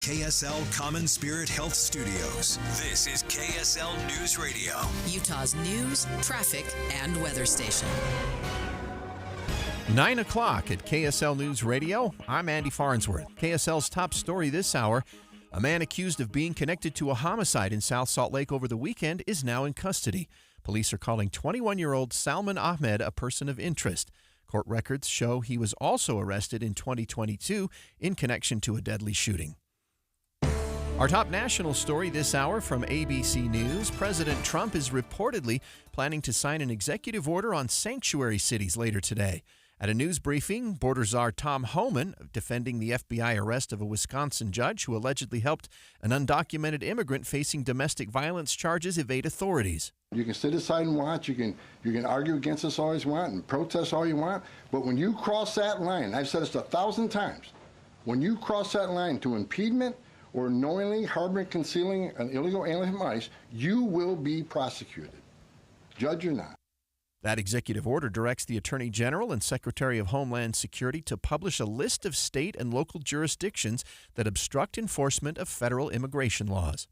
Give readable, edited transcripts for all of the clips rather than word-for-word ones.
KSL Common Spirit Health Studios. This is KSL News Radio, Utah's news, traffic, and weather station. 9 o'clock at KSL News Radio. I'm Andy Farnsworth. KSL's top story this hour. A man accused of being connected to a homicide in South Salt Lake over the weekend is now in custody. Police are calling 21-year-old Salman Ahmed a person of interest. Court records show he was also arrested in 2022 in connection to a deadly shooting. Our top national story this hour from ABC News. President Trump is reportedly planning to sign an executive order on sanctuary cities later today. At a news briefing, border czar Tom Homan defending the FBI arrest of a Wisconsin judge who allegedly helped an undocumented immigrant facing domestic violence charges evade authorities. You can sit aside and watch. You can argue against us all you want and protest all you want. But when you cross that line, I've said this 1,000 times, when you cross that line to impediment or knowingly harboring, concealing an illegal alien device, you will be prosecuted, judge or not. That executive order directs the Attorney General and Secretary of Homeland Security to publish a list of state and local jurisdictions that obstruct enforcement of federal immigration laws.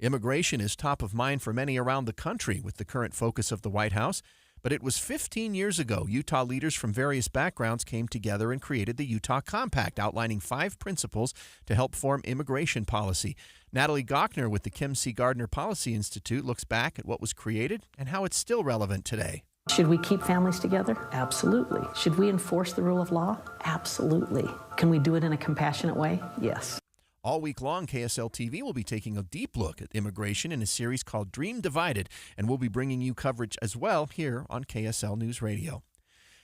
Immigration is top of mind for many around the country with the current focus of the White House. But it was 15 years ago Utah leaders from various backgrounds came together and created the Utah Compact, outlining 5 principles to help form immigration policy. Natalie Gochner with the Kim C. Gardner Policy Institute looks back at what was created and how it's still relevant today. Should we keep families together? Absolutely. Should we enforce the rule of law? Absolutely. Can we do it in a compassionate way? Yes. All week long, KSL TV will be taking a deep look at immigration in a series called Dream Divided, and we'll be bringing you coverage as well here on KSL News Radio.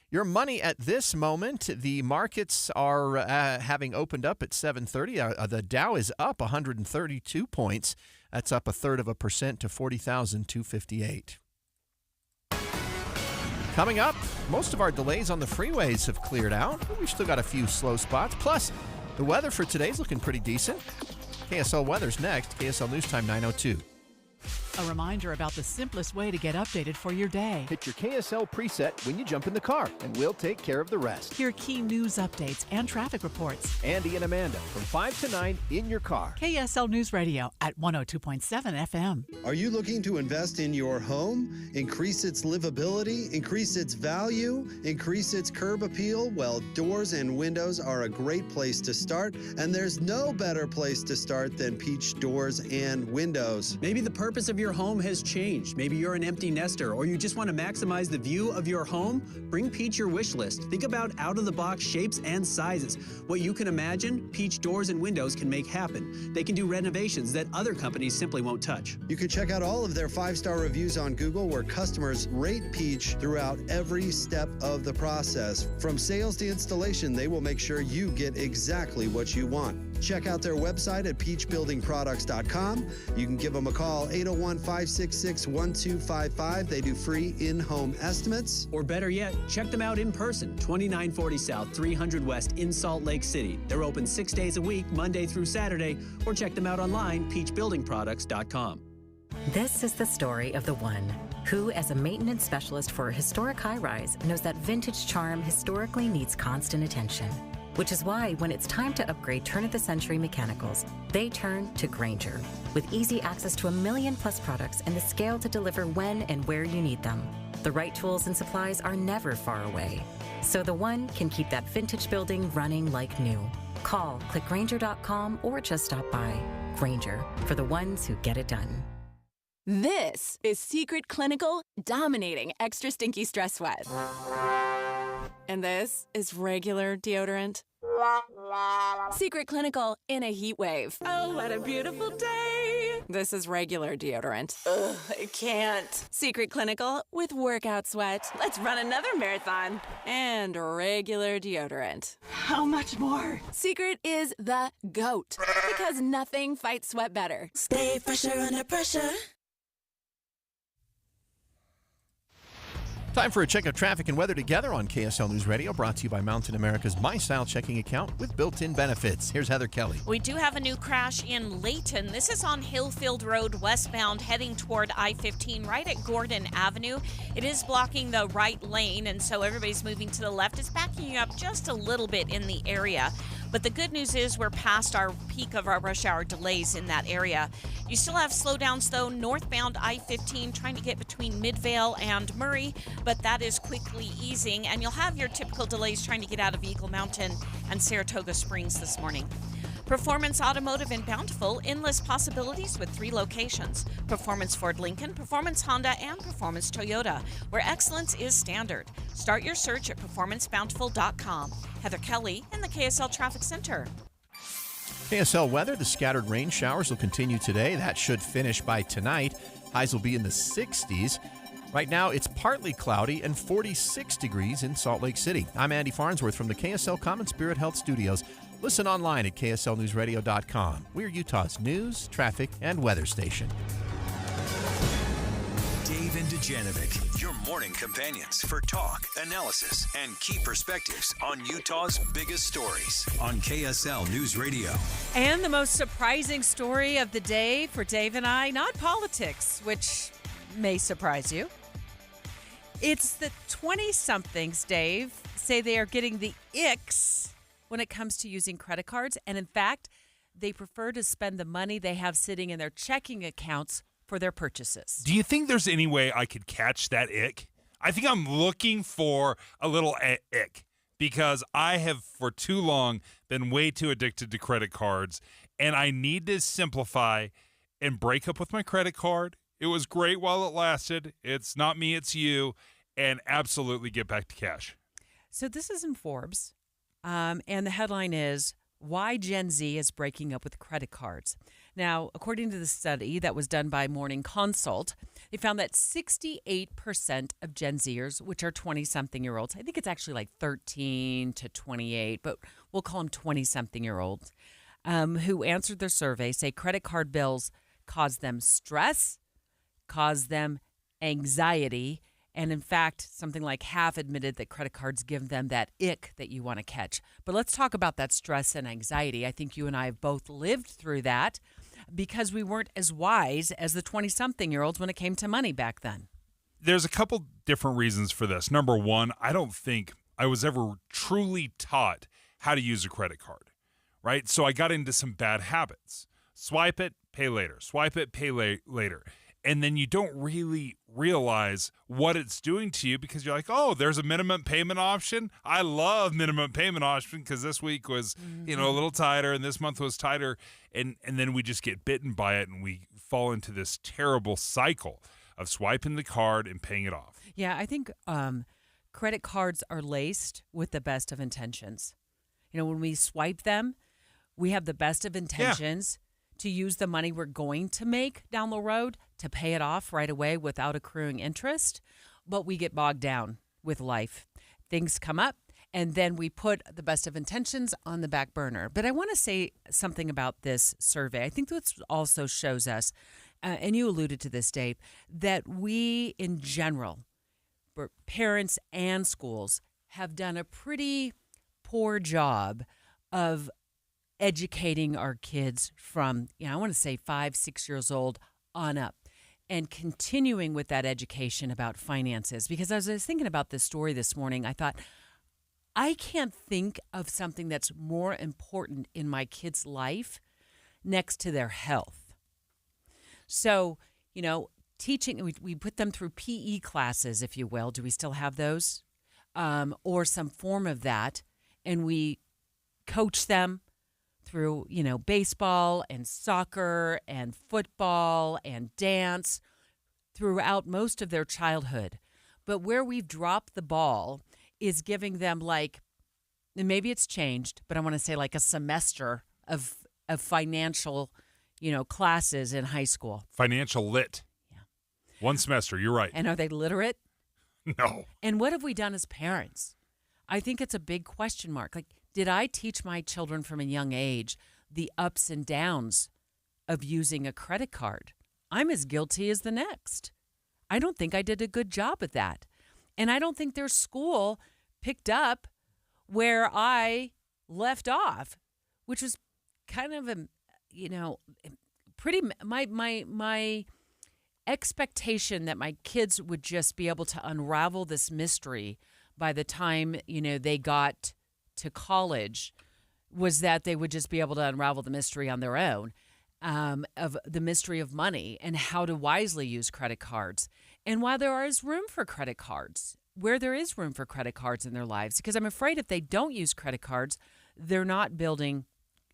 Your money at this moment, the markets are having opened up at 7:30. The Dow is up 132 points. That's up 1/3% to 40,258. Coming up, most of our delays on the freeways have cleared out, but we've still got a few slow spots. Plus, the weather for today is looking pretty decent. KSL weather's next. KSL News Time 9:02. A reminder about the simplest way to get updated for your day. Hit your KSL preset when you jump in the car, and we'll take care of the rest. Hear key news updates and traffic reports. Andy and Amanda from 5 to 9 in your car. KSL News Radio at 102.7 FM. Are you looking to invest in your home, increase its livability, increase its value, increase its curb appeal? Well, doors and windows are a great place to start, and there's no better place to start than Peach Doors and Windows. Maybe the purpose of your home has changed. Maybe you're an empty nester, or you just want to maximize the view of your home. Bring Peach your wish list. Think about out-of-the-box shapes and sizes. What you can imagine, Peach Doors and Windows can make happen. They can do renovations that other companies simply won't touch. You can check out all of their 5-star reviews on Google, where customers rate Peach throughout every step of the process. From sales to installation, they will make sure you get exactly what you want. Check out their website at peachbuildingproducts.com. You can give them a call, 801-566-1255. They do free in-home estimates. Or better yet, check them out in person, 2940 South, 300 West in Salt Lake City. They're open 6 days a week, Monday through Saturday, or check them out online, peachbuildingproducts.com. This is the story of the one who, as a maintenance specialist for a historic high-rise, knows that vintage charm historically needs constant attention. Which is why, when it's time to upgrade turn-of-the-century mechanicals, they turn to Grainger. With easy access to 1 million+ products and the scale to deliver when and where you need them. The right tools and supplies are never far away. So the one can keep that vintage building running like new. Call, click Grainger.com, or just stop by. Grainger, for the ones who get it done. This is Secret Clinical dominating extra stinky stress sweat. And this is regular deodorant. Secret Clinical in a heat wave. Oh, what a beautiful day. This is regular deodorant. Ugh, I can't. Secret Clinical with workout sweat. Let's run another marathon. And regular deodorant. How much more? Secret is the GOAT because nothing fights sweat better. Stay fresher under pressure. Time for a check of traffic and weather together on KSL News Radio, brought to you by Mountain America's My Style checking account with built-in benefits. Here's Heather Kelly. We do have a new crash in Layton. This is on Hillfield Road westbound heading toward I-15 right at Gordon Avenue. It is blocking the right lane, and so everybody's moving to the left. It's backing you up just a little bit in the area. But the good news is we're past our peak of our rush hour delays in that area. You still have slowdowns, though, northbound I-15 trying to get between Midvale and Murray, but that is quickly easing. And you'll have your typical delays trying to get out of Eagle Mountain and Saratoga Springs this morning. Performance Automotive in Bountiful, endless possibilities with 3 locations. Performance Ford Lincoln, Performance Honda, and Performance Toyota, where excellence is standard. Start your search at performancebountiful.com. Heather Kelly in the KSL Traffic Center. KSL weather, the scattered rain showers will continue today. That should finish by tonight. Highs will be in the 60s. Right now, it's partly cloudy and 46 degrees in Salt Lake City. I'm Andy Farnsworth from the KSL Common Spirit Health Studios. Listen online at kslnewsradio.com. We're Utah's news, traffic, and weather station. Dave and Dujanovic, your morning companions for talk, analysis, and key perspectives on Utah's biggest stories on KSL News Radio. And the most surprising story of the day for Dave and I, not politics, which may surprise you. It's the 20-somethings, Dave, say they are getting the icks when it comes to using credit cards. And in fact, they prefer to spend the money they have sitting in their checking accounts for their purchases. Do you think there's any way I could catch that ick? I think I'm looking for a little ick because I have for too long been way too addicted to credit cards, and I need to simplify and break up with my credit card. It was great while it lasted. It's not me, it's you, and absolutely get back to cash. So this is in Forbes. And the headline is, Why Gen Z is Breaking Up with Credit Cards. Now, according to the study that was done by Morning Consult, they found that 68% of Gen Zers, which are 20-something-year-olds, I think it's actually like 13 to 28, but we'll call them 20-something-year-olds, who answered their survey say credit card bills cause them stress, cause them anxiety, and in fact, something like half admitted that credit cards give them that ick that you want to catch. But let's talk about that stress and anxiety. I think you and I have both lived through that because we weren't as wise as the 20-something-year-olds when it came to money back then. There's a couple different reasons for this. Number one, I don't think I was ever truly taught how to use a credit card, right? So I got into some bad habits. Swipe it, pay later. Swipe it, pay later. And then you don't really realize what it's doing to you because you're like, oh, there's a minimum payment option. I love minimum payment option because this week was, a little tighter and this month was tighter. And then we just get bitten by it and we fall into this terrible cycle of swiping the card and paying it off. Yeah, I think credit cards are laced with the best of intentions. When we swipe them, we have the best of intentions. To use the money we're going to make down the road to pay it off right away without accruing interest. But we get bogged down with life. Things come up, and then we put the best of intentions on the back burner. But I want to say something about this survey. I think this also shows us, and you alluded to this, Dave, that we in general, parents and schools, have done a pretty poor job of educating our kids from, I want to say 5-6 years old on up and continuing with that education about finances. Because as I was thinking about this story this morning, I thought, I can't think of something that's more important in my kid's life next to their health. So, teaching, we put them through PE classes, if you will. Do we still have those? Or some form of that. And we coach them through, baseball and soccer and football and dance throughout most of their childhood. But where we've dropped the ball is giving them and maybe it's changed, but I want to say like a semester of financial, classes in high school. Financial lit. Yeah. One semester, you're right. And are they literate? No. And what have we done as parents? I think it's a big question mark. Did I teach my children from a young age the ups and downs of using a credit card? I'm as guilty as the next. I don't think I did a good job at that. And I don't think their school picked up where I left off, which was kind of pretty my expectation that my kids would just be able to unravel this mystery by the time, they got to college was that they would just be able to unravel the mystery on their own, of the mystery of money and how to wisely use credit cards. And while there is room for credit cards, where there is room for credit cards in their lives, because I'm afraid if they don't use credit cards, they're not building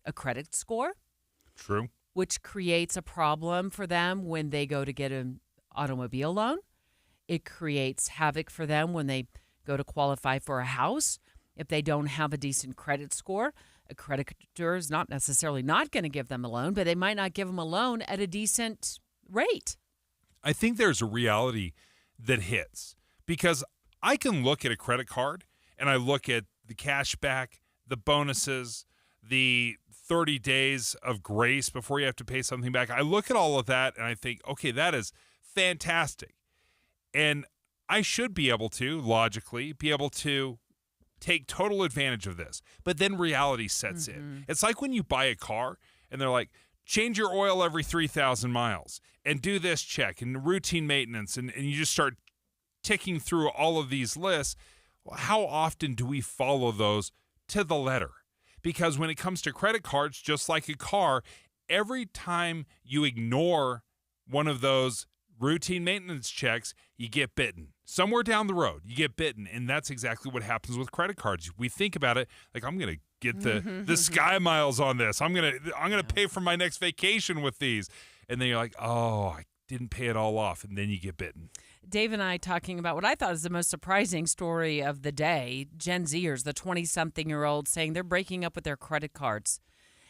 a credit score. True. Which creates a problem for them when they go to get an automobile loan. It creates havoc for them when they go to qualify for a house. If they don't have a decent credit score, a creditor is not necessarily not going to give them a loan, but they might not give them a loan at a decent rate. I think there's a reality that hits because I can look at a credit card and I look at the cash back, the bonuses, the 30 days of grace before you have to pay something back. I look at all of that and I think, okay, that is fantastic. And I should be able to, logically, be able to take total advantage of this. But then reality sets in. It's like when you buy a car and they're like, change your oil every 3,000 miles and do this check and routine maintenance. And you just start ticking through all of these lists. Well, how often do we follow those to the letter? Because when it comes to credit cards, just like a car, every time you ignore one of those routine maintenance checks, you get bitten. Somewhere down the road, you get bitten. And that's exactly what happens with credit cards. We think about it like, I'm going to get the sky miles on this. I'm gonna pay for my next vacation with these. And then you're like, oh, I didn't pay it all off. And then you get bitten. Dave and I talking about what I thought is the most surprising story of the day. Gen Zers, the 20-something-year-olds, saying they're breaking up with their credit cards.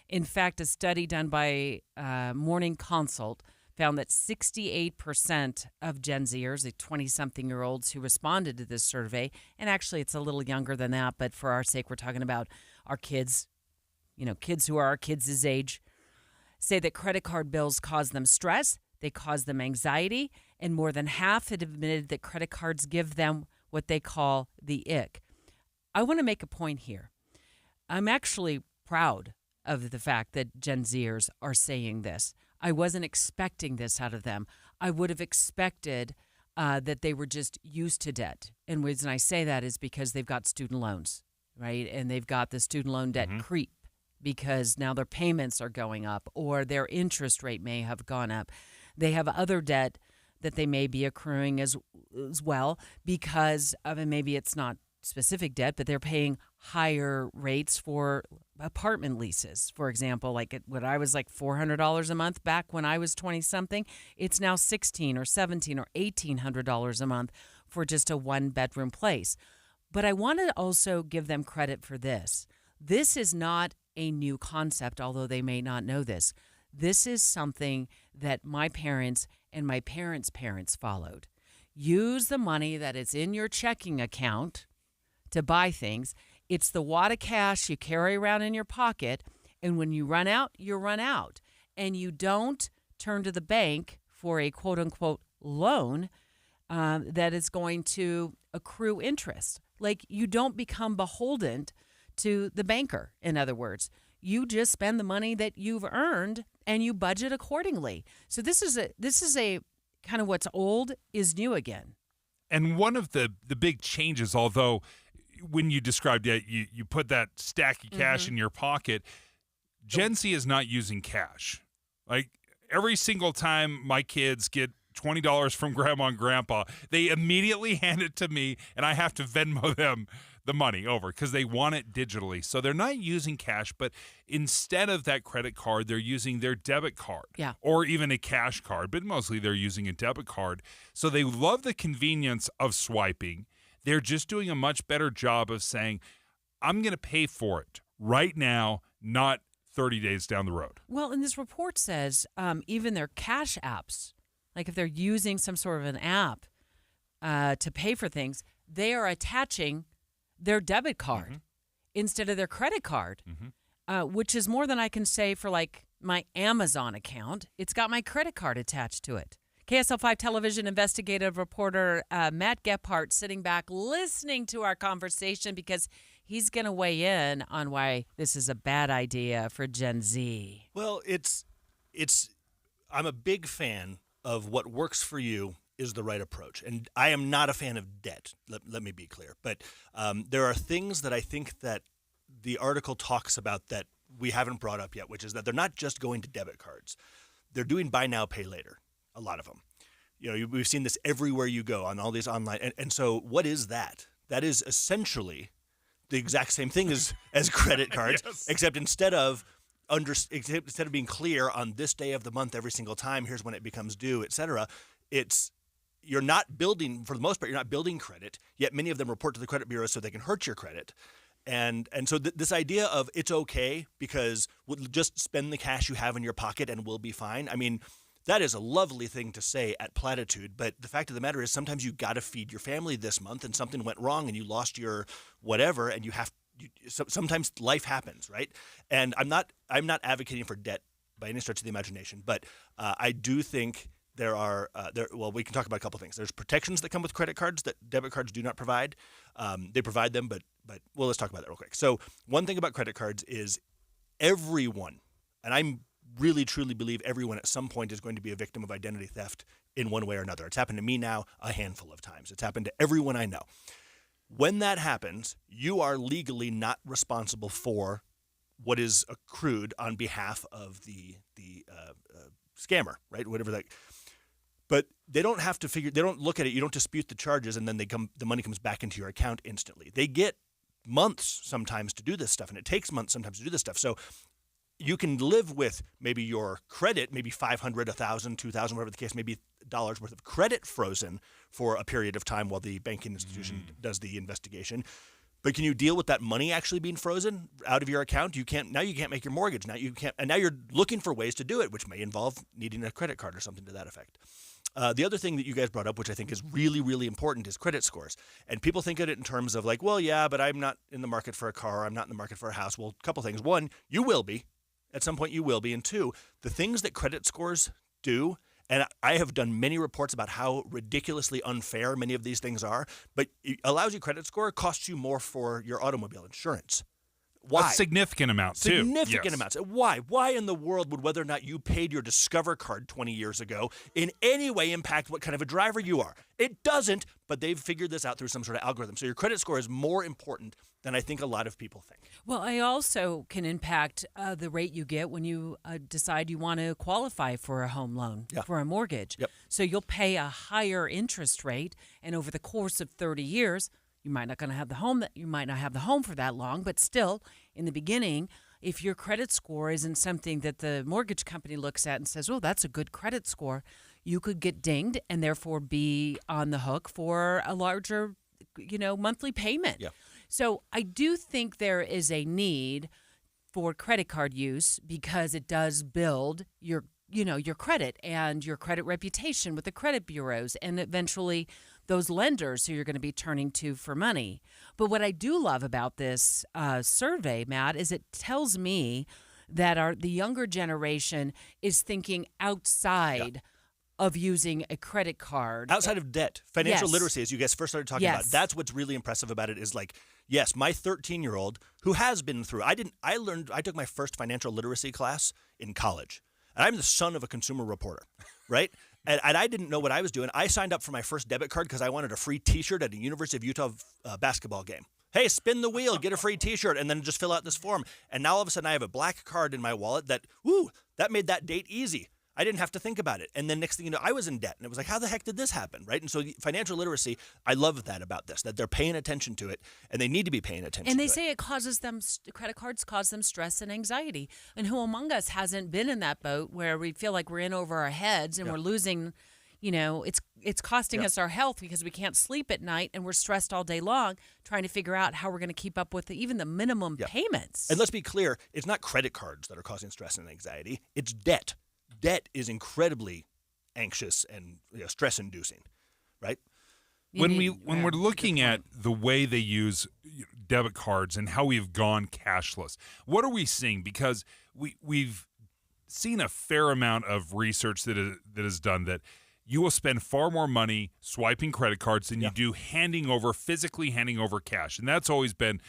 In fact, a study done by Morning Consult found that 68% of Gen Zers, the 20-something-year-olds who responded to this survey, and actually it's a little younger than that, but for our sake, we're talking about our kids, kids who are our kids' age, say that credit card bills cause them stress, they cause them anxiety, and more than half had admitted that credit cards give them what they call the ick. I want to make a point here. I'm actually proud of the fact that Gen Zers are saying this. I wasn't expecting this out of them. I would have expected that they were just used to debt. And the reason I say that is because they've got student loans, right? And they've got the student loan debt creep because now their payments are going up or their interest rate may have gone up. They have other debt that they may be accruing as well because of, and maybe it's not specific debt, but they're paying higher rates for apartment leases. For example, like what I was like $400 a month back when I was 20-something, it's now $1,600 or $1,700 or $1,800 a month for just a one-bedroom place. But I want to also give them credit for this. This is not a new concept, although they may not know this. This is something that my parents and my parents' parents followed. Use the money that is in your checking account to buy things. It's the wad of cash you carry around in your pocket, and when you run out, you run out. And you don't turn to the bank for a quote-unquote loan that is going to accrue interest. Like, you don't become beholden to the banker, in other words. You just spend the money that you've earned and you budget accordingly. So this is a kind of what's old is new again. And one of the big changes, although when you described it, you put that stack of cash in your pocket, Gen Z is not using cash. Like every single time my kids get $20 from grandma and grandpa, they immediately hand it to me and I have to Venmo them the money over because they want it digitally. So they're not using cash, but instead of that credit card, they're using their debit card or even a cash card, but mostly they're using a debit card. So they love the convenience of swiping. They're just doing a much better job of saying, I'm going to pay for it right now, not 30 days down the road. Well, and this report says even their cash apps, like if they're using some sort of an app to pay for things, they are attaching their debit card instead of their credit card, which is more than I can say for like my Amazon account. It's got my credit card attached to it. KSL5 television investigative reporter Matt Gephardt sitting back listening to our conversation because he's going to weigh in on why this is a bad idea for Gen Z. Well, I'm a big fan of what works for you is the right approach. And I am not a fan of debt, let me be clear. But there are things that I think that the article talks about that we haven't brought up yet, which is that they're not just going to debit cards. They're doing buy now, pay later, a lot of them. We've seen this everywhere you go on all these online. And so what is that? That is essentially the exact same thing as credit cards, yes. Except instead of being clear on this day of the month every single time, here's when it becomes due, et cetera, you're not building, for the most part, you're not building credit, yet many of them report to the credit bureau so they can hurt your credit. And so this idea of it's okay because we'll just spend the cash you have in your pocket and we'll be fine. I mean, that is a lovely thing to say at platitude, but the fact of the matter is sometimes you got to feed your family this month and something went wrong and you lost your whatever and sometimes life happens, right? And I'm not advocating for debt by any stretch of the imagination, but I do think there are we can talk about a couple things. There's protections that come with credit cards that debit cards do not provide. They provide them, but let's talk about that real quick. So one thing about credit cards is everyone, and I'm really truly believe everyone at some point is going to be a victim of identity theft in one way or another. It's happened to me now a handful of times. It's happened to everyone I know. When that happens, you are legally not responsible for what is accrued on behalf of the scammer, right? Whatever that. But they don't have to they don't look at it. You don't dispute the charges, and then the money comes back into your account instantly. They get months sometimes to do this stuff, and it takes months sometimes to do this stuff. So you can live with maybe your credit, maybe $500, $1,000, $2,000, whatever the case may be, dollars worth of credit frozen for a period of time while the banking institution does the investigation. But can you deal with that money actually being frozen out of your account? You can't make your mortgage. Now you can't, and now you're looking for ways to do it, which may involve needing a credit card or something to that effect. The other thing that you guys brought up, which I think is really, really important, is credit scores. And people think of it in terms of like, well, yeah, but I'm not in the market for a car. I'm not in the market for a house. Well, a couple things. One, you will be. At some point you will be. And two, the things that credit scores do, and I have done many reports about how ridiculously unfair many of these things are, but it allows you credit score, costs you more for your automobile insurance. Why? A significant amount, too. Significant amounts. Why? Why in the world would whether or not you paid your Discover card 20 years ago in any way impact what kind of a driver you are? It doesn't, but they've figured this out through some sort of algorithm. So your credit score is more important than I think a lot of people think. Well, I also can impact the rate you get when you decide you want to qualify for a home loan, for a mortgage. Yep. So you'll pay a higher interest rate, and over the course of 30 years, you might not have the home for that long, but still, in the beginning, if your credit score isn't something that the mortgage company looks at and says, "Oh, that's a good credit score," you could get dinged and therefore be on the hook for a larger, monthly payment. Yeah. So I do think there is a need for credit card use because it does build your credit and your credit reputation with the credit bureaus and eventually those lenders who you're going to be turning to for money. But what I do love about this survey, Matt, is it tells me that the younger generation is thinking outside of using a credit card. Outside of debt. Financial literacy, as you guys first started talking about. That's what's really impressive about it is like, yes, my 13-year-old who has been through, I took my first financial literacy class in college. And I'm the son of a consumer reporter, right? And I didn't know what I was doing. I signed up for my first debit card because I wanted a free T-shirt at a University of Utah basketball game. Hey, spin the wheel, get a free T-shirt, and then just fill out this form. And now all of a sudden I have a black card in my wallet that made that date easy. I didn't have to think about it. And then next thing you know, I was in debt. And it was like, how the heck did this happen, right? And so financial literacy, I love that about this, that they're paying attention to it, and they need to be paying attention to it. And they say it causes them, credit cards cause them stress and anxiety. And who among us hasn't been in that boat where we feel like we're in over our heads and we're losing, it's costing us our health because we can't sleep at night and we're stressed all day long trying to figure out how we're going to keep up with even the minimum payments. And let's be clear, it's not credit cards that are causing stress and anxiety, it's debt. Debt is incredibly anxious and stress-inducing, right? When we're looking at the way they use debit cards and how we've gone cashless, what are we seeing? Because we've seen a fair amount of research that is done that you will spend far more money swiping credit cards than you do physically handing over cash. And that's always been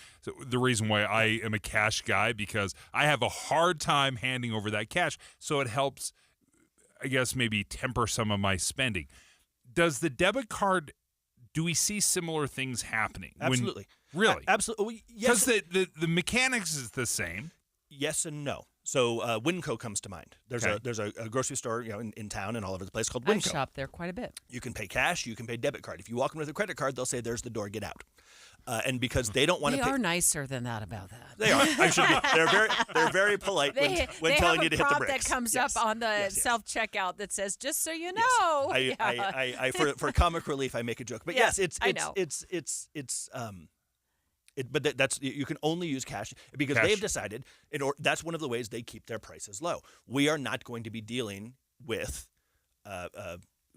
the reason why I am a cash guy, because I have a hard time handing over that cash. So it helps, I guess, maybe temper some of my spending. Does the debit card do we see similar things happening? Absolutely. Really? Absolutely. Yes. Because the mechanics is the same. Yes and no. So Winco comes to mind. There's Okay. a grocery store in town and all over the place called I Winco. shop there quite a bit. You can pay cash. You can pay debit card. If you walk in with a credit card, they'll say, "There's the door. Get out." And because they don't want They to pay, are nicer than that about that. they are. I should be. They're very polite when telling you to hit the have a bricks. prompt that comes up on the self-checkout that says, "Just so you know." Yes. I for comic relief, I make a joke, but Yeah, yes, I know. But that's you can only use cash because they've decided that's one of the ways they keep their prices low. We are not going to be dealing with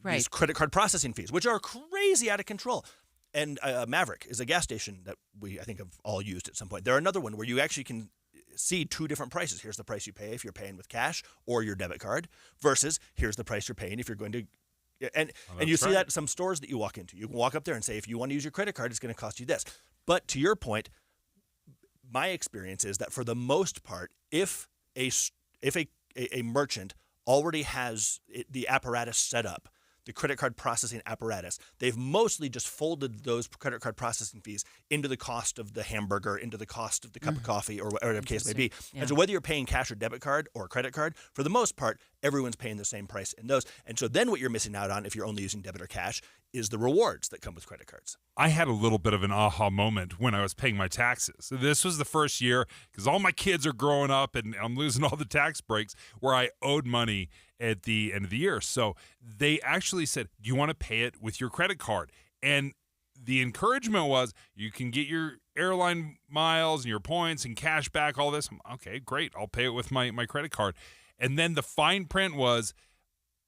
these credit card processing fees, which are crazy out of control. And Maverick is a gas station that I think have all used at some point. There are another one where you actually can see two different prices. Here's the price you pay if you're paying with cash or your debit card versus here's the price you're paying if you're going to and you see that in some stores that you walk into. You can walk up there and say, if you want to use your credit card, it's going to cost you this. But to your point, my experience is that for the most part, if a merchant already has the apparatus set up, the credit card processing apparatus, they've mostly just folded those credit card processing fees into the cost of the hamburger, into the cost of the cup of coffee, or whatever the case may be. Yeah. And so whether you're paying cash or debit card or credit card, for the most part, everyone's paying the same price in those. And so then what you're missing out on if you're only using debit or cash is the rewards that come with credit cards. I had a little bit of an aha moment when I was paying my taxes. This was the first year, because all my kids are growing up and I'm losing all the tax breaks, where I owed money at the end of the year. So they actually said, do you want to pay it with your credit card? And the encouragement was, you can get your airline miles and your points and cash back, all this. Okay, great. I'll pay it with my credit card. And then the fine print was,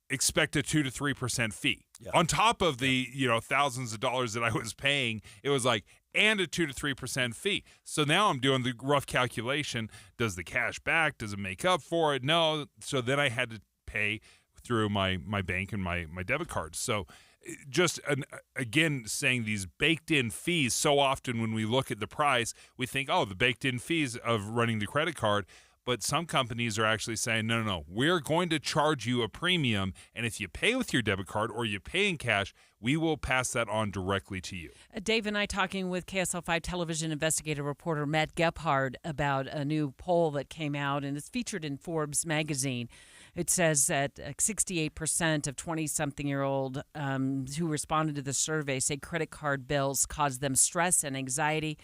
expect a 2 to 3% fee. Yeah. On top of the thousands of dollars that I was paying, it was like, and a 2 to 3% fee. So now I'm doing the rough calculation. Does the cash back? Does it make up for it? No. So then I had to pay through my bank and my debit card. So just again saying these baked in fees, so often when we look at the price, we think, oh, the baked in fees of running the credit card. But some companies are actually saying, no, we're going to charge you a premium. And if you pay with your debit card or you pay in cash, we will pass that on directly to you. Dave and I talking with KSL5 television investigative reporter Matt Gephardt about a new poll that came out, and it's featured in Forbes magazine. It says that 68% of 20-something-year-old who responded to the survey say credit card bills cause them stress and anxiety.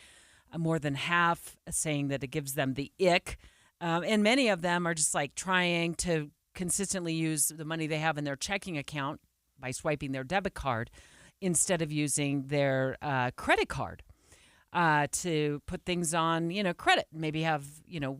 More than half saying that it gives them the ick. And many of them are just like trying to consistently use the money they have in their checking account by swiping their debit card instead of using their credit card to put things on, credit. Maybe have,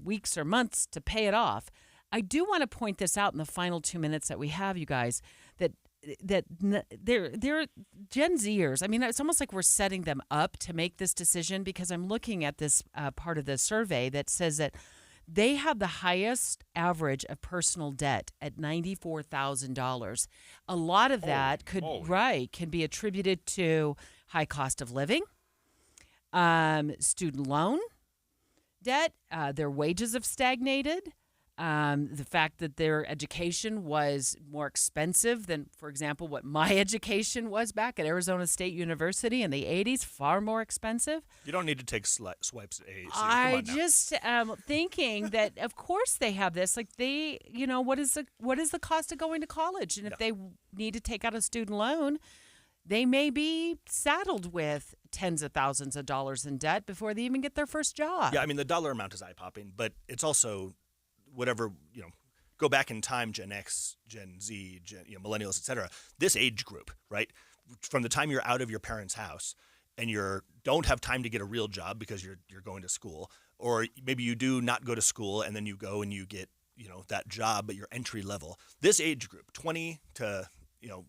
weeks or months to pay it off. I do want to point this out in the final 2 minutes that we have, you guys, that they're Gen Zers. I mean, it's almost like we're setting them up to make this decision, because I'm looking at this part of the survey that says that they have the highest average of personal debt at $94,000. A lot of that can be attributed to high cost of living, student loan debt, their wages have stagnated, the fact that their education was more expensive than, for example, what my education was back at Arizona State University in the 80s, far more expensive. You don't need to take swipes at AAC. I just thinking that, of course, they have this. Like what is the cost of going to college? And if they need to take out a student loan, they may be saddled with tens of thousands of dollars in debt before they even get their first job. Yeah, I mean, the dollar amount is eye-popping, but it's also whatever, go back in time, Gen X, Gen Z, millennials, et cetera, this age group, right? From the time you're out of your parents' house and don't have time to get a real job because you're going to school, or maybe you do not go to school and then you go and you get, that job at your entry level. This age group, 20 to,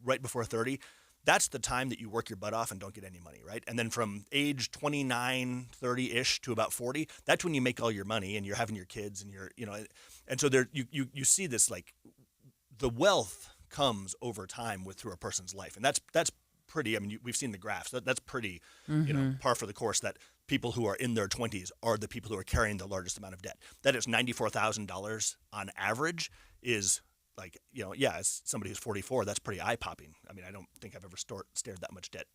right before 30, that's the time that you work your butt off and don't get any money, right? And then from age 29, 30-ish to about 40, that's when you make all your money and you're having your kids and and so there you see this, like, the wealth comes over time through a person's life. And that's pretty, I mean, we've seen the graphs. That's pretty, par for the course, that people who are in their 20s are the people who are carrying the largest amount of debt. That is $94,000 on average is, like, as somebody who's 44, that's pretty eye-popping. I mean, I don't think I've ever stared that much debt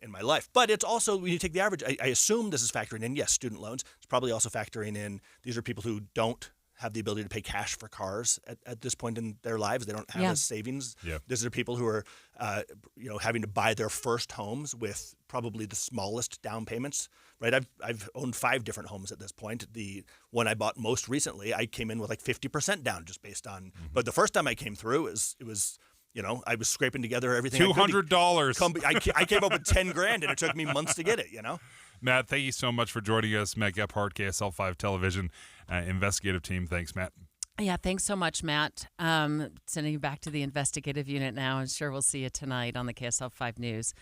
in my life. But it's also, when you take the average, I assume this is factoring in, yes, student loans. It's probably also factoring in, these are people who don't have the ability to pay cash for cars at this point in their lives. They don't have a savings. Yeah. These are people who are, having to buy their first homes with probably the smallest down payments, right? I've owned 5 different homes at this point. The one I bought most recently, I came in with like 50% down just based on, but the first time I came through, it was I was scraping together everything. $200. I came up with $10,000, and it took me months to get it. Matt, thank you so much for joining us. Matt Gephardt, KSL 5 Television investigative team. Thanks, Matt. Yeah, thanks so much, Matt. Sending you back to the investigative unit now. I'm sure we'll see you tonight on the KSL 5 News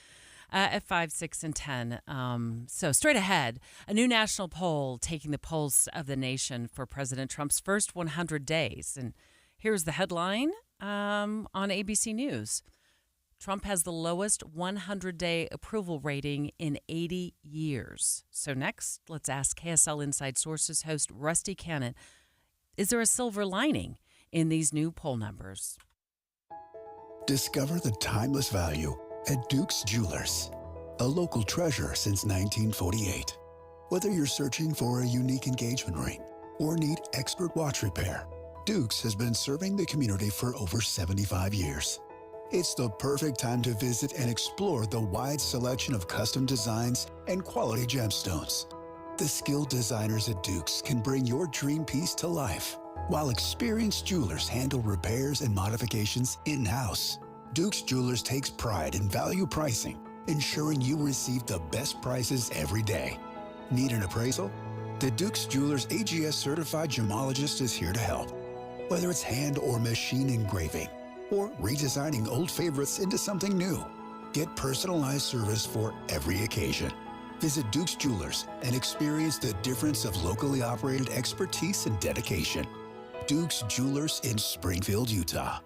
at 5, 6, and 10. So straight ahead, a new national poll taking the pulse of the nation for President Trump's first 100 days. And here's the headline on ABC News. Trump has the lowest 100-day approval rating in 80 years. So next, let's ask KSL Inside Sources host Rusty Cannon, is there a silver lining in these new poll numbers? Discover the timeless value at Duke's Jewelers, a local treasure since 1948. Whether you're searching for a unique engagement ring or need expert watch repair, Duke's has been serving the community for over 75 years. It's the perfect time to visit and explore the wide selection of custom designs and quality gemstones. The skilled designers at Duke's can bring your dream piece to life, while experienced jewelers handle repairs and modifications in-house. Duke's Jewelers takes pride in value pricing, ensuring you receive the best prices every day. Need an appraisal? The Duke's Jewelers AGS certified gemologist is here to help. Whether it's hand or machine engraving, or redesigning old favorites into something new, get personalized service for every occasion. Visit Duke's Jewelers and experience the difference of locally operated expertise and dedication. Duke's Jewelers in Springfield, Utah.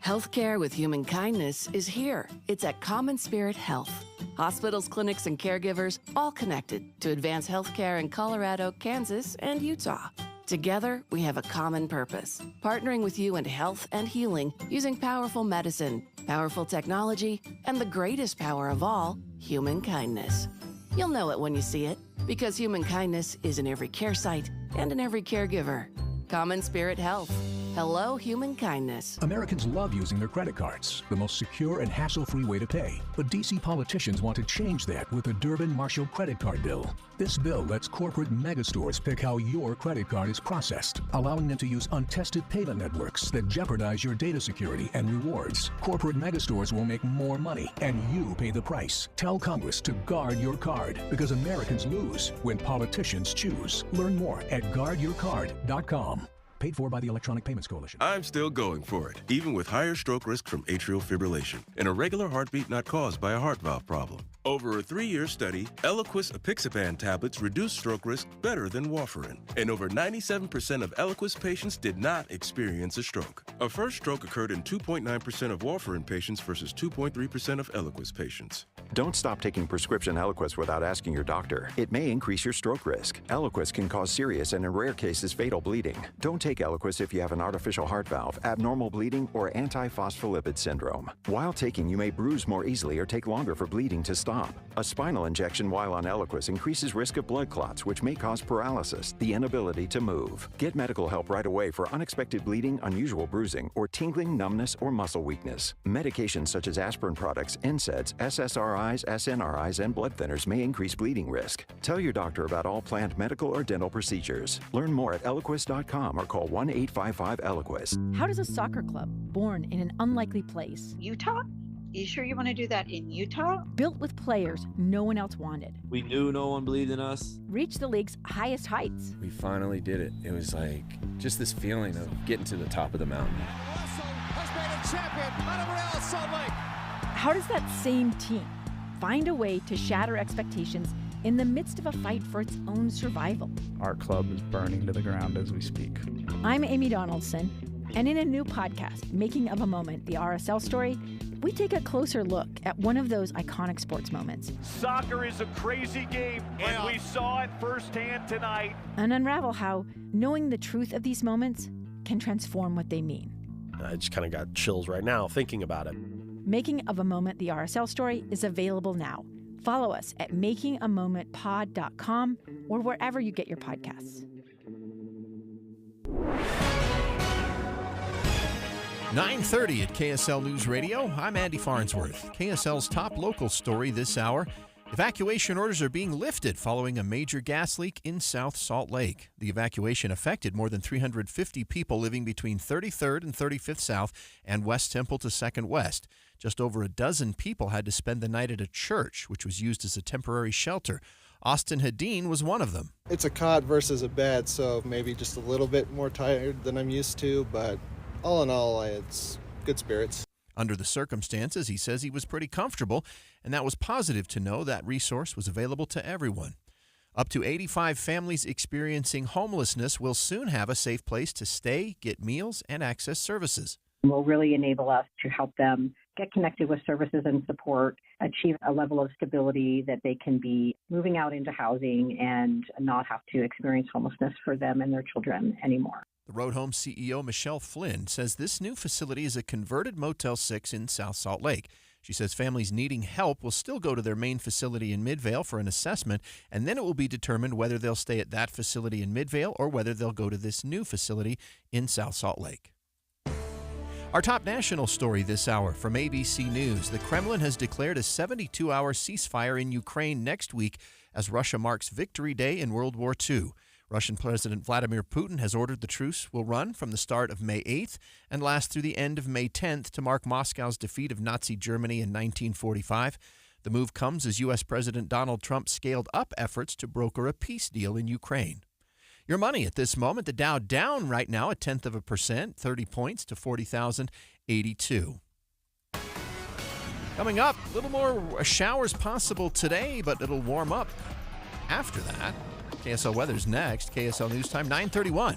Healthcare with human kindness is here. It's at Common Spirit Health. Hospitals, clinics, and caregivers all connected to advance healthcare in Colorado, Kansas, and Utah. Together, we have a common purpose, partnering with you in health and healing using powerful medicine, powerful technology, and the greatest power of all, human kindness. You'll know it when you see it, because human kindness is in every care site and in every caregiver. Common Spirit Health. Hello, human kindness. Americans love using their credit cards, the most secure and hassle-free way to pay. But D.C. politicians want to change that with the Durbin-Marshall credit card bill. This bill lets corporate megastores pick how your credit card is processed, allowing them to use untested payment networks that jeopardize your data security and rewards. Corporate megastores will make more money, and you pay the price. Tell Congress to guard your card, because Americans lose when politicians choose. Learn more at guardyourcard.com. Paid for by the Electronic Payments Coalition. I'm still going for it, even with higher stroke risk from atrial fibrillation and a regular heartbeat not caused by a heart valve problem. Over a 3-year study, Eliquis apixaban tablets reduce stroke risk better than warfarin, and over 97% of Eliquis patients did not experience a stroke. A first stroke occurred in 2.9% of warfarin patients versus 2.3% of Eliquis patients. Don't stop taking prescription Eliquis without asking your doctor. It may increase your stroke risk. Eliquis can cause serious and in rare cases fatal bleeding. Don't take Eliquis if you have an artificial heart valve, abnormal bleeding, or antiphospholipid syndrome. While taking, you may bruise more easily or take longer for bleeding to stop. A spinal injection while on Eliquis increases risk of blood clots, which may cause paralysis, the inability to move. Get medical help right away for unexpected bleeding, unusual bruising, or tingling, numbness, or muscle weakness. Medications such as aspirin products, NSAIDs, SSRIs, SNRIs, and blood thinners may increase bleeding risk. Tell your doctor about all planned medical or dental procedures. Learn more at Eliquis.com or call 1-855-ELIQUIS. How does a soccer club born in an unlikely place, Utah? You sure you want to do that in Utah? built with players no one else wanted, We knew no one believed in us. reach the league's highest heights? We finally did it. It was like just this feeling of getting to the top of the mountain. How does that same team find a way to shatter expectations in the midst of a fight for its own survival? Our club is burning to the ground as we speak. I'm Amy Donaldson, and in a new podcast, Making of a Moment, the RSL story, we take a closer look at one of those iconic sports moments Soccer is a crazy game, and we saw it firsthand tonight. and unravel how knowing the truth of these moments can transform what they mean. I just kind of got chills right now thinking about it. Making of a Moment, the RSL story, is available now. Follow us at makingamomentpod.com or wherever you get your podcasts. 9:30 at KSL News Radio. I'm Andy Farnsworth. KSL's top local story this hour. Evacuation orders are being lifted following a major gas leak in South Salt Lake. The evacuation affected more than 350 people living between 33rd and 35th South and West Temple to 2nd West. Just over a dozen people had to spend the night at a church, which was used as a temporary shelter. Austin Hadeen was one of them. It's a cot versus a bed, so maybe just a little bit more tired than I'm used to, but all in all, it's good spirits. Under the circumstances, he says he was pretty comfortable, and that was positive to know that resource was available to everyone. Up to 85 families experiencing homelessness will soon have a safe place to stay, get meals, and access services. Will really enable us to help them get connected with services and support, achieve a level of stability that they can be moving out into housing and not have to experience homelessness for them and their children anymore. The Road Home CEO, Michelle Flynn, says this new facility is a converted Motel 6 in South Salt Lake. She says families needing help will still go to their main facility in Midvale for an assessment, and then it will be determined whether they'll stay at that facility in Midvale or whether they'll go to this new facility in South Salt Lake. Our top national story this hour from ABC News. The Kremlin has declared a 72-hour ceasefire in Ukraine next week as Russia marks Victory Day in World War II. Russian President Vladimir Putin has ordered the truce will run from the start of May 8th and last through the end of May 10th to mark Moscow's defeat of Nazi Germany in 1945. The move comes as U.S. President Donald Trump scaled up efforts to broker a peace deal in Ukraine. Your money at this moment, the Dow down right now 0.1%, 30 points to 40,082. Coming up, a little more showers possible today, but it'll warm up after that. KSL Weather's next. KSL News Time, 9:31.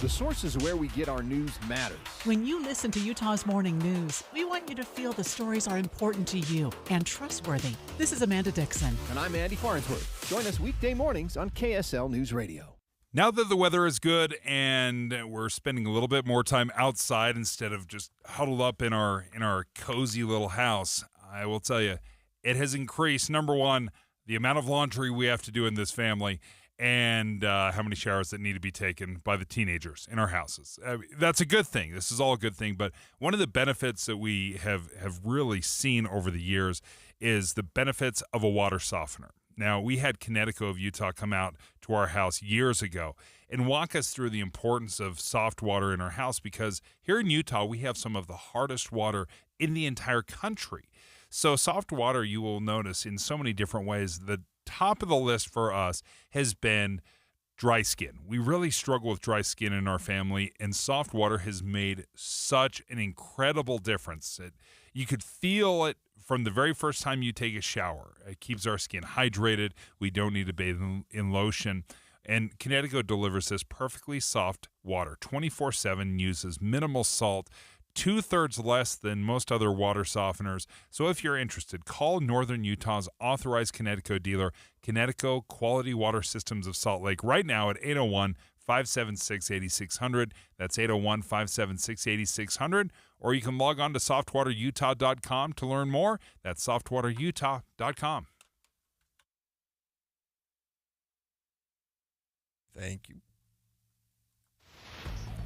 The sources where we get our news matters. When you listen to Utah's Morning News, we want you to feel the stories are important to you and trustworthy. This is Amanda Dixon. And I'm Andy Farnsworth. Join us weekday mornings on KSL News Radio. Now that the weather is good and we're spending a little bit more time outside instead of just huddled up in our cozy little house, I will tell you, it has increased, number one, the amount of laundry we have to do in this family, and how many showers that need to be taken by the teenagers in our houses. That's a good thing. This is all a good thing. But one of the benefits that we have really seen over the years is the benefits of a water softener. Now, we had Connecticut of Utah come out to our house years ago and walk us through the importance of soft water in our house, because here in Utah, we have some of the hardest water in the entire country. So soft water, you will notice in so many different ways. The top of the list for us has been dry skin. We really struggle with dry skin in our family, and soft water has made such an incredible difference. You could feel it from the very first time you take a shower. It keeps our skin hydrated. We don't need to bathe in lotion. And Connecticut delivers this perfectly soft water, 24/7, uses minimal salt, 2/3 less than most other water softeners. So if you're interested, call Northern Utah's authorized Connecticut dealer, Connecticut Quality Water Systems of Salt Lake, right now at 801-576-8600. That's 801-576-8600. Or you can log on to softwaterutah.com to learn more. That's softwaterutah.com. Thank you.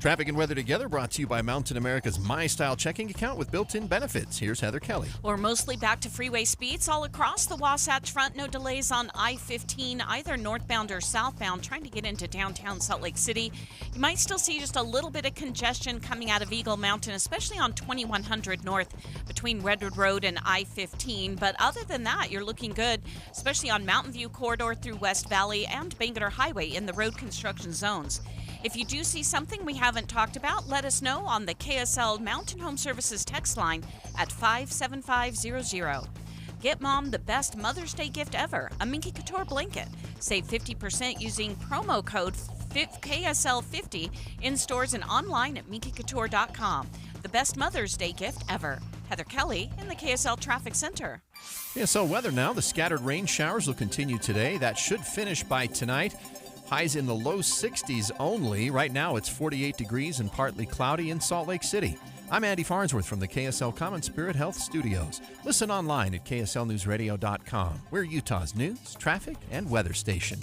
Traffic and weather together brought to you by Mountain America's MyStyle checking account with built-in benefits. Here's Heather Kelly. We're mostly back to freeway speeds all across the Wasatch Front. No delays on I-15, either northbound or southbound, trying to get into downtown Salt Lake City. You might still see just a little bit of congestion coming out of Eagle Mountain, especially on 2100 North between Redwood Road and I-15. But other than that, you're looking good, especially on Mountain View Corridor through West Valley and Bangerter Highway in the road construction zones. If you do see something we haven't talked about, let us know on the KSL Mountain Home Services text line at 57500. Get Mom the best Mother's Day gift ever, a Minky Couture blanket. Save 50% using promo code KSL50 in stores and online at minkycouture.com. The best Mother's Day gift ever. Heather Kelly in the KSL Traffic Center. KSL weather now. The scattered rain showers will continue today. That should finish by tonight. Highs in the low 60s only. Right now it's 48 degrees and partly cloudy in Salt Lake City. I'm Andy Farnsworth from the KSL Common Spirit Health Studios. Listen online at kslnewsradio.com. We're Utah's news, traffic, and weather station.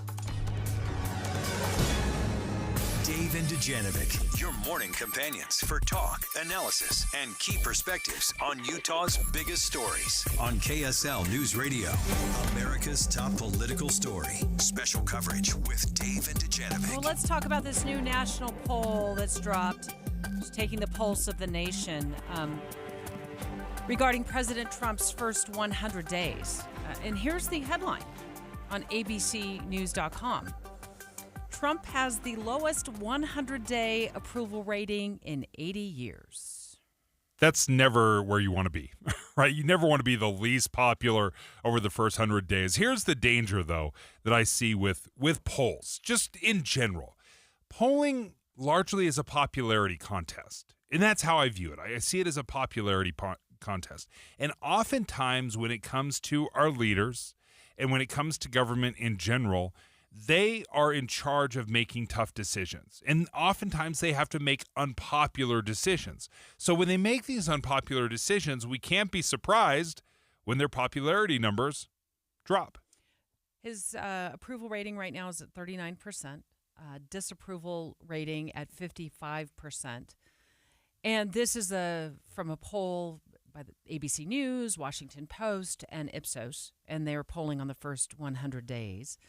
Dave and Dujanovic, your morning companions for talk, analysis, and key perspectives on Utah's biggest stories. On KSL News Radio, America's top political story. Special coverage with Dave and Dujanovic. Well, let's talk about this new national poll that's dropped. It's taking the pulse of the nation regarding President Trump's first 100 days. And here's the headline on abcnews.com. Trump has the lowest 100-day approval rating in 80 years. That's never where you want to be, right? You never want to be the least popular over the first 100 days. Here's the danger, though, that I see with polls, just in general. Polling largely is a popularity contest, and that's how I view it. I see it as a popularity contest. And oftentimes when it comes to our leaders and when it comes to government in general, they are in charge of making tough decisions. And oftentimes they have to make unpopular decisions. So when they make these unpopular decisions, we can't be surprised when their popularity numbers drop. His approval rating right now is at 39%, disapproval rating at 55%. And this is from a poll by the ABC News, Washington Post, and Ipsos, and they're polling on the first 100 days.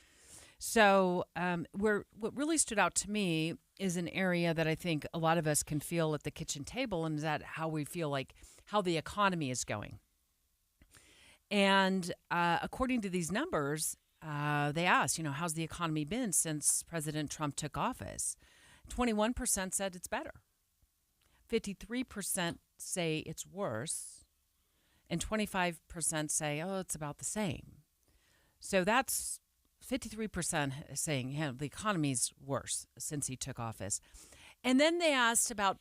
So what really stood out to me is an area that I think a lot of us can feel at the kitchen table, and is that how we feel like how the economy is going. And according to these numbers, they asked, how's the economy been since President Trump took office? 21% said it's better. 53% say it's worse. And 25% say, it's about the same. So that's 53% saying the economy's worse since he took office. And then they asked about,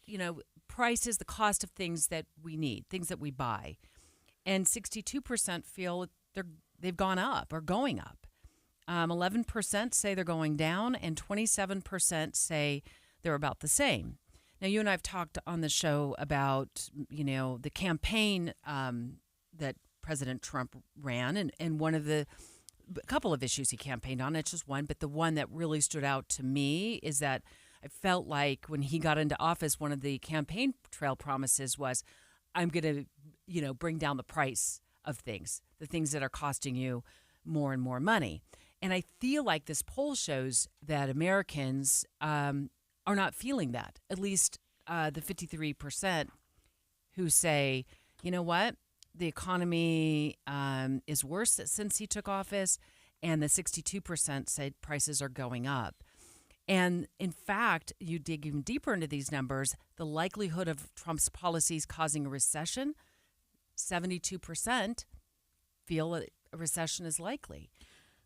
prices, the cost of things that we need, things that we buy. And 62% feel they've gone up or going up. 11% say they're going down, and 27% say they're about the same. Now, you and I have talked on the show about, the campaign that President Trump ran, and one of the a couple of issues he campaigned on. It's just one, but the one that really stood out to me is that I felt like when he got into office, one of the campaign trail promises was, I'm going to, bring down the price of things, the things that are costing you more and more money. And I feel like this poll shows that Americans are not feeling that, at least the 53% who say, you know what? The economy is worse since he took office, and the 62% said prices are going up. And in fact, you dig even deeper into these numbers, the likelihood of Trump's policies causing a recession, 72% feel a recession is likely.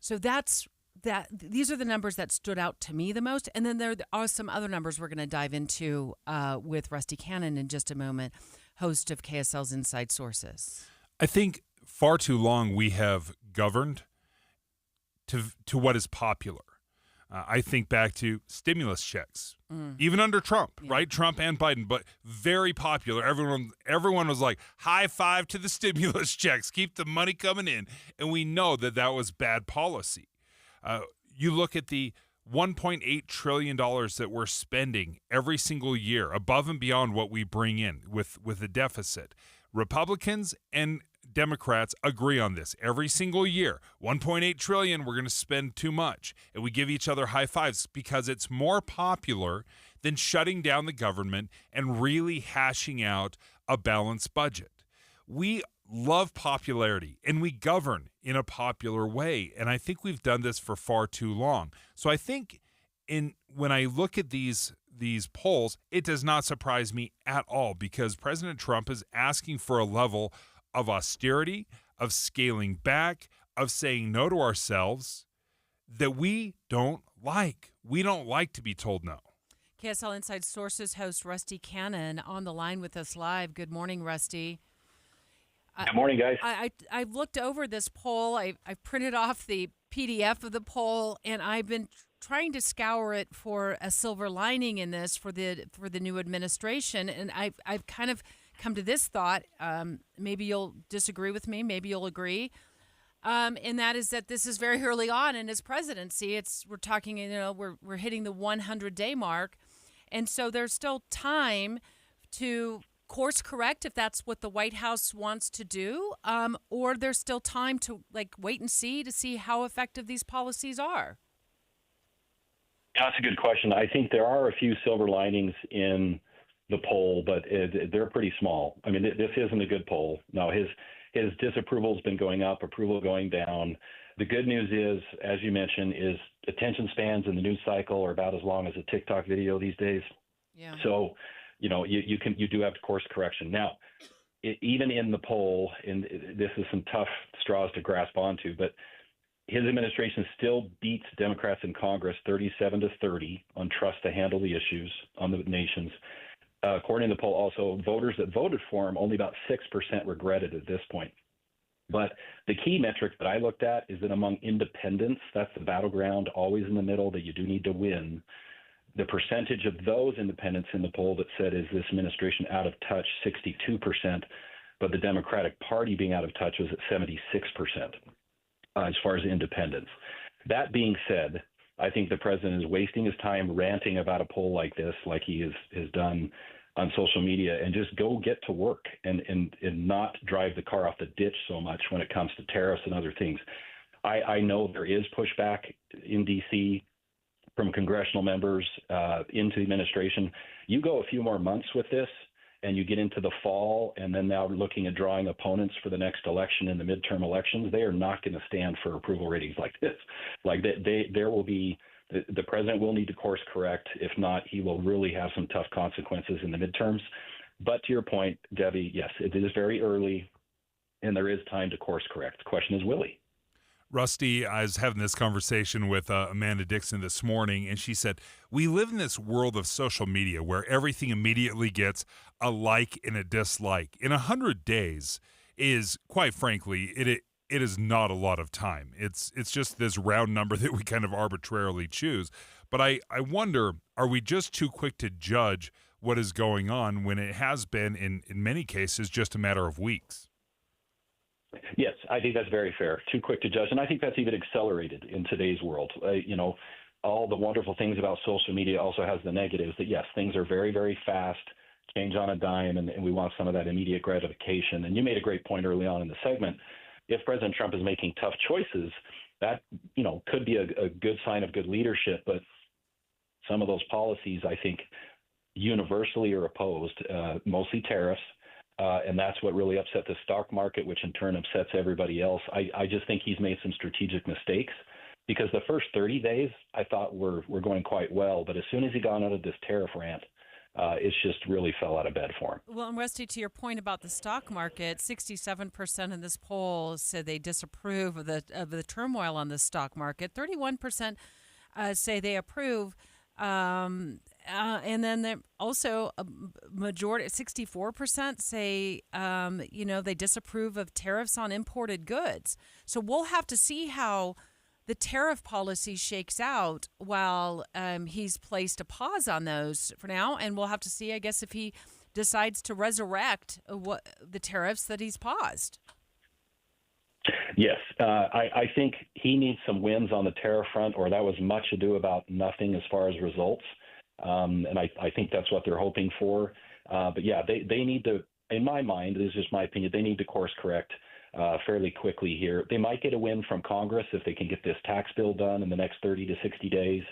So these are the numbers that stood out to me the most. And then there are some other numbers we're going to dive into with Rusty Cannon in just a moment, host of KSL's Inside Sources. I think far too long we have governed to what is popular. I think back to stimulus checks, even under Trump, right? Trump and Biden, but very popular. Everyone was like, high five to the stimulus checks, keep the money coming in. And we know that was bad policy. You look at the $1.8 trillion that we're spending every single year, above and beyond what we bring in with the deficit. Republicans and Democrats agree on this every single year. $1.8 trillion, we're going to spend too much. And we give each other high fives because it's more popular than shutting down the government and really hashing out a balanced budget. We love popularity, and we govern in a popular way. And I think we've done this for far too long. So I think when I look at these polls, it does not surprise me at all, because President Trump is asking for a level of austerity, of scaling back, of saying no to ourselves that we don't like. We don't like to be told no. KSL Inside Sources host Rusty Cannon on the line with us live. Good morning, Rusty. Good morning, guys. I've looked over this poll. I've printed off the PDF of the poll, and I've been trying to scour it for a silver lining in this for the new administration. And I've kind of come to this thought. Maybe you'll disagree with me. Maybe you'll agree. And that is that this is very early on in his presidency. We're talking, we're hitting the 100-day mark. And so there's still time to course correct if that's what the White House wants to do, or there's still time to wait and see how effective these policies are. That's a good question. I think there are a few silver linings in the poll, but they're pretty small. I mean, this isn't a good poll. No, his disapproval has been going up, approval going down. The good news is, as you mentioned, is attention spans in the news cycle are about as long as a TikTok video these days. Yeah. So, you do have course correction. Now, even in the poll, and this is some tough straws to grasp onto, but his administration still beats Democrats in Congress 37-30 on trust to handle the issues on the nations. According to the poll, also, voters that voted for him, only about 6% regretted at this point. But the key metric that I looked at is that among independents, that's the battleground, always in the middle, that you do need to win. The percentage of those independents in the poll that said, is this administration out of touch, 62%, but the Democratic Party being out of touch was at 76% as far as independents. That being said, I think the president is wasting his time ranting about a poll like this, like he has done on social media, and just go get to work and not drive the car off the ditch so much when it comes to tariffs and other things. I know there is pushback in D.C. from congressional members into the administration. You go a few more months with this, and you get into the fall, and then now looking at drawing opponents for the next election and the midterm elections, they are not going to stand for approval ratings like this. There will be the president will need to course correct. If not, he will really have some tough consequences in the midterms. But to your point, Debbie, yes, it is very early, and there is time to course correct. The question is, will he? Rusty, I was having this conversation with Amanda Dixon this morning, and she said, we live in this world of social media where everything immediately gets a like and a dislike. In 100 days is, quite frankly, it is not a lot of time. It's just this round number that we kind of arbitrarily choose. But I wonder, are we just too quick to judge what is going on when it has been, in many cases, just a matter of weeks? Yes, I think that's very fair. Too quick to judge. And I think that's even accelerated in today's world. All the wonderful things about social media also has the negatives that, yes, things are very, very fast, change on a dime, and we want some of that immediate gratification. And you made a great point early on in the segment. If President Trump is making tough choices, that, could be a good sign of good leadership. But some of those policies, I think, universally are opposed, mostly tariffs. And that's what really upset the stock market, which in turn upsets everybody else. I just think he's made some strategic mistakes because the first 30 days I thought were going quite well. But as soon as he got out of this tariff rant, it's just really fell out of bed for him. Well, and Rusty, to your point about the stock market, 67% in this poll said they disapprove of the turmoil on the stock market. 31% say they approve. And then also a majority, 64% say, they disapprove of tariffs on imported goods. So we'll have to see how the tariff policy shakes out while he's placed a pause on those for now. And we'll have to see, I guess, if he decides to resurrect the tariffs that he's paused. Yes, I think he needs some wins on the tariff front, or that was much ado about nothing as far as results. And I think that's what they're hoping for. But yeah, they need to, in my mind, this is just my opinion, they need to course correct fairly quickly here. They might get a win from Congress if they can get this tax bill done in the next 30 to 60 days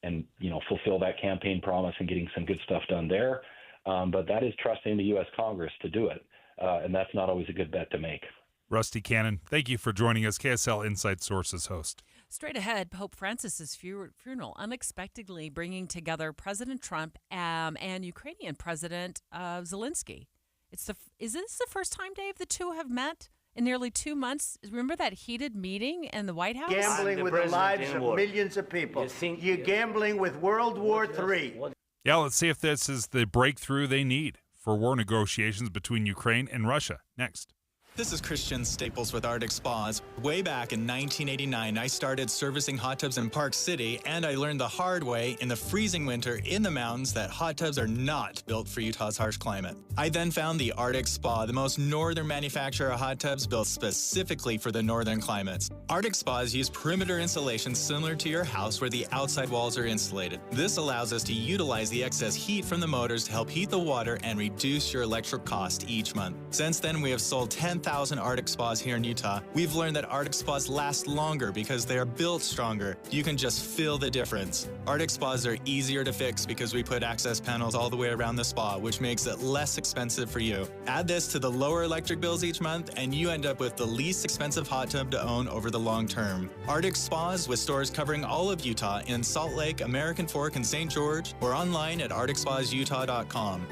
and, fulfill that campaign promise and getting some good stuff done there. But that is trusting the U.S. Congress to do it. And that's not always a good bet to make. Rusty Cannon, thank you for joining us, KSL Insight Sources host. Straight ahead, Pope Francis's funeral unexpectedly bringing together President Trump and Ukrainian President Zelensky. Is this the first time, Dave, the two have met in nearly 2 months? Remember that heated meeting in the White House? Gambling with the lives of millions of people. You're gambling with World War III. Yeah, let's see if this is the breakthrough they need for war negotiations between Ukraine and Russia. Next. This is Christian Staples with Arctic Spas. Way back in 1989, I started servicing hot tubs in Park City, and I learned the hard way in the freezing winter in the mountains that hot tubs are not built for Utah's harsh climate. I then found the Arctic Spa, the most northern manufacturer of hot tubs built specifically for the northern climates. Arctic Spas use perimeter insulation similar to your house where the outside walls are insulated. This allows us to utilize the excess heat from the motors to help heat the water and reduce your electric cost each month. Since then, we have sold 10,000 Arctic Spas here in Utah. We've learned that Arctic Spas last longer because they are built stronger. You can just feel the difference. Arctic Spas are easier to fix because we put access panels all the way around the spa, which makes it less expensive for you. Add this to the lower electric bills each month, and you end up with the least expensive hot tub to own over the long term. Arctic Spas, with stores covering all of Utah in Salt Lake, American Fork, and St. George, or online at arcticspasutah.com.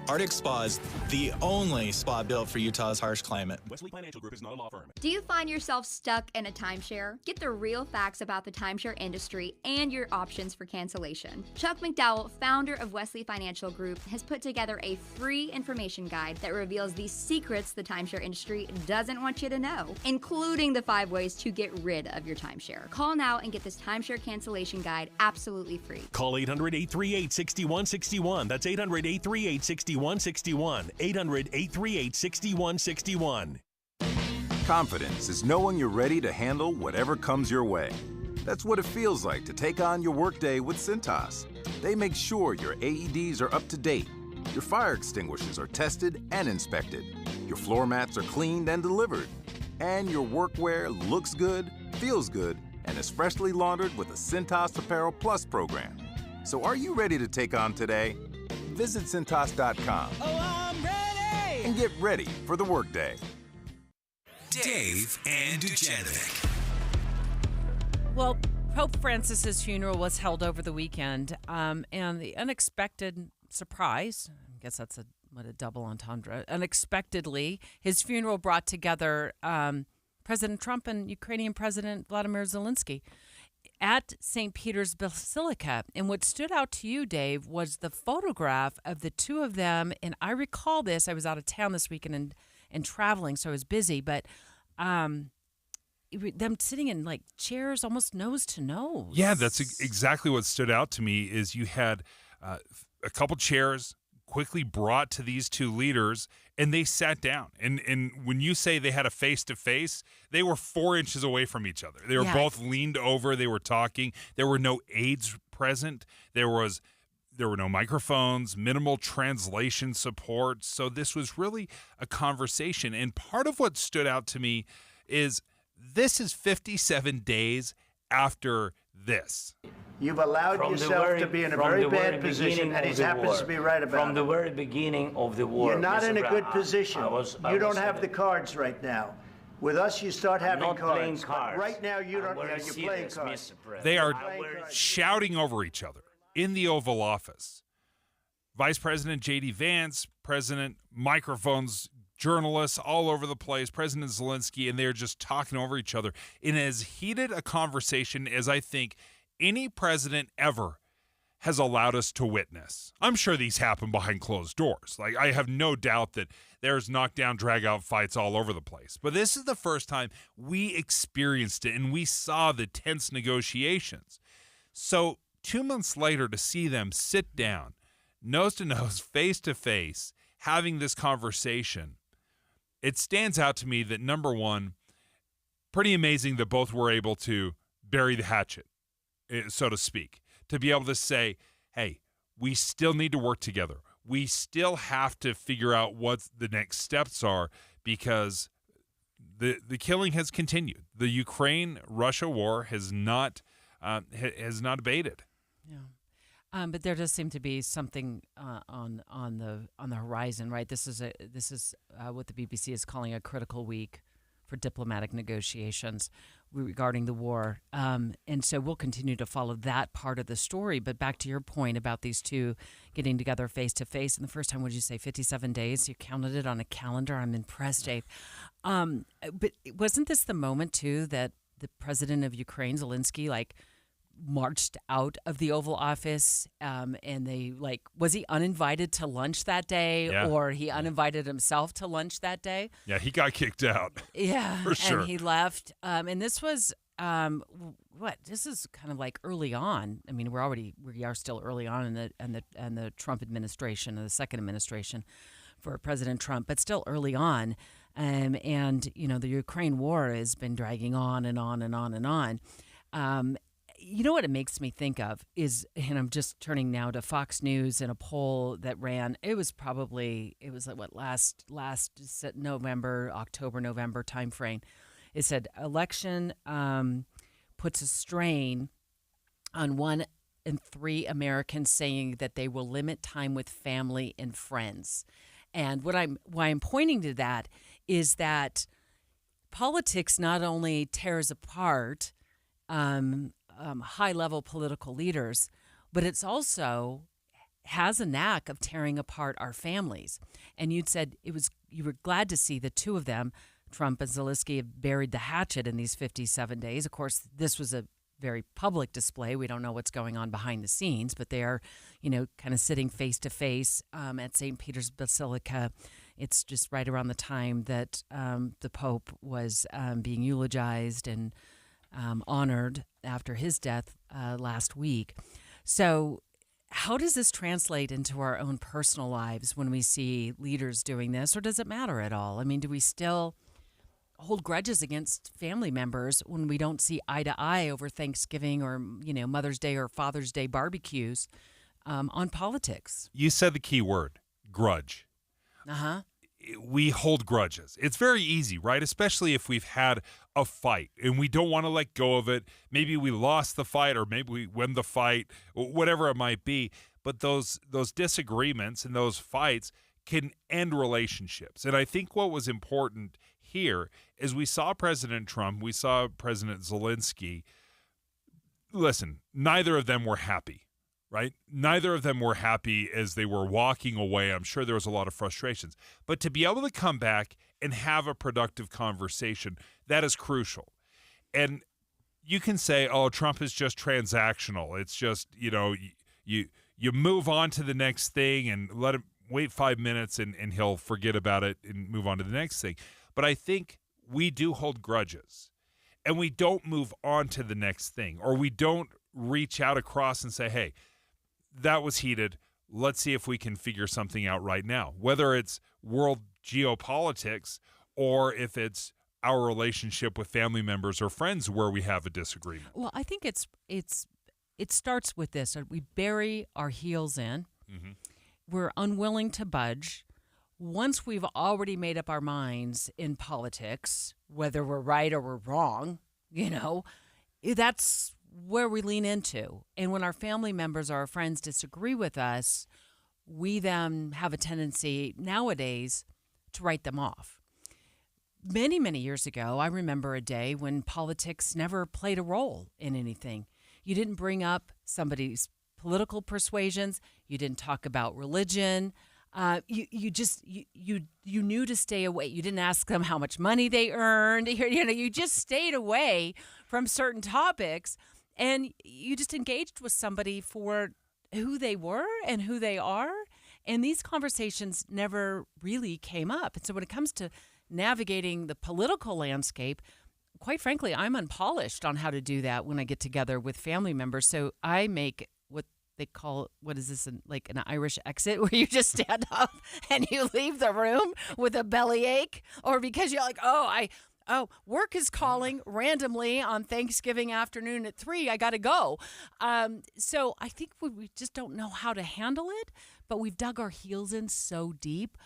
Arctic Spas, the only spa built for Utah's harsh climate. Wesley Financial Group is not a law firm. Do you find yourself stuck in a timeshare? Get the real facts about the timeshare industry and your options for cancellation. Chuck McDowell, founder of Wesley Financial Group, has put together a free information guide that reveals the secrets the timeshare industry doesn't want you to know, including the 5 ways to get rid of your timeshare. Call now and get this timeshare cancellation guide absolutely free. Call 800-838-6161. That's 800-838-6161. 800-838-6161. Confidence is knowing you're ready to handle whatever comes your way. That's what it feels like to take on your workday with Cintas. They make sure your AEDs are up to date, your fire extinguishers are tested and inspected, your floor mats are cleaned and delivered, and your workwear looks good, feels good, and is freshly laundered with the Cintas Apparel Plus program. So are you ready to take on today? Visit Cintas.com and get ready for the workday. Dave and Dujanovic. Well, Pope Francis's funeral was held over the weekend, and the unexpected surprise, I guess that's a double entendre, unexpectedly, his funeral brought together President Trump and Ukrainian President Vladimir Zelensky at St. Peter's Basilica. And what stood out to you, Dave, was the photograph of the two of them. And I recall this. I was out of town this weekend and traveling, so I was busy. But them sitting in like chairs almost nose to nose. Yeah, that's exactly what stood out to me is you had a couple chairs quickly brought to these two leaders, and they sat down. And when you say they had a face-to-face, they were 4 inches away from each other. They were both leaned over. They were talking. There were no aides present. There were no microphones, minimal translation support. So this was really a conversation. And part of what stood out to me is this is 57 days after this. You've allowed yourself to be in a very bad position, and he happens to be right about it. From the very beginning of the war. You're not in a good position. You don't have the cards right now. With us, you start having cards. But right now, you're playing cards. They are shouting over each other in the Oval Office. Vice President J.D. Vance, President, microphones, journalists all over the place, President Zelensky, and they're just talking over each other in as heated a conversation as I think any president ever has allowed us to witness. I'm sure these happen behind closed doors. Like, I have no doubt that there's knockdown, drag-out fights all over the place. But this is the first time we experienced it, and we saw the tense negotiations. So 2 months later, to see them sit down, nose to nose, face to face, having this conversation, it stands out to me that, number one, pretty amazing that both were able to bury the hatchet, so to speak, to be able to say, hey, we still need to work together. We still have to figure out what the next steps are because the killing has continued. The Ukraine-Russia war has not abated. Yeah. But there does seem to be something on the horizon, right? This is what the BBC is calling a critical week for diplomatic negotiations regarding the war. And so we'll continue to follow that part of the story. But back to your point about these two getting together face to face. And the first time, what did you say, 57 days? You counted it on a calendar. I'm impressed, Dave. But wasn't this the moment, too, that the president of Ukraine, Zelensky, marched out of the Oval Office, and they was he uninvited to lunch that day, or he uninvited himself to lunch that day? Yeah, he got kicked out. Yeah, for sure. And he left. And this was this is kind of like early on. I mean, we are still early on in the Trump administration, or the second administration for President Trump, but still early on. And the Ukraine war has been dragging on and on and on and on. You know what it makes me think of is, and I'm just turning now to Fox News and a poll that ran. It was last October, November timeframe. It said election puts a strain on 1 in 3 Americans saying that they will limit time with family and friends. And why I'm pointing to that is that politics not only tears apart high-level political leaders, but it's also has a knack of tearing apart our families. And you were glad to see the two of them, Trump and Zelensky, have buried the hatchet in these 57 days. Of course, this was a very public display. We don't know what's going on behind the scenes, but they are, kind of sitting face to face at St. Peter's Basilica. It's just right around the time that the Pope was being eulogized and honored after his death last week. So how does this translate into our own personal lives when we see leaders doing this, or does it matter at all? I mean, do we still hold grudges against family members when we don't see eye to eye over Thanksgiving or, Mother's Day or Father's Day barbecues on politics? You said the key word, grudge. Uh-huh. We hold grudges. It's very easy, right? Especially if we've had a fight and we don't want to let go of it. Maybe we lost the fight, or maybe we win the fight, whatever it might be. But those disagreements and those fights can end relationships. And I think what was important here is we saw President Trump, we saw President Zelensky. Listen, neither of them were happy, right? Neither of them were happy as they were walking away. I'm sure there was a lot of frustrations. But to be able to come back and have a productive conversation, that is crucial. And you can say, oh, Trump is just transactional. It's just, you move on to the next thing and let him wait 5 minutes and he'll forget about it and move on to the next thing. But I think we do hold grudges, and we don't move on to the next thing, or we don't reach out across and say, hey, that was heated. Let's see if we can figure something out right now, whether it's world geopolitics or if it's our relationship with family members or friends where we have a disagreement. Well, I think it starts with this. We bury our heels in. Mm-hmm. We're unwilling to budge. Once we've already made up our minds in politics, whether we're right or we're wrong, that's where we lean into. And when our family members or our friends disagree with us, we then have a tendency nowadays to write them off. Many, many years ago, I remember a day when politics never played a role in anything. You didn't bring up somebody's political persuasions. You didn't talk about religion. You knew to stay away. You didn't ask them how much money they earned. You just stayed away from certain topics, and you just engaged with somebody for who they were and who they are. And these conversations never really came up. And so when it comes to navigating the political landscape, quite frankly, I'm unpolished on how to do that when I get together with family members. So I make what they call, what is this, like an Irish exit, where you just stand up and you leave the room with a bellyache, or because you're like, work is calling randomly on Thanksgiving afternoon at 3. I got to go. So I think we just don't know how to handle it, but we've dug our heels in so deep,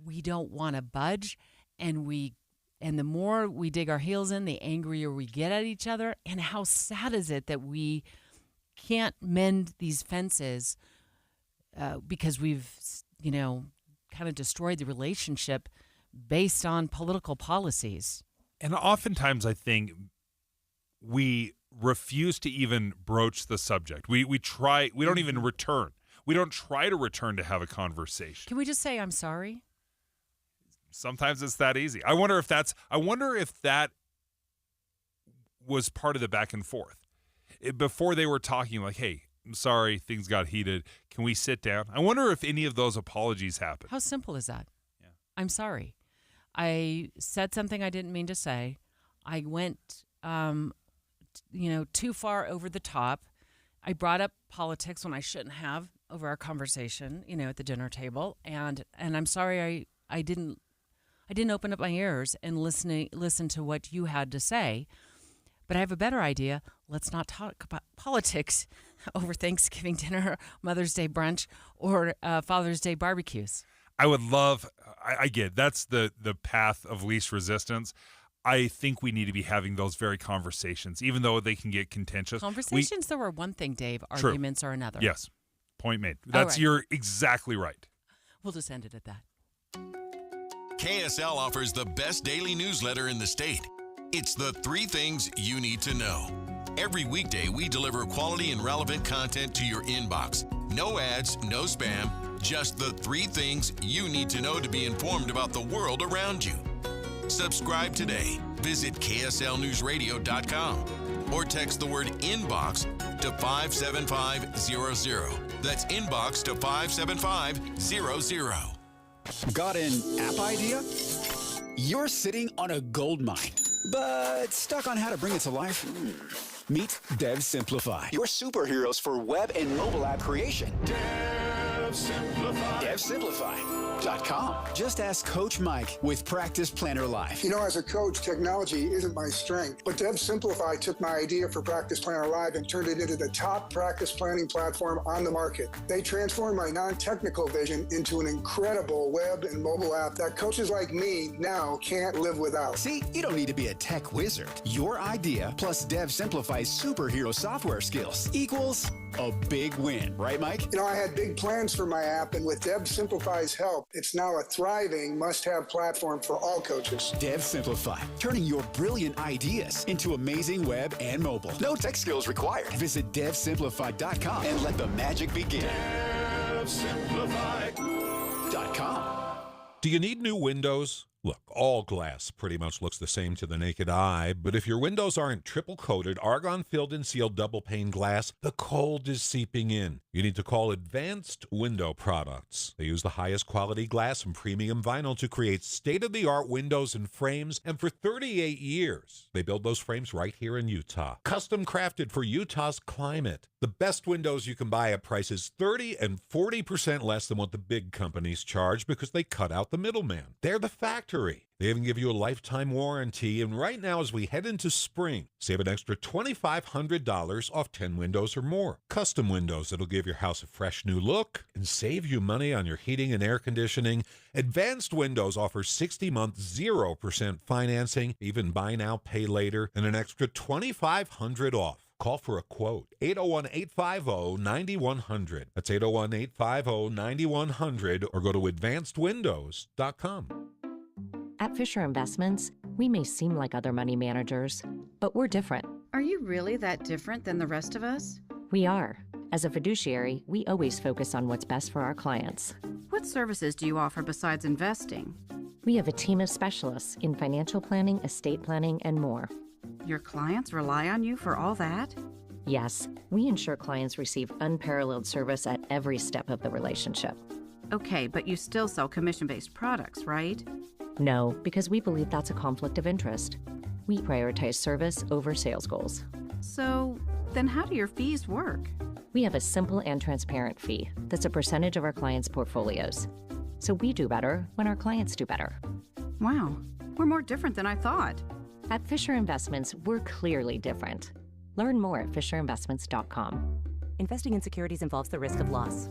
we don't want to budge, and the more we dig our heels in, the angrier we get at each other. And how sad is it that we can't mend these fences because we've, kind of destroyed the relationship based on political policies. And oftentimes I think we refuse to even broach the subject. We don't even return. We don't try to return to have a conversation. Can we just say, I'm sorry? Sometimes it's that easy. I wonder if that was part of the back and forth. before they were talking like, hey, I'm sorry, things got heated. Can we sit down? I wonder if any of those apologies happened. How simple is that? Yeah. I'm sorry. I said something I didn't mean to say. I went, too far over the top. I brought up politics when I shouldn't have over our conversation, at the dinner table. And I'm sorry I didn't open up my ears and listen to what you had to say. But I have a better idea. Let's not talk about politics over Thanksgiving dinner, Mother's Day brunch, or Father's Day barbecues. I would love, I get, that's the path of least resistance. I think we need to be having those very conversations, even though they can get contentious. Conversations are one thing, Dave. Arguments are another. Yes. Point made. You're exactly right. We'll just end it at that. KSL offers the best daily newsletter in the state. It's the 3 things you need to know. Every weekday, we deliver quality and relevant content to your inbox. No ads, no spam, just the 3 things you need to know to be informed about the world around you. Subscribe today. Visit KSLNewsRadio.com or text the word inbox to 57500. That's inbox to 57500. Got an app idea? You're sitting on a gold mine, but stuck on how to bring it to life? Meet Dev Simplify, your superheroes for web and mobile app creation. DevSimplify.com. Just ask Coach Mike with Practice Planner Live. As a coach, technology isn't my strength, but Dev Simplify took my idea for Practice Planner Live and turned it into the top practice planning platform on the market. They transformed my non-technical vision into an incredible web and mobile app that coaches like me now can't live without. See, you don't need to be a tech wizard. Your idea plus Dev Simplify's superhero software skills equals a big win, right, Mike? I had big plans for my app, and with Dev Simplify's help, it's now a thriving must-have platform for all coaches. Dev Simplify, turning your brilliant ideas into amazing web and mobile. No tech skills required. Visit DevSimplify.com and let the magic begin. DevSimplify.com. Do you need new windows? Look, all glass pretty much looks the same to the naked eye, but if your windows aren't triple-coated, argon-filled and sealed double-pane glass, the cold is seeping in. You need to call Advanced Window Products. They use the highest quality glass and premium vinyl to create state-of-the-art windows and frames, and for 38 years, they build those frames right here in Utah. Custom crafted for Utah's climate. The best windows you can buy at prices 30 and 40% less than what the big companies charge because they cut out the middleman. They're the factory. They even give you a lifetime warranty, and right now as we head into spring, save an extra $2,500 off 10 windows or more. Custom windows that'll give your house a fresh new look and save you money on your heating and air conditioning. Advanced Windows offers 60-month 0% financing, even buy now, pay later, and an extra $2,500 off. Call for a quote. 801-850-9100. That's 801-850-9100, or go to advancedwindows.com. At Fisher Investments, we may seem like other money managers, but we're different. Are you really that different than the rest of us? We are. As a fiduciary, we always focus on what's best for our clients. What services do you offer besides investing? We have a team of specialists in financial planning, estate planning, and more. Your clients rely on you for all that? Yes, we ensure clients receive unparalleled service at every step of the relationship. Okay, but you still sell commission-based products, right? No, because we believe that's a conflict of interest. We prioritize service over sales goals. So, then how do your fees work? We have a simple and transparent fee that's a percentage of our clients' portfolios. So we do better when our clients do better. Wow, we're more different than I thought. At Fisher Investments, we're clearly different. Learn more at FisherInvestments.com. Investing in securities involves the risk of loss.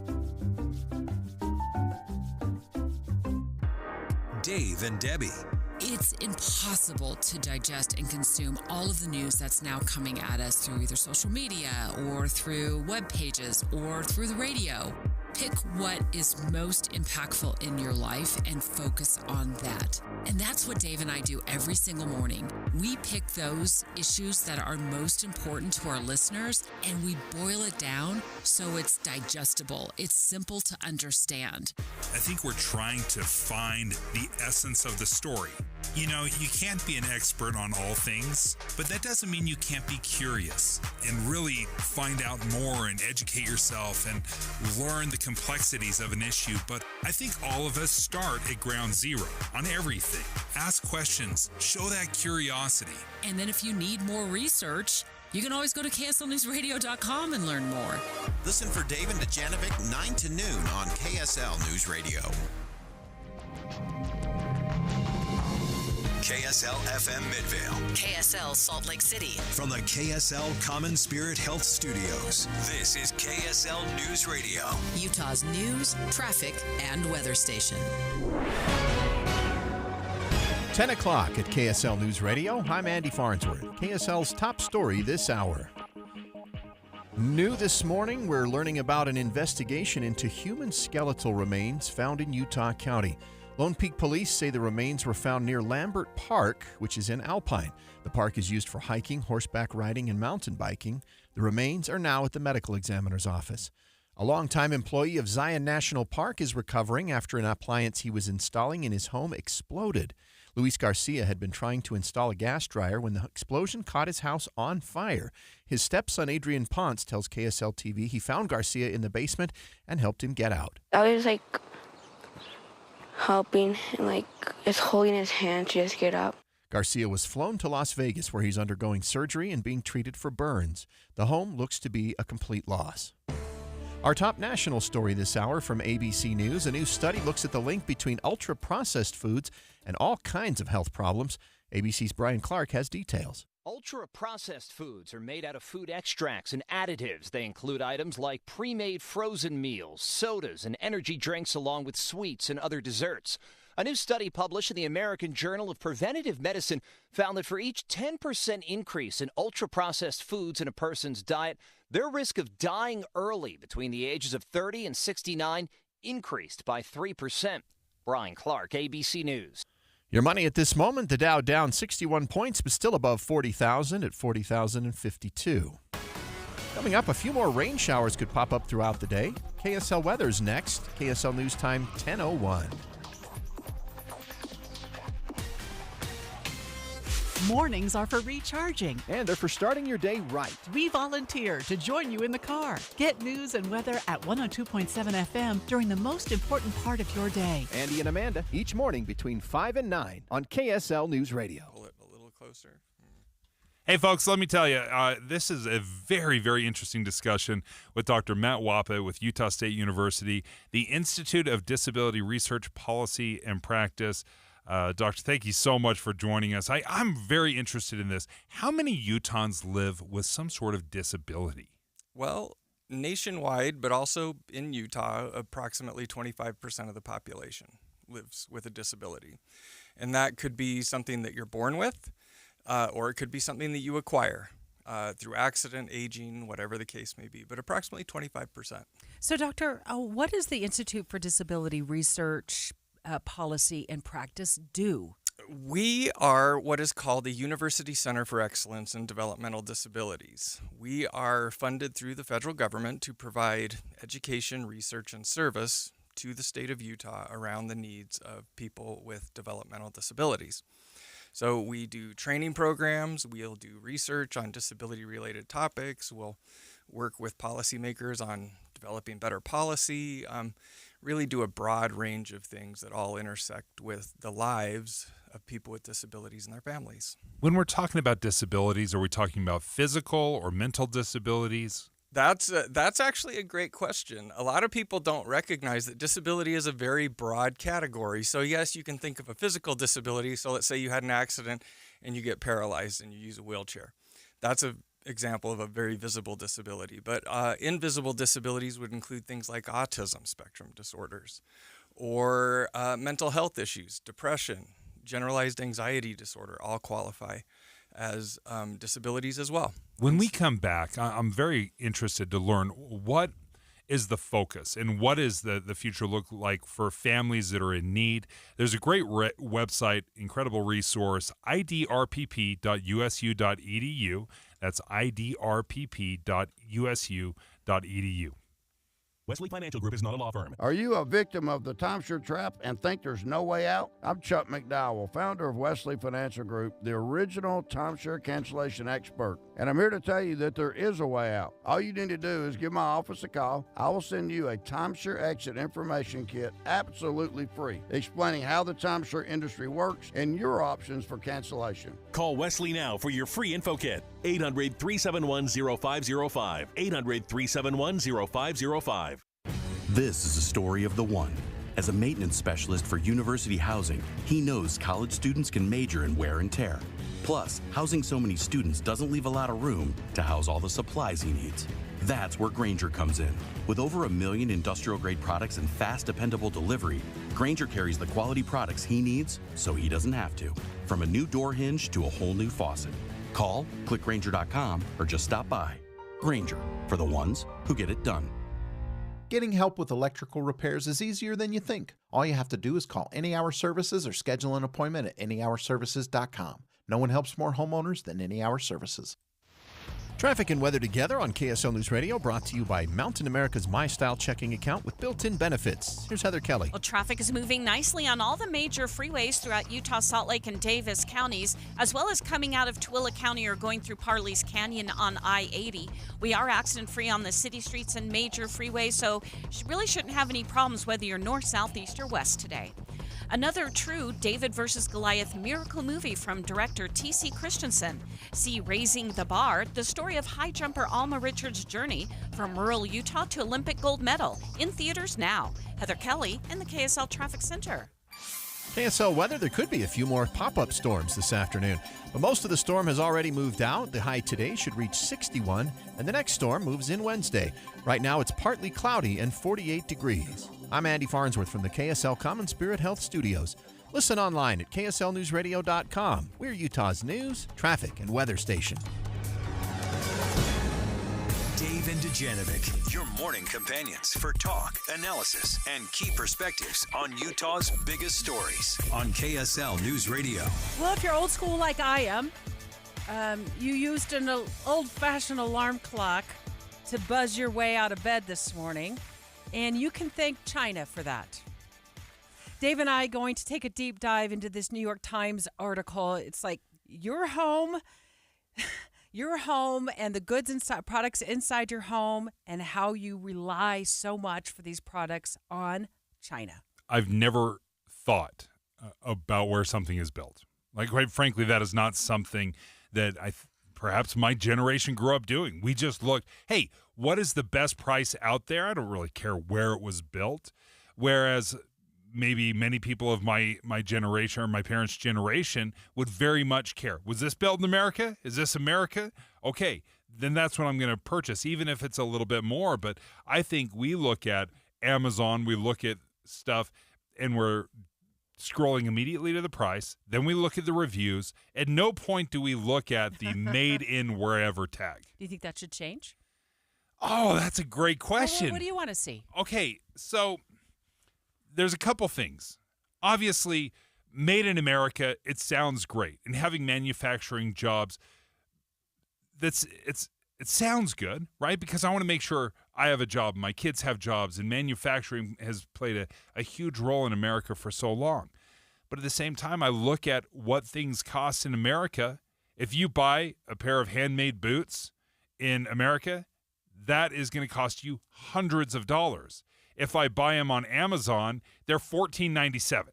Dave and Debbie. It's impossible to digest and consume all of the news that's now coming at us through either social media or through web pages or through the radio. Pick what is most impactful in your life and focus on that. And that's what Dave and I do every single morning. We pick those issues that are most important to our listeners and we boil it down so it's digestible. It's simple to understand. I think we're trying to find the essence of the story. You know, you can't be an expert on all things, but that doesn't mean you can't be curious and really find out more and educate yourself and learn the complexities of an issue. But I think all of us start at ground zero on everything. Ask questions, show that curiosity. And then if you need more research, you can always go to KSLNewsRadio.com and learn more. Listen for Dave and Dujanovic 9 to noon on KSL News Radio. KSL FM Midvale. KSL Salt Lake City. From the KSL Common Spirit Health Studios, this is KSL News Radio. Utah's news, traffic, and weather station. 10 o'clock at KSL News Radio. I'm Andy Farnsworth. KSL's top story this hour. New this morning, we're learning about an investigation into human skeletal remains found in Utah County. Lone Peak Police say the remains were found near Lambert Park, which is in Alpine. The park is used for hiking, horseback riding, and mountain biking. The remains are now at the medical examiner's office. A longtime employee of Zion National Park is recovering after an appliance he was installing in his home exploded. Luis Garcia had been trying to install a gas dryer when the explosion caught his house on fire. His stepson, Adrian Ponce, tells KSL TV he found Garcia in the basement and helped him get out. I was helping and just holding his hand to just get up. Garcia was flown to Las Vegas where he's undergoing surgery and being treated for burns. The home looks to be a complete loss. Our top national story this hour from ABC News. A new study looks at the link between ultra-processed foods and all kinds of health problems. ABC's Brian Clark has details. Ultra-processed foods are made out of food extracts and additives. They include items like pre-made frozen meals, sodas, and energy drinks, along with sweets and other desserts. A new study published in the American Journal of Preventative Medicine found that for each 10% increase in ultra-processed foods in a person's diet, their risk of dying early between the ages of 30 and 69 increased by 3%. Brian Clark, ABC News. Your money at this moment, the Dow down 61 points, but still above 40,000 at 40,052. Coming up, a few more rain showers could pop up throughout the day. KSL weather's next. KSL News Time 10:01. Mornings are for recharging. And they're for starting your day right. We volunteer to join you in the car. Get news and weather at 102.7 FM during the most important part of your day. Andy and Amanda, each morning between 5 and 9 on KSL News Radio. Pull it a little closer. Hey, folks, let me tell you, this is a very, very interesting discussion with Dr. Matt Wapa with Utah State University, the Institute of Disability Research, Policy, and Practice. Doctor, thank you so much for joining us. I'm very interested in this. How many Utahns live with some sort of disability? Well, nationwide, but also in Utah, approximately 25% of the population lives with a disability. And that could be something that you're born with, or it could be something that you acquire through accident, aging, whatever the case may be, but approximately 25%. So, Doctor, what does the Institute for Disability Research, Policy, and Practice do? We are what is called a University Center for Excellence in Developmental Disabilities. We are funded through the federal government to provide education, research, and service to the state of Utah around the needs of people with developmental disabilities. So we do training programs, we'll do research on disability-related topics, we'll work with policymakers on developing better policy, really do a broad range of things that all intersect with the lives of people with disabilities and their families. When we're talking about disabilities, are we talking about physical or mental disabilities? That's actually a great question. A lot of people don't recognize that disability is a very broad category. So yes, you can think of a physical disability. So let's say you had an accident and you get paralyzed and you use a wheelchair. That's an example of a very visible disability. But invisible disabilities would include things like autism spectrum disorders or mental health issues, depression, generalized anxiety disorder, all qualify as disabilities as well. When we come back, I'm very interested to learn what is the focus and what is the future look like for families that are in need. There's a great website, incredible resource, idrpp.usu.edu. That's idrpp.usu.edu. Wesley Financial Group is not a law firm. Are you a victim of the timeshare trap and think there's no way out? I'm Chuck McDowell, founder of Wesley Financial Group, the original timeshare cancellation expert. And I'm here to tell you that there is a way out. All you need to do is give my office a call. I will send you a timeshare exit information kit absolutely free, explaining how the timeshare industry works and your options for cancellation. Call Wesley now for your free info kit. 800-371-0505. 800-371-0505. This is a story of the one. As a maintenance specialist for university housing, he knows college students can major in wear and tear. Plus, housing so many students doesn't leave a lot of room to house all the supplies he needs. That's where Grainger comes in. With over 1 million industrial-grade products and fast, dependable delivery, Grainger carries the quality products he needs so he doesn't have to. From a new door hinge to a whole new faucet. Call, click Grainger.com, or just stop by. Grainger, for the ones who get it done. Getting help with electrical repairs is easier than you think. All you have to do is call Any Hour Services or schedule an appointment at anyhourservices.com. No one helps more homeowners than Any Hour Services. Traffic and weather together on KSL News Radio, brought to you by Mountain America's My Style checking account with built-in benefits. Here's Heather Kelly. Well, traffic is moving nicely on all the major freeways throughout Utah, Salt Lake, and Davis counties, as well as coming out of Tooele County or going through Parley's Canyon on I-80. We are accident-free on the city streets and major freeways, so you really shouldn't have any problems whether you're north, south, east, or west today. Another true David versus Goliath miracle movie from director T.C. Christensen. See Raising the Bar, the story of high jumper Alma Richards' journey from rural Utah to Olympic gold medal, in theaters now. Heather Kelly in the KSL Traffic Center. KSL weather, there could be a few more pop-up storms this afternoon, but most of the storm has already moved out. The high today should reach 61, and the next storm moves in Wednesday. Right now it's partly cloudy and 48 degrees. I'm Andy Farnsworth from the KSL Common Spirit Health Studios. Listen online at kslnewsradio.com. We're Utah's news, traffic, and weather station. Dave and Dujanovic, your morning companions for talk, analysis, and key perspectives on Utah's biggest stories on KSL News Radio. Well, if you're old school like I am, you used an old-fashioned alarm clock to buzz your way out of bed this morning, and you can thank China for that. Dave and I are going to take a deep dive into this New York Times article. It's like your home and the goods inside, products inside your home, and how you rely so much for these products on China. I've never thought about where something is built. Like, quite frankly, that is not something that perhaps my generation grew up doing. We just looked, hey, what is the best price out there? I don't really care where it was built. Whereas maybe many people of my generation or my parents' generation would very much care. Was this built in America? Is this America? Okay, then that's what I'm going to purchase, even if it's a little bit more. But I think we look at Amazon, we look at stuff, and we're scrolling immediately to the price. Then we look at the reviews. At no point do we look at the made in wherever tag. Do you think that should change? Oh, that's a great question. Well, what do you want to see? Okay, so there's a couple things. Obviously, made in America, it sounds great. And having manufacturing jobs, it sounds good, right? Because I want to make sure I have a job, my kids have jobs, and manufacturing has played a huge role in America for so long. But at the same time, I look at what things cost in America. If you buy a pair of handmade boots in America, that is going to cost you hundreds of dollars. If I buy them on Amazon, they're $14.97,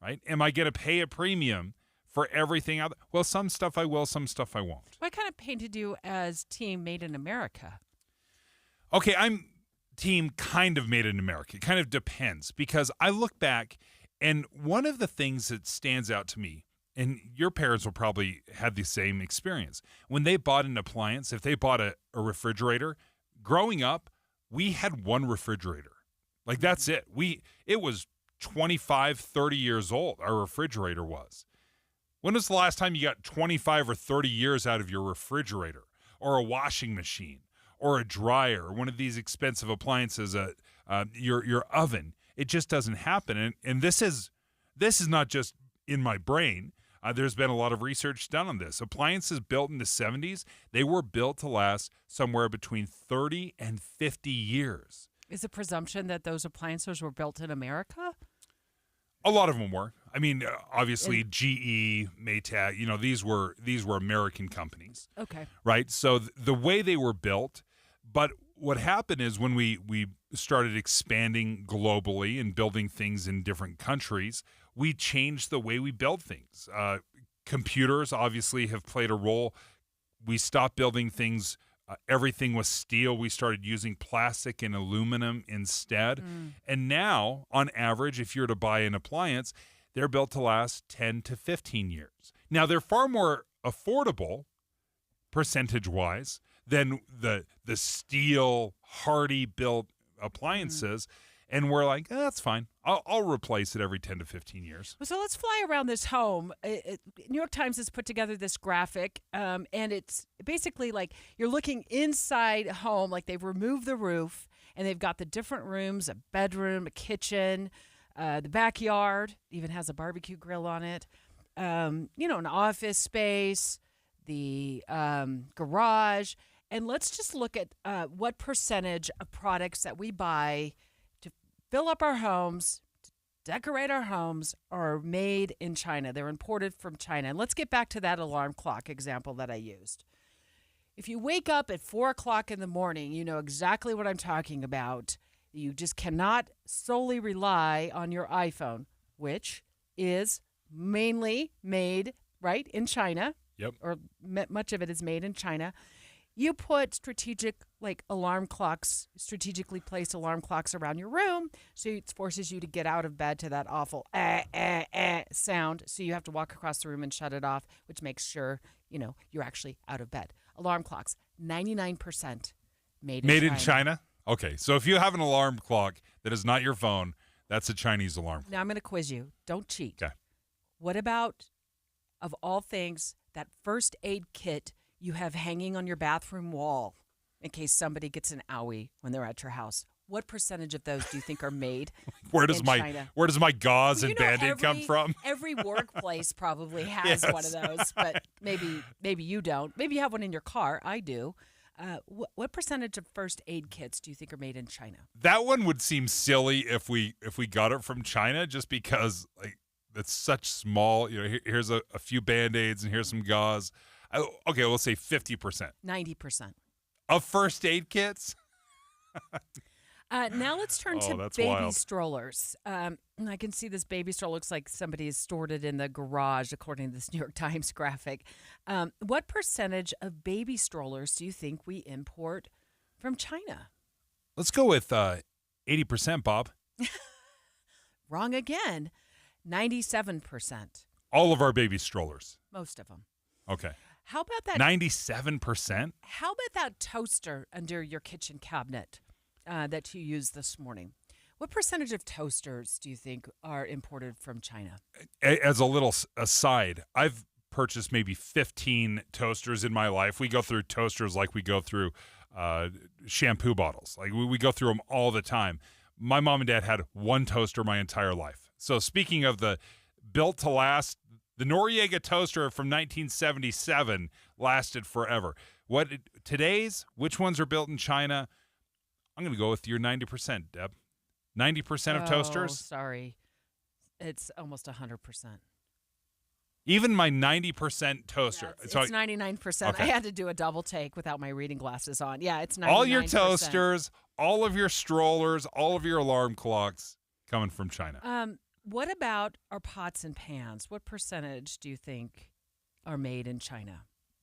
right? Am I going to pay a premium for everything out there? Well, some stuff I will, some stuff I won't. What kind of painted you as team made in America? Okay, I'm team kind of made in America. It kind of depends, because I look back, and one of the things that stands out to me, and your parents will probably have the same experience, when they bought an appliance, if they bought a refrigerator, growing up, we had one refrigerator. Like, that's it. It was 25, 30 years old, our refrigerator was. When was the last time you got 25 or 30 years out of your refrigerator, or a washing machine, or a dryer, or one of these expensive appliances, your oven? It just doesn't happen. And this is not just in my brain. There's been a lot of research done on this. Appliances built in the 70s, they were built to last somewhere between 30 and 50 years. Is the presumption that those appliances were built in America? A lot of them were. I mean, obviously GE, Maytag, these were American companies. Okay. Right? So the way they were built, but what happened is when we started expanding globally and building things in different countries, we changed the way we build things. Computers obviously have played a role. We stopped building things. Everything was steel. We started using plastic and aluminum instead. And now, on average, if you're to buy an appliance, they're built to last 10 to 15 years. Now, they're far more affordable, percentage-wise, than the steel, hardy-built appliances. And we're like, that's fine. I'll replace it every 10 to 15 years. So let's fly around this home. New York Times has put together this graphic, and it's basically like you're looking inside home, like they've removed the roof, and they've got the different rooms, a bedroom, a kitchen, the backyard, even has a barbecue grill on it, an office space, the garage. And let's just look at what percentage of products that we buy fill up our homes, decorate our homes, are made in China. They're imported from China. And let's get back to that alarm clock example that I used. If you wake up at 4 o'clock in the morning, you know exactly what I'm talking about. You just cannot solely rely on your iPhone, which is mainly made, right, in China. Yep. Or much of it is made in China. You put alarm clocks, strategically placed alarm clocks around your room, so it forces you to get out of bed to that awful sound. So you have to walk across the room and shut it off, which makes sure, you're actually out of bed. Alarm clocks, 99% made in China? Okay, so if you have an alarm clock that is not your phone, that's a Chinese alarm clock. Now I'm going to quiz you. Don't cheat. Okay. What about, of all things, that first aid kit you have hanging on your bathroom wall in case somebody gets an owie when they're at your house? What percentage of those do you think are made Where does in my China? Where does my gauze and Band-Aid come from? Every workplace probably has one of those, but maybe you don't. Maybe you have one in your car. I do. What percentage of first aid kits do you think are made in China? That one would seem silly if we got it from China, just because it's such small. Here's a few Band-Aids and here's some gauze. Okay, we'll say 50%. 90%. Of first aid kits? Now let's turn to baby wild. strollers. I can see this baby stroller looks like somebody has stored it in the garage, according to this New York Times graphic. What percentage of baby strollers do you think we import from China? Let's go with 80%, Bob. Wrong again. 97%. All of our baby strollers. Most of them. Okay. How about that? 97%? How about that toaster under your kitchen cabinet that you used this morning? What percentage of toasters do you think are imported from China? As a little aside, I've purchased maybe 15 toasters in my life. We go through toasters like we go through shampoo bottles. Like we go through them all the time. My mom and dad had one toaster my entire life. So speaking of the built to last, the Noriega toaster from 1977 lasted forever. Which ones are built in China? I'm going to go with your 90%, Deb. 90% of toasters? Sorry. It's almost 100%. Even my 90% toaster. Yeah, it's 99%. Okay. I had to do a double take without my reading glasses on. Yeah, it's 99%. All your toasters, all of your strollers, all of your alarm clocks coming from China. What about our pots and pans? What percentage do you think are made in China?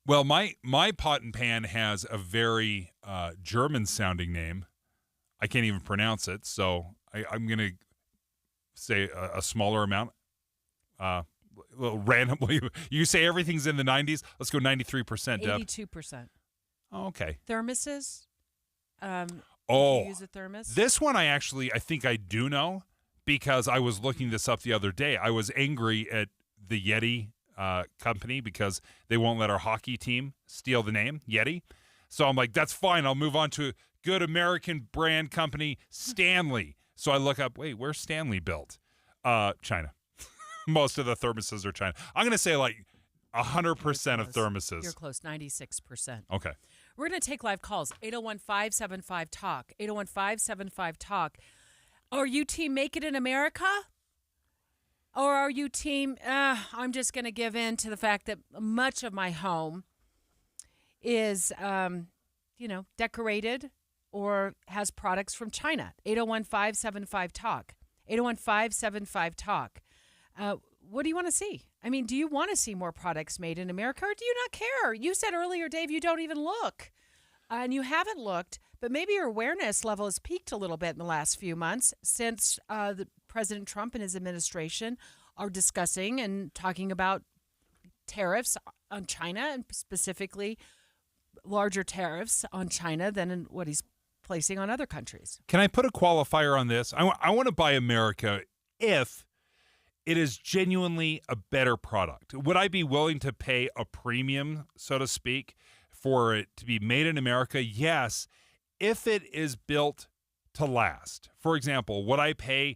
Well, my pot and pan has a very German-sounding name. I can't even pronounce it, so I'm going to say a smaller amount. A little randomly. You say everything's in the 90s. Let's go 93%, Deb. 82%. Oh, okay. Thermoses? Do you use a thermos? This one I think I do know, because I was looking this up the other day. I was angry at the Yeti company because they won't let our hockey team steal the name, Yeti. So I'm like, that's fine. I'll move on to a good American brand company, Stanley. So I look up, wait, where's Stanley built? China. Most of the thermoses are China. I'm going to say 100% of thermoses. You're close, 96%. Okay. We're going to take live calls, 801-575-TALK, 801-575-TALK. Are you team Make It in America? Or are you team, I'm just going to give in to the fact that much of my home is, decorated or has products from China? 801-575-TALK, 801-575-TALK. What do you want to see? I mean, do you want to see more products made in America, or do you not care? You said earlier, Dave, you don't even look. And you haven't looked, but maybe your awareness level has peaked a little bit in the last few months since President Trump and his administration are discussing and talking about tariffs on China, and specifically larger tariffs on China than what he's placing on other countries. Can I put a qualifier on this? I want to buy America if it is genuinely a better product. Would I be willing to pay a premium, so to speak, for it to be made in America? Yes, if it is built to last. For example, would I pay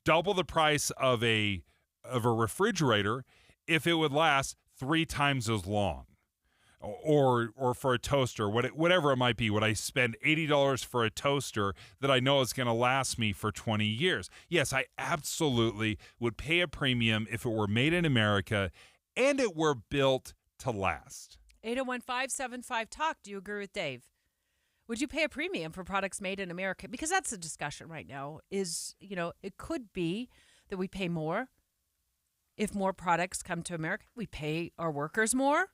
double the price of a refrigerator if it would last 3 times as long? Or for a toaster, whatever it might be, would I spend $80 for a toaster that I know is going to last me for 20 years? Yes, I absolutely would pay a premium if it were made in America and it were built to last. 801-575-TALK. Do you agree with Dave? Would you pay a premium for products made in America? Because that's the discussion right now is, it could be that we pay more if more products come to America. We pay our workers more.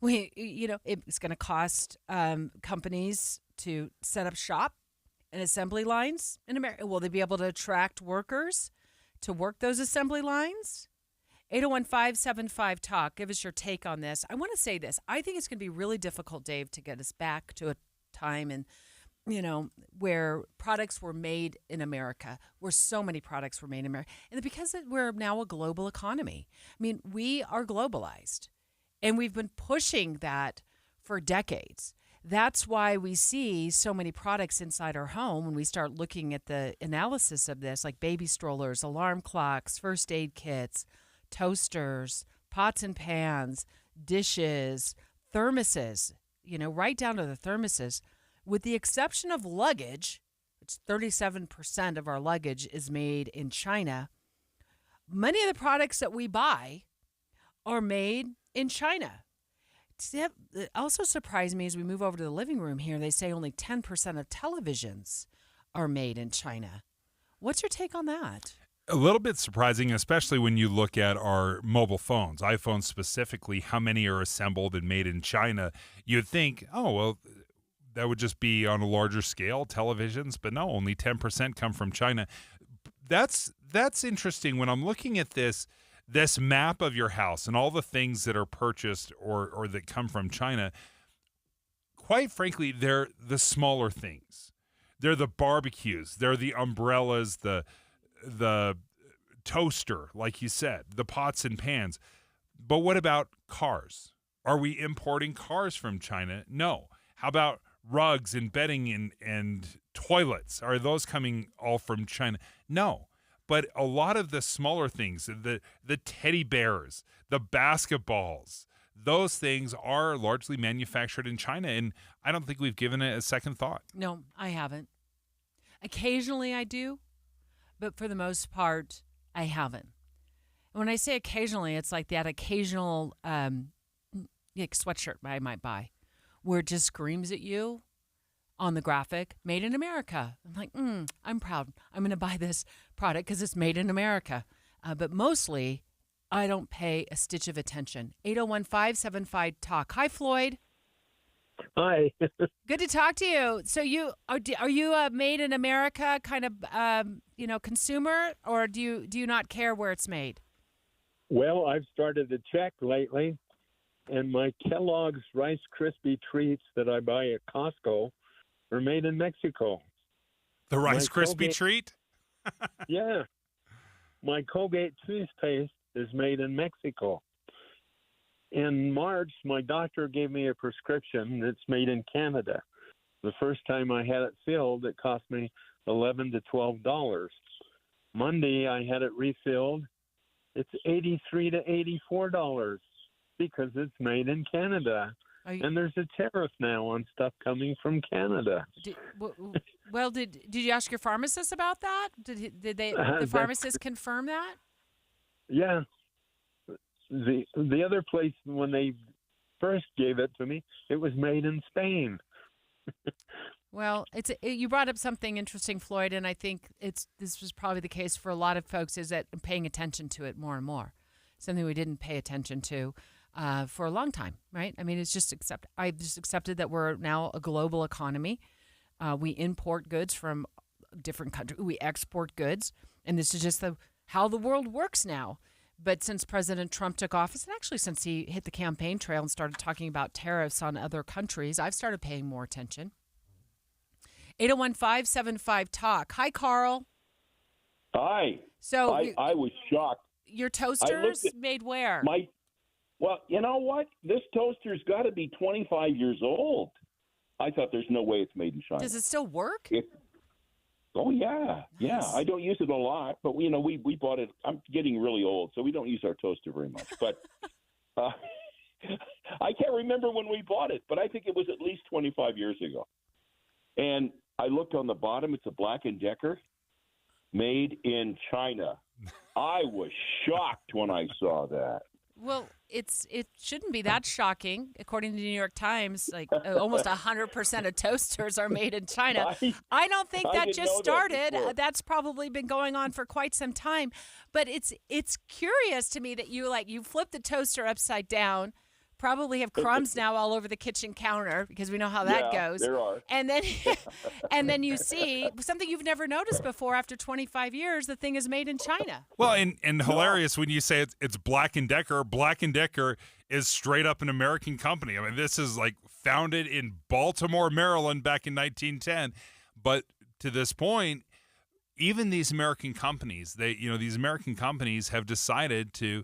It's going to cost companies to set up shop and assembly lines in America. Will they be able to attract workers to work those assembly lines? 801-575-TALK. Give us your take on this. I want to say this. I think it's going to be really difficult, Dave, to get us back to a time and where products were made in America, where so many products were made in America. And because we're now a global economy. I mean, we are globalized. And we've been pushing that for decades. That's why we see so many products inside our home when we start looking at the analysis of this, like baby strollers, alarm clocks, first aid kits, toasters, pots and pans, dishes, thermoses, right down to the thermoses. With the exception of luggage, which 37% of our luggage is made in China, many of the products that we buy are made in China. It also surprised me as we move over to the living room here, they say only 10% of televisions are made in China. What's your take on that? A little bit surprising, especially when you look at our mobile phones, iPhones specifically, how many are assembled and made in China. You'd think, that would just be on a larger scale, televisions, but no, only 10% come from China. That's interesting. When I'm looking at this map of your house and all the things that are purchased or that come from China, quite frankly, they're the smaller things. They're the barbecues. They're the umbrellas, the toaster, like you said, the pots and pans. But what about cars? Are we importing cars from China? No. How about rugs and bedding and toilets? Are those coming all from China? No. But a lot of the smaller things, the teddy bears, the basketballs, those things are largely manufactured in China, and I don't think we've given it a second thought. No, I haven't. Occasionally I do, but for the most part, I haven't. And when I say occasionally, it's like that occasional sweatshirt I might buy where it just screams at you on the graphic, made in America. I'm like, I'm proud. I'm going to buy this product because it's made in America. But mostly, I don't pay a stitch of attention. 801-575-TALK. Hi, Floyd. Hi. Good to talk to you. So are you a made in America kind of consumer, or do you not care where it's made? Well, I've started to check lately, and my Kellogg's Rice Krispie treats that I buy at Costco are made in Mexico. The Rice Krispie treat? Yeah. My Colgate toothpaste is made in Mexico. In March, my doctor gave me a prescription that's made in Canada. The first time I had it filled, it cost me $11 to $12. Monday, I had it refilled. It's $83 to $84 because it's made in Canada. And there's a tariff now on stuff coming from Canada. Did you ask your pharmacist about that? Did the pharmacist confirm that? Yeah. The other place, when they first gave it to me, it was made in Spain. Well, you brought up something interesting, Floyd, and I think this was probably the case for a lot of folks, is that paying attention to it more and more. Something we didn't pay attention to for a long time, right? I mean, I just accepted that we're now a global economy. We import goods from different countries. We export goods, and this is just how the world works now. But since President Trump took office, and actually since he hit the campaign trail and started talking about tariffs on other countries, I've started paying more attention. 801-575-TALK. Hi, Carl. Hi. So I was shocked. Your toaster's made where? Well, you know what? This toaster's got to be 25 years old. I thought there's no way it's made in China. Does it still work? Oh, yeah. Nice. Yeah, I don't use it a lot, but, we bought it. I'm getting really old, so we don't use our toaster very much. But I can't remember when we bought it, but I think it was at least 25 years ago. And I looked on the bottom. It's a Black & Decker, made in China. I was shocked when I saw that. Well, it shouldn't be that shocking. According to the New York Times, like almost 100% of toasters are made in China. I don't think that just started. That's probably been going on for quite some time. But it's curious to me that you flip the toaster upside down. Probably have crumbs now all over the kitchen counter because we know how that goes. There are. And then you see something you've never noticed before. After 25 years, the thing is made in China. Well, and hilarious when you say it's Black & Decker. Black & Decker is straight up an American company. I mean, this is like founded in Baltimore, Maryland back in 1910. But to this point, even these American companies, these American companies have decided to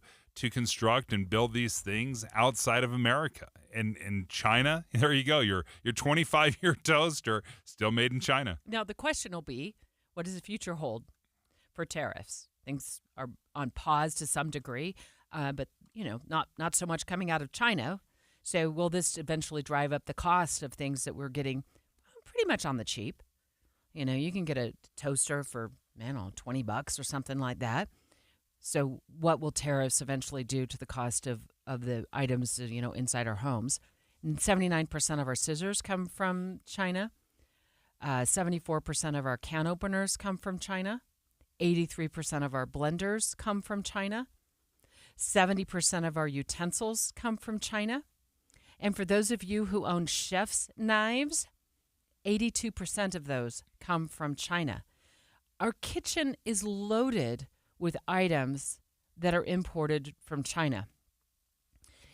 construct and build these things outside of America. And in China, there you go. Your 25-year toaster still made in China. Now, the question will be, what does the future hold for tariffs? Things are on pause to some degree, but, not so much coming out of China. So will this eventually drive up the cost of things that we're getting pretty much on the cheap? You can get a toaster for, $20 or something like that. So what will tariffs eventually do to the cost of the items, inside our homes? And 79% of our scissors come from China. 74% of our can openers come from China. 83% of our blenders come from China. 70% of our utensils come from China. And for those of you who own chef's knives, 82% of those come from China. Our kitchen is loaded with items that are imported from China.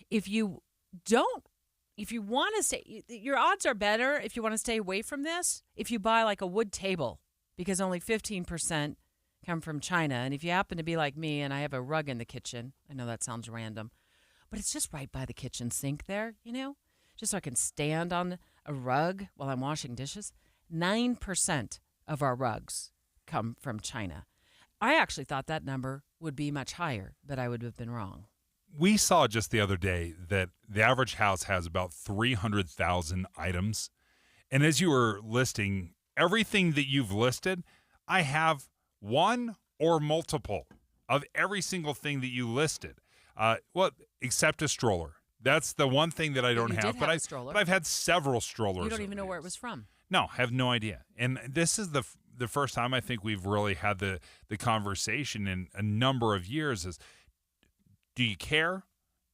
If you want to stay, your odds are better if you want to stay away from this, if you buy like a wood table, because only 15% come from China. And if you happen to be like me and I have a rug in the kitchen, I know that sounds random, but it's just right by the kitchen sink there, just so I can stand on a rug while I'm washing dishes. 9% of our rugs come from China. I actually thought that number would be much higher, but I would have been wrong. We saw just the other day that the average house has about 300,000 items. And as you were listing everything that you've listed, I have one or multiple of every single thing that you listed. Except a stroller. That's the one thing that I don't have. But I've had several strollers. You don't even know where it was from. No, I have no idea. And this is the first time I think we've really had the conversation in a number of years is, do you care?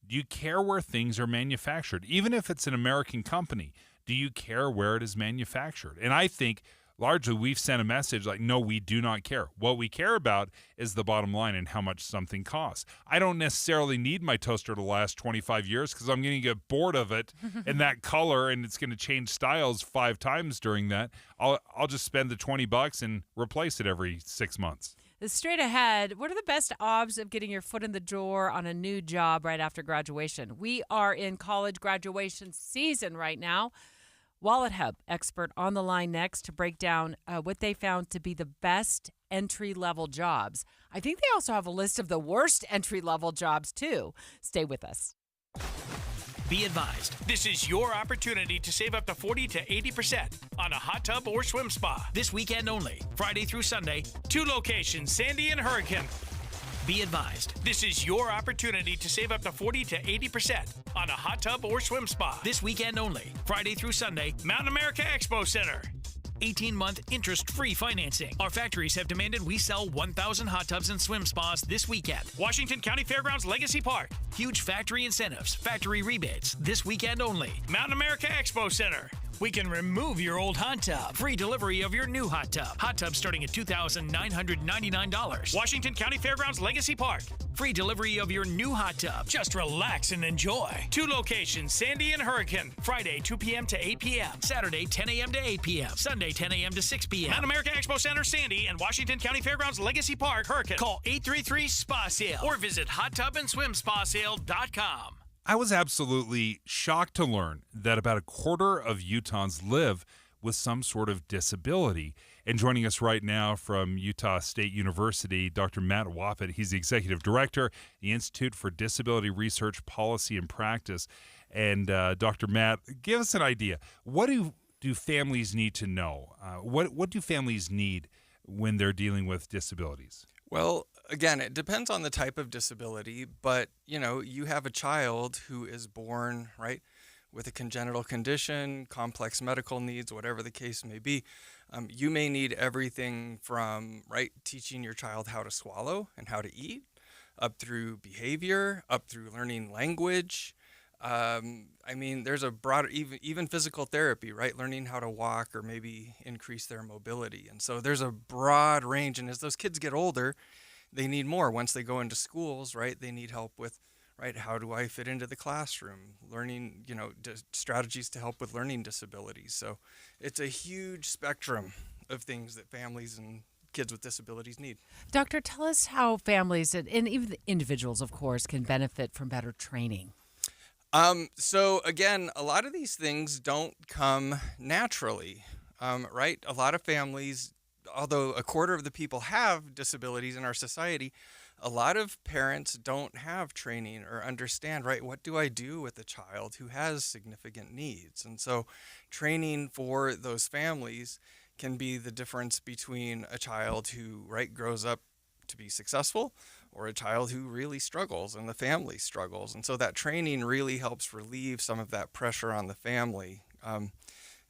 Do you care where things are manufactured? Even if it's an American company, do you care where it is manufactured? And I think largely we've sent a message like, no, we do not care. What we care about is the bottom line and how much something costs. I don't necessarily need my toaster to last 25 years because I'm going to get bored of it and that color, and it's going to change styles 5 times during that. I'll just spend the $20 and replace it every 6 months. Straight ahead, what are the best odds of getting your foot in the door on a new job right after graduation? We are in college graduation season right now. Wallet Hub expert on the line next to break down what they found to be the best entry-level jobs. I think they also have a list of the worst entry-level jobs, too. Stay with us. Be advised, this is your opportunity to save up to 40 to 80% on a hot tub or swim spa. This weekend only, Friday through Sunday, 2 locations, Sandy and Hurricane. Be advised, this is your opportunity to save up to 40 to 80% on a hot tub or swim spa. This weekend only, Friday through Sunday, Mountain America Expo Center. 18-month interest-free financing. Our factories have demanded we sell 1,000 hot tubs and swim spas this weekend. Washington County Fairgrounds Legacy Park. Huge factory incentives, factory rebates. This weekend only. Mountain America Expo Center. We can remove your old hot tub. Free delivery of your new hot tub. Hot tub starting at $2,999. Washington County Fairgrounds Legacy Park. Free delivery of your new hot tub. Just relax and enjoy. 2 locations, Sandy and Hurricane. Friday, 2 p.m. to 8 p.m. Saturday, 10 a.m. to 8 p.m. Sunday, 10 a.m. to 6 p.m. Mountain America Expo Center, Sandy, and Washington County Fairgrounds Legacy Park, Hurricane. Call 833-SPA-SALE or visit hottubandSwimSpaSale.com. I was absolutely shocked to learn that about a quarter of Utahns live with some sort of disability. And joining us right now from Utah State University, Dr. Matt Wappett. He's the executive director of the Institute for Disability Research, Policy, and Practice. And Dr. Matt, give us an idea. What do families need to know? What do families need when they're dealing with disabilities? Well, again, it depends on the type of disability, but, you have a child who is born, right, with a congenital condition, complex medical needs, whatever the case may be. You may need everything from, right, teaching your child how to swallow and how to eat, up through behavior, up through learning language. There's a broader, even physical therapy, right? Learning how to walk or maybe increase their mobility. And so there's a broad range. And as those kids get older, they need more. Once they go into schools, right, they need help with, right, how do I fit into the classroom? Learning, strategies to help with learning disabilities. So it's a huge spectrum of things that families and kids with disabilities need. Doctor, tell us how families and even the individuals, of course, can benefit from better training. So again, a lot of these things don't come naturally, right? A lot of families, although a quarter of the people have disabilities in our society, a lot of parents don't have training or understand, right, what do I do with a child who has significant needs? And so training for those families can be the difference between a child who, right, grows up to be successful or a child who really struggles and the family struggles. And so that training really helps relieve some of that pressure on the family.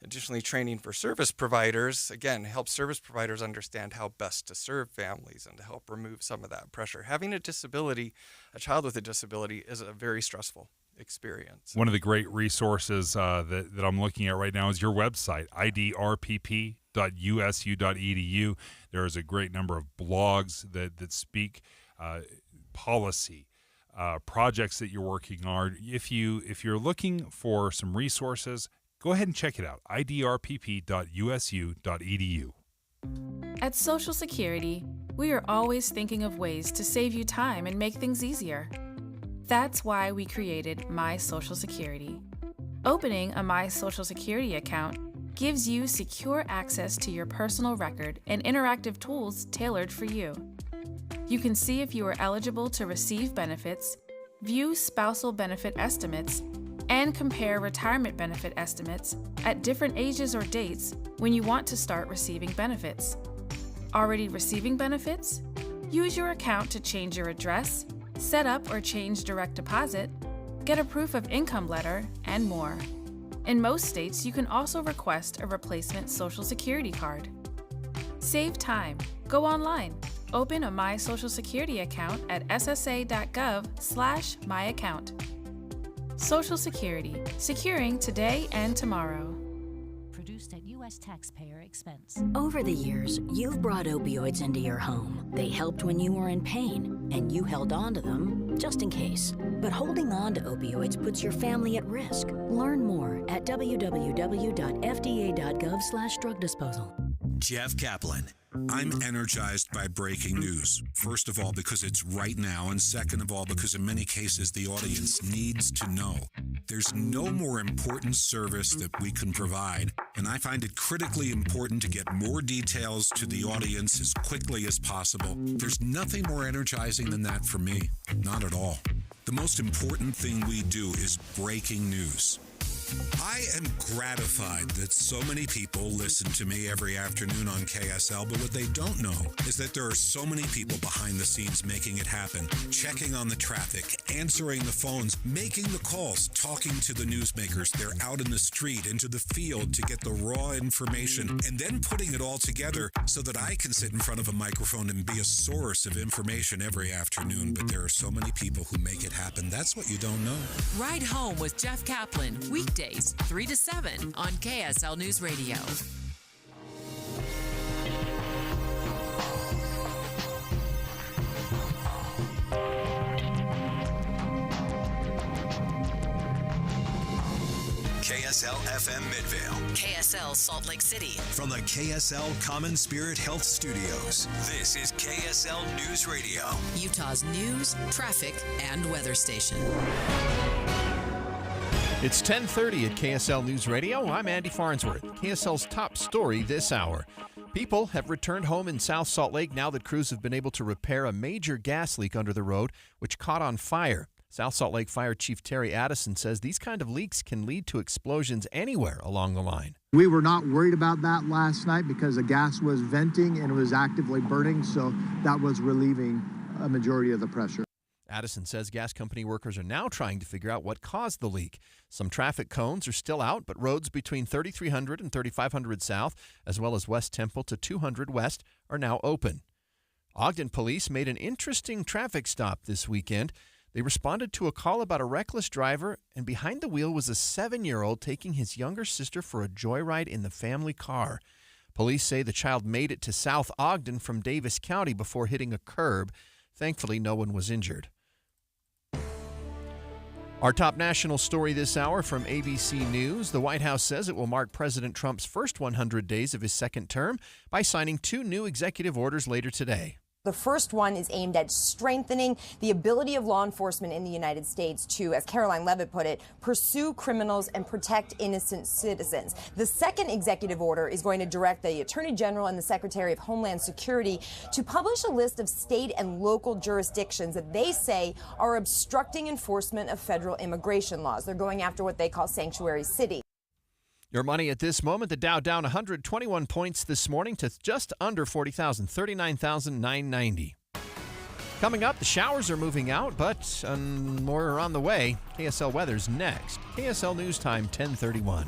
Additionally, training for service providers, again, helps service providers understand how best to serve families and to help remove some of that pressure. Having a disability, a child with a disability, is a very stressful experience. One of the great resources that I'm looking at right now is your website, idrpp.usu.edu. There is a great number of blogs that speak policy, projects that you're working on. If you're looking for some resources, go ahead and check it out, idrpp.usu.edu. At Social Security, we are always thinking of ways to save you time and make things easier. That's why we created My Social Security. Opening a My Social Security account gives you secure access to your personal record and interactive tools tailored for you. You can see if you are eligible to receive benefits, view spousal benefit estimates, and compare retirement benefit estimates at different ages or dates when you want to start receiving benefits. Already receiving benefits? Use your account to change your address, set up or change direct deposit, get a proof of income letter, and more. In most states, you can also request a replacement Social Security card. Save time. Go online. Open a My Social Security account at ssa.gov/myaccount. Social Security, securing today and tomorrow. Produced at U.S. taxpayer expense. Over the years, you've brought opioids into your home. They helped when you were in pain, and you held on to them just in case. But holding on to opioids puts your family at risk. Learn more at www.fda.gov/drug disposal. Jeff Kaplan. I'm energized by breaking news. First of all, because it's right now, and second of all, because in many cases the audience needs to know. There's no more important service that we can provide, and I find it critically important to get more details to the audience as quickly as possible. There's nothing more energizing than that for me. Not at all. the most important thing we do is breaking news. I am gratified that so many people listen to me every afternoon on KSL, but what they don't know is that there are so many people behind the scenes making it happen, checking on the traffic, answering the phones, making the calls, talking to the newsmakers. They're out in the street, into the field to get the raw information, and then putting it all together so that I can sit in front of a microphone and be a source of information every afternoon. But there are so many people who make it happen. That's what you don't know. Ride Home with Jeff Kaplan, weekdays 3 to 7 on KSL News Radio. KSL FM Midvale. KSL Salt Lake City. From the KSL Common Spirit Health Studios, this is KSL News Radio. Utah's news, traffic, and weather station. It's 10:30 at KSL News Radio. I'm Andy Farnsworth. KSL's top story this hour. People have returned home in South Salt Lake now that crews have been able to repair a major gas leak under the road, which caught on fire. South Salt Lake Fire Chief Terry Addison says these kind of leaks can lead to explosions anywhere along the line. We were not worried about that last night because the gas was venting and it was actively burning, so that was relieving a majority of the pressure. Addison says gas company workers are now trying to figure out what caused the leak. Some traffic cones are still out, but roads between 3300 and 3500 South, as well as West Temple to 200 West, are now open. Ogden police made an interesting traffic stop this weekend. They responded to a call about a reckless driver, and behind the wheel was a 7-year-old taking his younger sister for a joyride in the family car. Police say the child made it to South Ogden from Davis County before hitting a curb. Thankfully, no one was injured. Our top national story this hour from ABC News. The White House says it will mark President Trump's first 100 days of his second term by signing 2 new executive orders later today. The first one is aimed at strengthening the ability of law enforcement in the United States to, as Caroline Levitt put it, pursue criminals and protect innocent citizens. The second executive order is going to direct the Attorney General and the Secretary of Homeland Security to publish a list of state and local jurisdictions that they say are obstructing enforcement of federal immigration laws. They're going after what they call sanctuary cities. Your money at this moment, the Dow down 121 points this morning to just under 40,000, 39,990. Coming up, the showers are moving out, but more are on the way. KSL weather's next. KSL News Time, 10:31.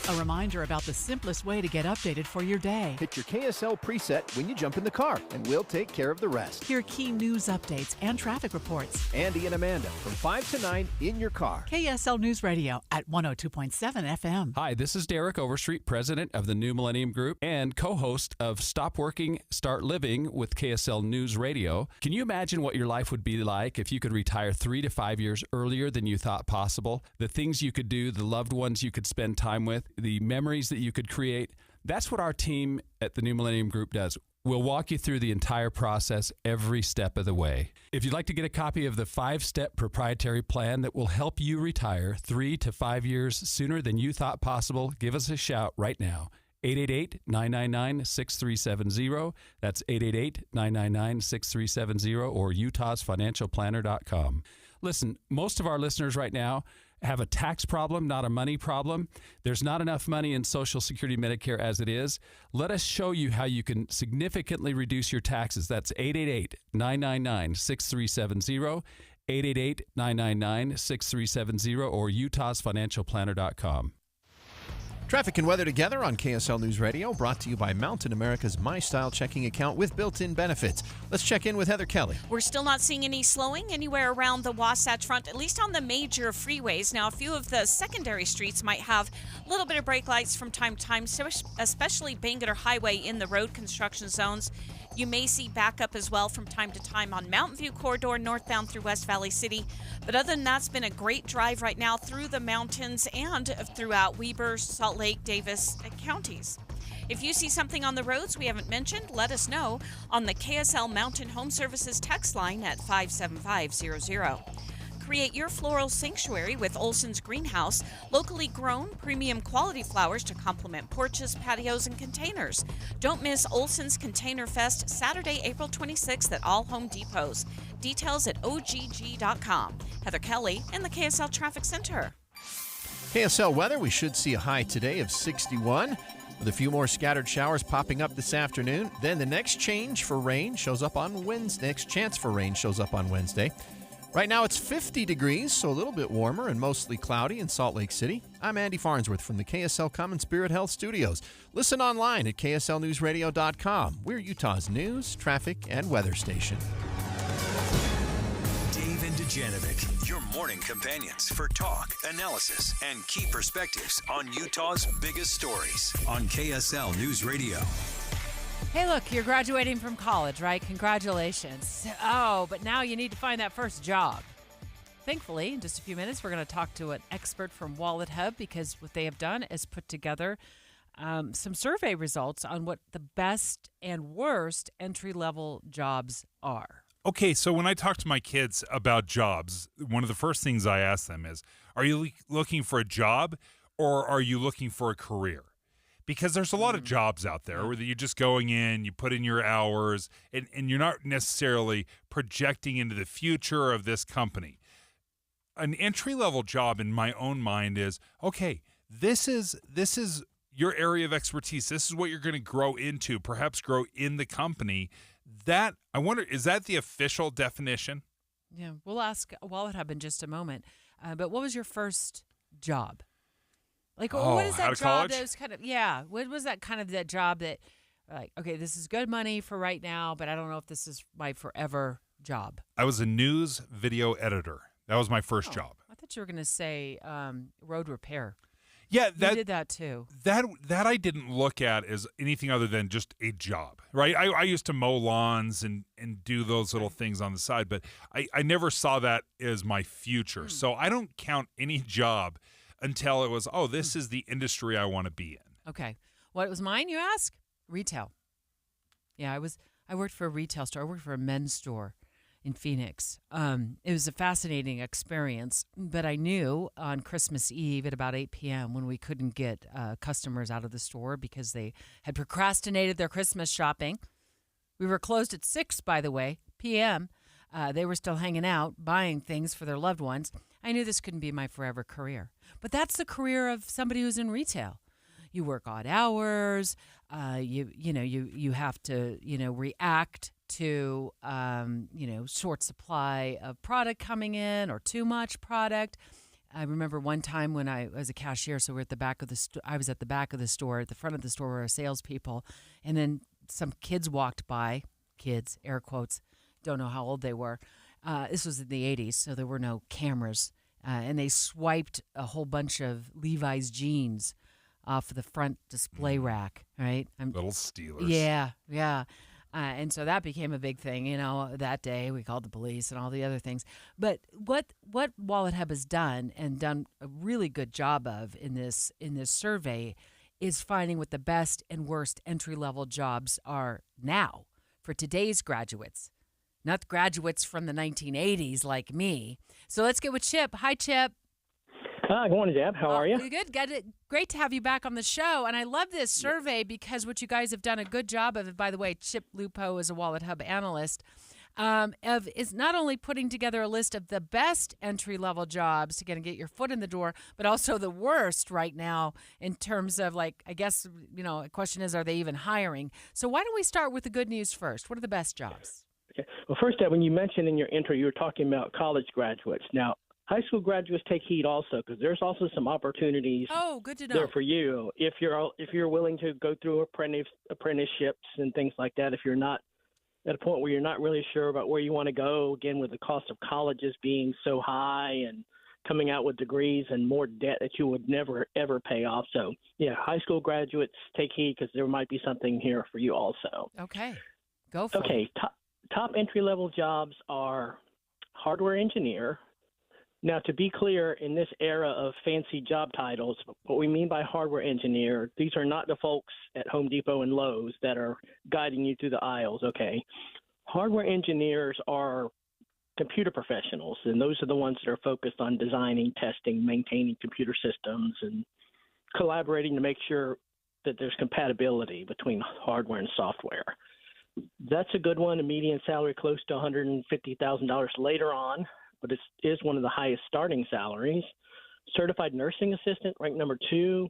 A reminder about the simplest way to get updated for your day. Hit your KSL preset when you jump in the car, and we'll take care of the rest. Hear key news updates and traffic reports. Andy and Amanda from 5 to 9 in your car. KSL News Radio at 102.7 FM. Hi, this is Derek Overstreet, president of the New Millennium Group and co-host of Stop Working, Start Living with KSL News Radio. Can you imagine what your life would be like if you could retire 3 to 5 years earlier than you thought possible? The things you could do, the loved ones you could spend time with, the memories that you could create. That's what our team at the New Millennium Group does. We'll walk you through the entire process every step of the way. If you'd like to get a copy of the 5-step proprietary plan that will help you retire 3 to 5 years sooner than you thought possible, give us a shout right now. 888-999-6370. That's 888-999-6370 or utahsfinancialplanner.com. Listen, most of our listeners right now have a tax problem, not a money problem. There's not enough money in Social Security Medicare as it is. Let us show you how you can significantly reduce your taxes. That's 888-999-6370, 888-999-6370, or utahsfinancialplanner.com. Traffic and weather together on KSL News Radio, brought to you by Mountain America's My Style checking account with built-in benefits. Let's check in with Heather Kelly. We're still not seeing any slowing anywhere around the Wasatch Front, at least on the major freeways. Now, a few of the secondary streets might have a little bit of brake lights from time to time, especially Bangerter Highway in the road construction zones. You may see backup as well from time to time on Mountain View Corridor northbound through West Valley City. But other than that, it's been a great drive right now through the mountains and throughout Weber, Salt Lake, Davis counties. If you see something on the roads we haven't mentioned, let us know on the KSL Mountain Home Services text line at 57500. Create your floral sanctuary with Olson's Greenhouse, locally grown, premium quality flowers to complement porches, patios, and containers. Don't miss Olson's Container Fest Saturday, April 26th at all Home Depots. Details at ogg.com. Heather Kelly in the KSL Traffic Center. KSL weather, we should see a high today of 61 with a few more scattered showers popping up this afternoon. Then the next change for rain shows up on Wednesday. Next chance for rain shows up on Wednesday. Right now it's 50 degrees, so a little bit warmer and mostly cloudy in Salt Lake City. I'm Andy Farnsworth from the KSL Common Spirit Health Studios. Listen online at kslnewsradio.com. We're Utah's news, traffic, and weather station. Dave and Dujanovic, your morning companions for talk, analysis, and key perspectives on Utah's biggest stories on KSL News Radio. Hey, look, you're graduating from college, right? Congratulations. Oh, but now you need to find that first job. Thankfully, in just a few minutes, we're going to talk to an expert from Wallet Hub because what they have done is put together some survey results on what the best and worst entry-level jobs are. Okay, so when I talk to my kids about jobs, one of the first things I ask them is, are you looking for a job or are you looking for a career? Because there's a lot of jobs out there where you're just going in, you put in your hours, and you're not necessarily projecting into the future of this company. An entry-level job in my own mind is, okay, this is your area of expertise. This is what you're going to grow into, perhaps grow in the company. That, I wonder, is that the official definition? Yeah, we'll ask Wallet Hub in just a moment. But what was your first job? Like, what is that job that was kind of, what was that kind of that job that, like, okay, this is good money for right now, but I don't know if this is my forever job? I was a news video editor. That was my first job. I thought you were going to say road repair. Yeah, you did that too. That I didn't look at as anything other than just a job, right? I used to mow lawns and do those little things on the side, but I never saw that as my future. So I don't count any job until it was, this is the industry I want to be in. Okay. What was mine, you ask? Retail. Yeah, I worked for a retail store. I worked for a men's store in Phoenix. It was a fascinating experience, but I knew on Christmas Eve at about 8 p.m. when we couldn't get customers out of the store because they had procrastinated their Christmas shopping. We were closed at 6, by the way, p.m. They were still hanging out, buying things for their loved ones. I knew this couldn't be my forever career. But that's the career of somebody who's in retail. You work odd hours. You have to react to short supply of product coming in or too much product. I remember one time when I was a cashier, so we're at the back of the I was at the back of the store. At the front of the store were our salespeople, and then some kids walked by. Kids, air quotes. Don't know how old they were. This was in the 80s, so there were no cameras. And they swiped a whole bunch of Levi's jeans off of the front display rack, right? Little stealers. Yeah. And so that became a big thing, that day. We called the police and all the other things. But what Wallet Hub has done and done a really good job of in this survey is finding what the best and worst entry-level jobs are now for today's graduates. Not graduates from the 1980s like me. So let's get with Chip. Hi, Chip. Hi, good morning, Deb. How are you? Good. Great to have you back on the show. And I love this survey because what you guys have done a good job of, by the way, Chip Lupo is a Wallet Hub analyst, is not only putting together a list of the best entry-level jobs to get your foot in the door, but also the worst right now in terms of, a question is, are they even hiring? So why don't we start with the good news first? What are the best jobs? Okay. Well, first, when you mentioned in your intro, you were talking about college graduates. Now, high school graduates take heed also because there's also some opportunities good to know. there for you if you're willing to go through apprenticeships and things like that. If you're not at a point where you're not really sure about where you want to go, again, with the cost of colleges being so high and coming out with degrees and more debt that you would never, ever pay off. So, high school graduates take heed because there might be something here for you also. Okay. Go for it. Okay. Top entry-level jobs are hardware engineer. Now, to be clear, in this era of fancy job titles, what we mean by hardware engineer, these are not the folks at Home Depot and Lowe's that are guiding you through the aisles, okay? Hardware engineers are computer professionals, and those are the ones that are focused on designing, testing, maintaining computer systems, and collaborating to make sure that there's compatibility between hardware and software. That's a good one. A median salary close to $150,000 later on, but it is one of the highest starting salaries. Certified nursing assistant, ranked number 2.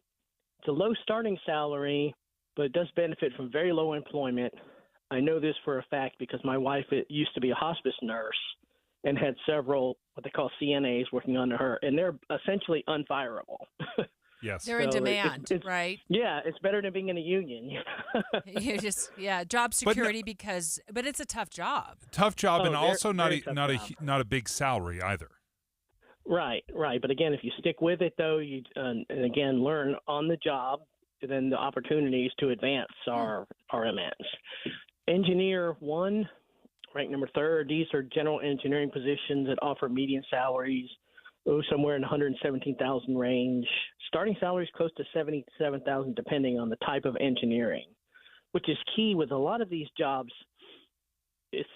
It's a low starting salary, but it does benefit from very low employment. I know this for a fact because my wife used to be a hospice nurse and had several what they call CNAs working under her, and they're essentially unfireable. Yes. They're in demand, it's, right? Yeah, it's better than being in a union. You just job security but it's a tough job. Tough job, and also not job. a big salary either. Right. But again, if you stick with it, though, you and again learn on the job, then the opportunities to advance are immense. Engineer 1, ranked number 3. These are general engineering positions that offer median salaries somewhere in the 117,000 range. Starting salaries close to 77,000, depending on the type of engineering, which is key with a lot of these jobs. It's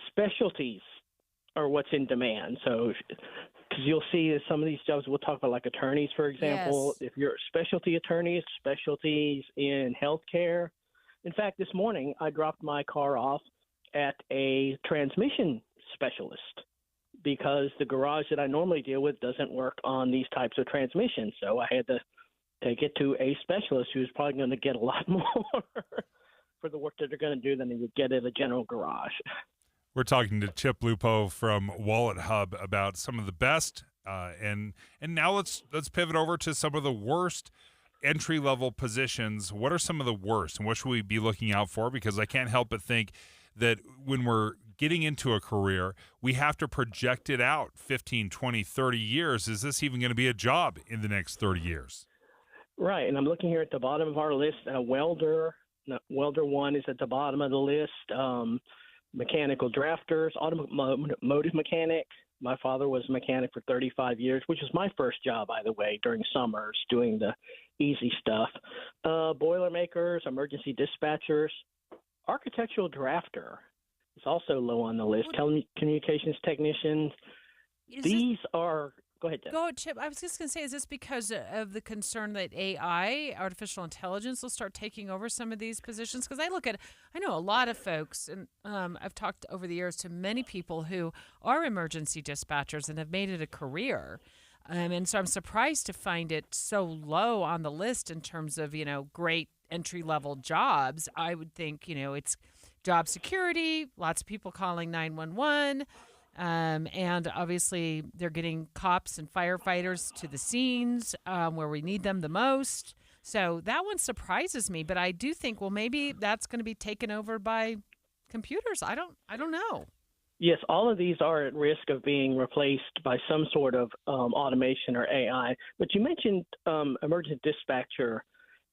specialties are what's in demand. So, because you'll see some of these jobs, we'll talk about like attorneys, for example. Yes. If you're specialty attorneys, specialties in healthcare. In fact, this morning I dropped my car off at a transmission specialist because the garage that I normally deal with doesn't work on these types of transmissions. So I had to take it to a specialist who's probably going to get a lot more for the work that they're going to do than they would get at a general garage. We're talking to Chip Lupo from Wallet Hub about some of the best, and now let's pivot over to some of the worst entry-level positions. What are some of the worst, and what should we be looking out for? Because I can't help but think that when we're getting into a career, we have to project it out 15, 20, 30 years. Is this even going to be a job in the next 30 years? Right, and I'm looking here at the bottom of our list. Welder 1 is at the bottom of the list. Mechanical drafters, automotive mechanic. My father was a mechanic for 35 years, which was my first job, by the way, during summers, doing the easy stuff. Boilermakers, emergency dispatchers, architectural drafter is also low on the list. Telecommunications technicians. These are Go ahead, Deb. Go, Chip. I was just going to say, is this because of the concern that AI, artificial intelligence, will start taking over some of these positions? Because I know a lot of folks, and I've talked over the years to many people who are emergency dispatchers and have made it a career. And so I'm surprised to find it so low on the list in terms of, great entry-level jobs. I would think, it's job security, lots of people calling 911. And obviously they're getting cops and firefighters to the scenes where we need them the most. So that one surprises me, but I do think, maybe that's going to be taken over by computers. I don't know. Yes, all of these are at risk of being replaced by some sort of automation or AI. But you mentioned emergency dispatcher,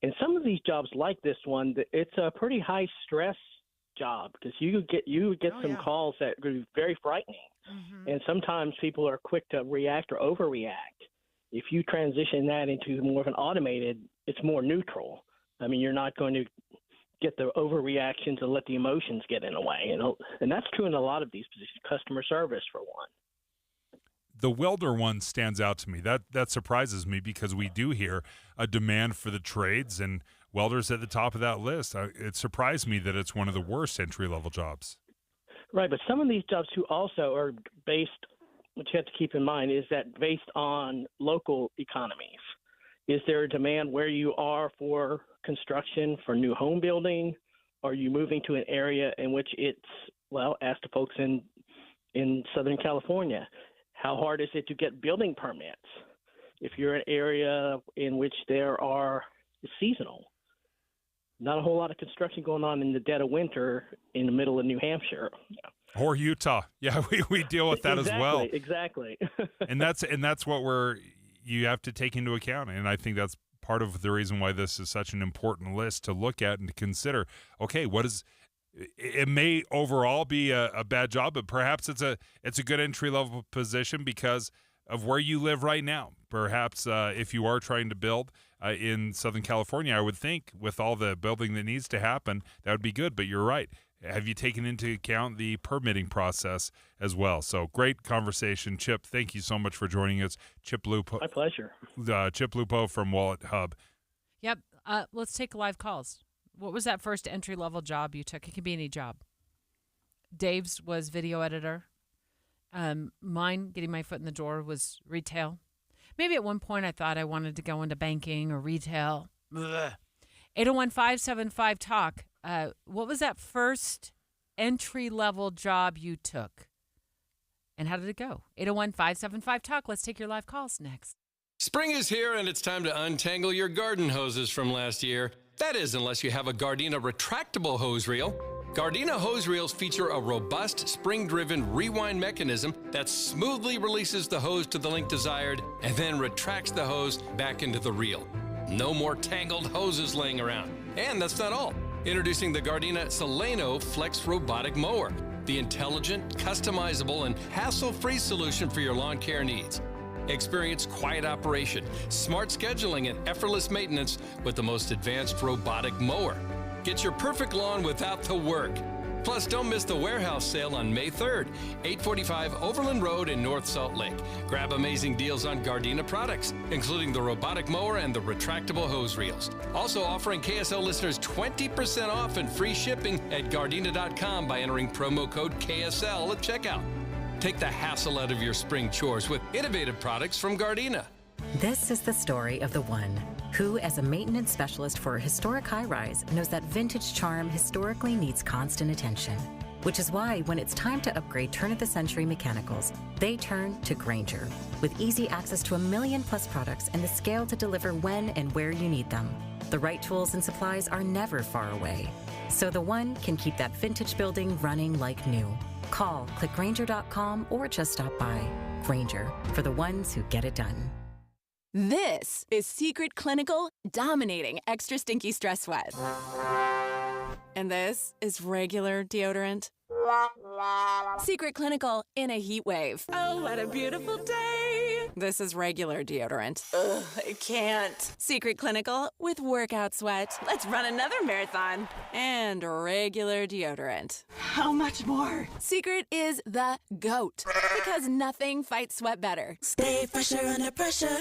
and some of these jobs like this one, it's a pretty high stress job because you get some calls that are very frightening. Mm-hmm. And sometimes people are quick to react or overreact. If you transition that into more of an automated, it's more neutral. I mean, you're not going to get the overreactions and let the emotions get in the way. And that's true in a lot of these positions, customer service for one. The welder one stands out to me. That surprises me because we do hear a demand for the trades, and welders at the top of that list. It surprised me that it's one of the worst entry-level jobs. Right, but some of these jobs too also are based, what you have to keep in mind is that based on local economies. Is there a demand where you are for construction, for new home building? Are you moving to an area in which it's, ask the folks in Southern California, how hard is it to get building permits? If you're in an area in which it's seasonal, not a whole lot of construction going on in the dead of winter in the middle of New Hampshire. Or Utah. Yeah, we deal with that as well. Exactly. and that's what you have to take into account. And I think that's part of the reason why this is such an important list to look at and to consider. Okay, it may overall be a bad job, but perhaps it's a good entry-level position because of where you live right now. Perhaps if you are trying to build in Southern California, I would think with all the building that needs to happen, that would be good. But you're right. have you taken into account the permitting process as well? So great conversation. Chip, thank you so much for joining us. Chip Lupo. My pleasure. Chip Lupo from Wallet Hub. Yep. Let's take live calls. What was that first entry-level job you took? It could be any job. Dave's was video editor. Mine, getting my foot in the door, was retail. Maybe at one point I thought I wanted to go into banking or retail. 801-575-TALK. What was that first entry-level job you took? And how did it go? 801-575-TALK. Let's take your live calls next. Spring is here, and it's time to untangle your garden hoses from last year. That is, unless you have a Gardena retractable hose reel. Gardena hose reels feature a robust, spring-driven rewind mechanism that smoothly releases the hose to the length desired and then retracts the hose back into the reel. No more tangled hoses laying around. And that's not all. Introducing the Gardena Seleno Flex Robotic Mower, the intelligent, customizable, and hassle-free solution for your lawn care needs. Experience quiet operation, smart scheduling, and effortless maintenance with the most advanced robotic mower. Get your perfect lawn without the work. Plus, don't miss the warehouse sale on May 3rd, 845 Overland Road in North Salt Lake. Grab amazing deals on Gardena products, including the robotic mower and the retractable hose reels. Also offering KSL listeners 20% off and free shipping at Gardena.com by entering promo code KSL at checkout. Take the hassle out of your spring chores with innovative products from Gardena. This is the story of the one who, as a maintenance specialist for a historic high-rise, knows that vintage charm historically needs constant attention. Which is why, when it's time to upgrade turn-of-the-century mechanicals, they turn to Grainger. With easy access to 1 million-plus products and the scale to deliver when and where you need them. The right tools and supplies are never far away. So the one can keep that vintage building running like new. Call, click Grainger.com, or just stop by. Grainger, for the ones who get it done. This is Secret Clinical dominating extra stinky stress sweat. And this is regular deodorant. Secret Clinical in a heat wave. Oh, what a beautiful day. This is regular deodorant. Ugh, I can't. Secret Clinical with workout sweat. Let's run another marathon. And regular deodorant. How much more? Secret is the GOAT because nothing fights sweat better. Stay fresher under pressure.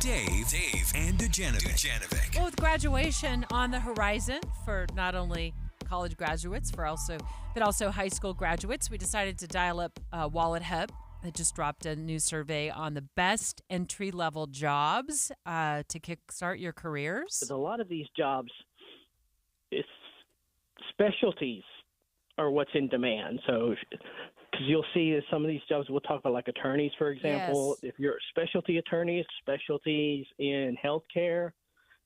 Dave, and Dujanovic. Well, with graduation on the horizon for not only college graduates, but also high school graduates, we decided to dial up Wallet Hub. It just dropped a new survey on the best entry-level jobs to kickstart your careers. With a lot of these jobs, it's specialties are what's in demand. So, because you'll see some of these jobs, we'll talk about like attorneys, for example. Yes. If you're specialty attorneys, specialties in healthcare.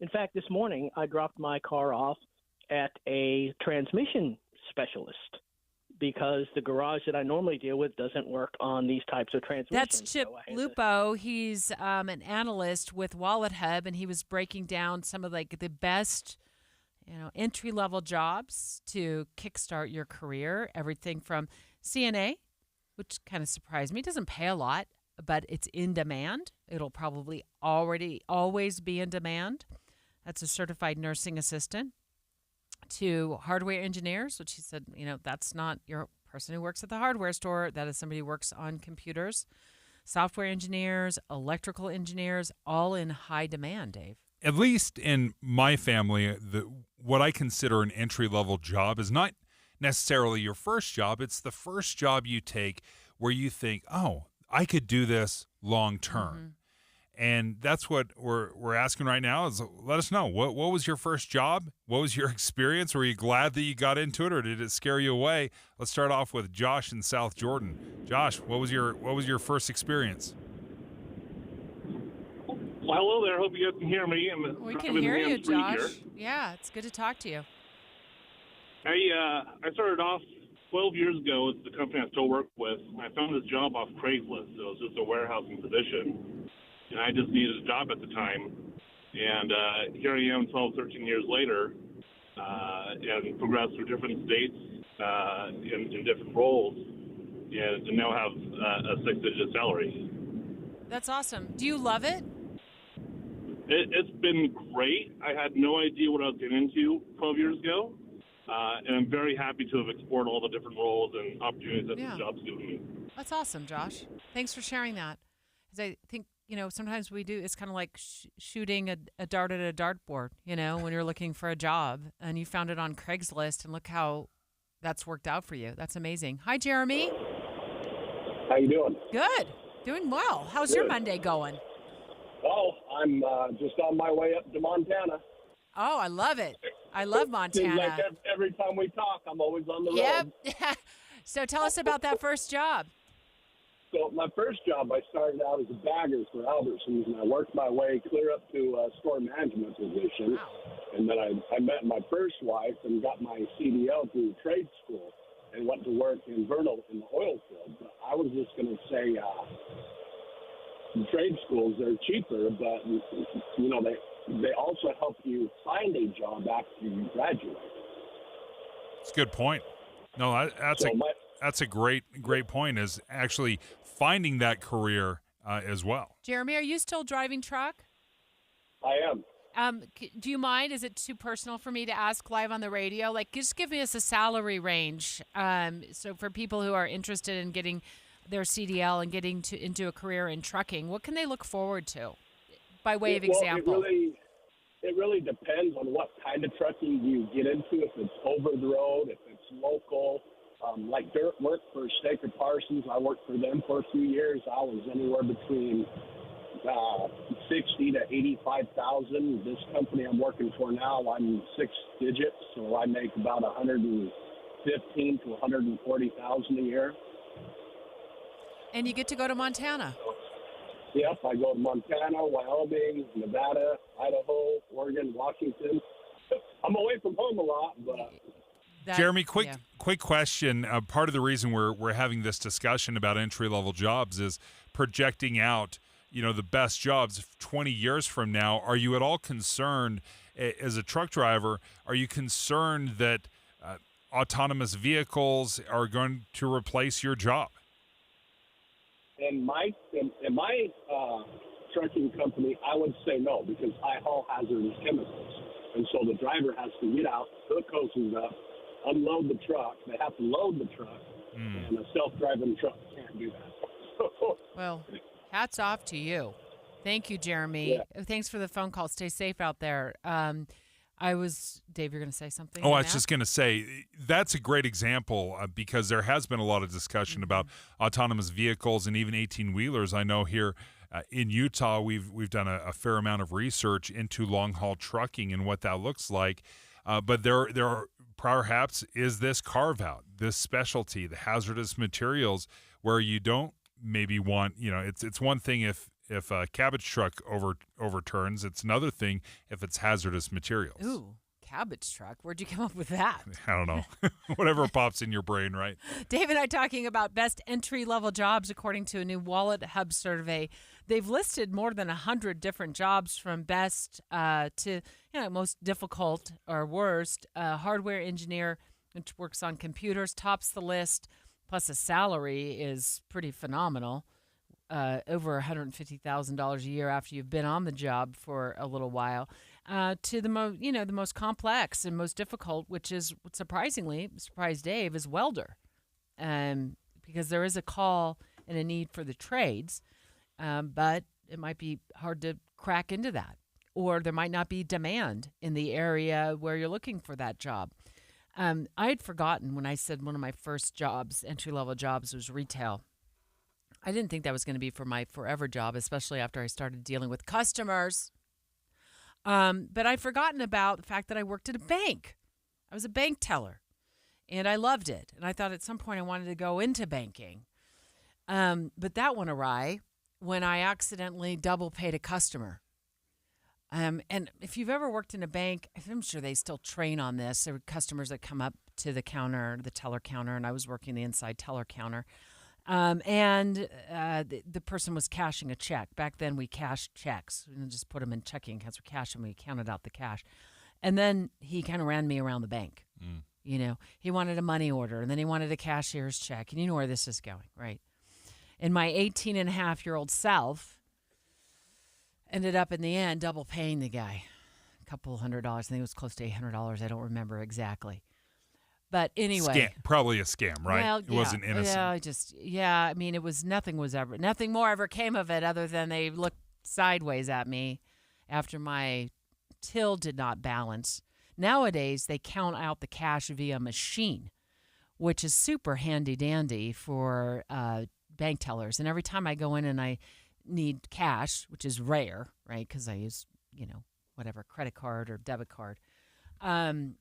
In fact, this morning I dropped my car off at a transmission specialist because the garage that I normally deal with doesn't work on these types of transmissions. That's Chip Lupo. He's an analyst with Wallet Hub, and he was breaking down some of like the best entry-level jobs to kickstart your career. Everything from CNA, which kind of surprised me. It doesn't pay a lot, but it's in demand. It'll probably always be in demand. That's a certified nursing assistant. To hardware engineers, which he said, that's not your person who works at the hardware store. That is somebody who works on computers. Software engineers, electrical engineers, all in high demand, Dave. At least in my family, what I consider an entry-level job is not necessarily your first job. It's the first job you take where you think, oh, I could do this long term. Mm-hmm. And that's what we're asking right now is let us know. What was your first job? What was your experience? Were you glad that you got into it, or did it scare you away? Let's start off with Josh in South Jordan. Josh, what was your first experience? Well, hello there. I hope you guys can hear me. We can hear you, Josh. Yeah, it's good to talk to you. I started off 12 years ago with the company I still work with. I found this job off Craigslist. So it was just a warehousing position. And I just needed a job at the time. And here I am 12, 13 years later and progressed through different states in different roles and now have a 6-digit salary. That's awesome. Do you love it? It's been great. I had no idea what I was getting into 12 years ago. And I'm very happy to have explored all the different roles and opportunities that this job's given me. That's awesome, Josh. Thanks for sharing that. Because I think, sometimes we do, it's kind of like shooting a dart at a dartboard, when you're looking for a job and you found it on Craigslist, and look how that's worked out for you. That's amazing. Hi, Jeremy. How you doing? Good. Doing well. How's your Monday going? Oh, I'm just on my way up to Montana. Oh, I love it. I love Montana. Seems like every time we talk, I'm always on the road. Yep. So tell us about that first job. So my first job, I started out as a bagger for Albertsons, and I worked my way clear up to a store management position. Wow. And then I met my first wife and got my CDL through trade school and went to work in Vernal in the oil field. But I was just going to say trade schools, they're cheaper, but, they also help you find a job after you graduate. That's a good point. No, that's a great point, is actually finding that career as well. Jeremy, are you still driving truck? I am. Do you mind? Is it too personal for me to ask live on the radio? Like, just give us a salary range. So for people who are interested in getting their CDL and getting into a career in trucking, what can they look forward to? By way of example. It really depends on what kind of trucking you get into, if it's over the road, if it's local. Like dirt work for Staker Parsons, I worked for them for a few years. I was anywhere between 60 to 85,000. This company I'm working for now, I'm 6 digits, so I make about 115 to 140,000 a year. And you get to go to Montana. Yep, I go to Montana, Wyoming, Nevada, Idaho, Oregon, Washington. I'm away from home a lot, but... Jeremy, quick question. Part of the reason we're having this discussion about entry-level jobs is projecting out, the best jobs 20 years from now. Are you at all concerned, as a truck driver, are you concerned that autonomous vehicles are going to replace your job? In my trucking company, I would say no, because I haul hazardous chemicals. And so the driver has to get out, hook hoses up, unload the truck. They have to load the truck, and a self-driving truck can't do that. Well, hats off to you. Thank you, Jeremy. Yeah. Thanks for the phone call. Stay safe out there. Dave, you're going to say something? Oh, I was just going to say, that's a great example because there has been a lot of discussion about autonomous vehicles and even 18-wheelers. I know here in Utah, we've done a fair amount of research into long-haul trucking and what that looks like. But there are perhaps is this carve-out, this specialty, the hazardous materials, where you don't maybe want, it's one thing if a cabbage truck overturns, it's another thing if it's hazardous materials. Ooh, cabbage truck. Where'd you come up with that? I don't know. Whatever pops in your brain, right? Dave and I talking about best entry-level jobs according to a new Wallet Hub survey. They've listed more than 100 different jobs from best to most difficult or worst. Hardware engineer, which works on computers, tops the list. Plus, the salary is pretty phenomenal. Over $150,000 a year after you've been on the job for a little while, to the most complex and most difficult, which is surprised Dave, is welder, because there is a call and a need for the trades, but it might be hard to crack into that, or there might not be demand in the area where you're looking for that job. I had forgotten when I said one of my first jobs, entry-level jobs, was retail. I didn't think that was going to be for my forever job, especially after I started dealing with customers. But I'd forgotten about the fact that I worked at a bank. I was a bank teller, and I loved it. And I thought at some point I wanted to go into banking. But that went awry when I accidentally double paid a customer. And if you've ever worked in a bank, I'm sure they still train on this. There were customers that come up to the counter, the teller counter, and I was working the inside teller counter. And the person was cashing a check. Back then, we cashed checks. We didn't just put them in checking accounts. We cashed them. We counted out the cash. And then he kind of ran me around the bank. He wanted a money order, and then he wanted a cashier's check. And you know where this is going, right? And my 18-and-a-half-year-old self ended up in the end double paying the guy a couple $100. I think it was close to $800. I don't remember exactly. But anyway. Probably a scam, right? Well, it wasn't innocent. Yeah, I mean, nothing more ever came of it other than they looked sideways at me after my till did not balance. Nowadays, they count out the cash via machine, which is super handy dandy for bank tellers. And every time I go in and I need cash, which is rare, right? Because I use, whatever, credit card or debit card.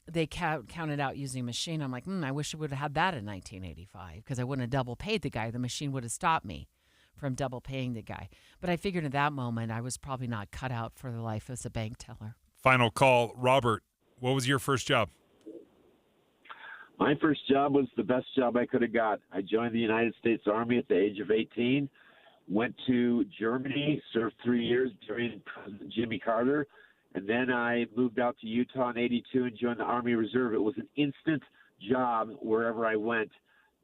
They count it out using a machine. I'm like, I wish I would have had that in 1985 because I wouldn't have double paid the guy. The machine would have stopped me from double paying the guy. But I figured at that moment I was probably not cut out for the life as a bank teller. Final call. Robert, what was your first job? My first job was the best job I could have got. I joined the United States Army at the age of 18, went to Germany, served 3 years during President Jimmy Carter, and then I moved out to Utah in 82 and joined the Army Reserve. It was an instant job wherever I went.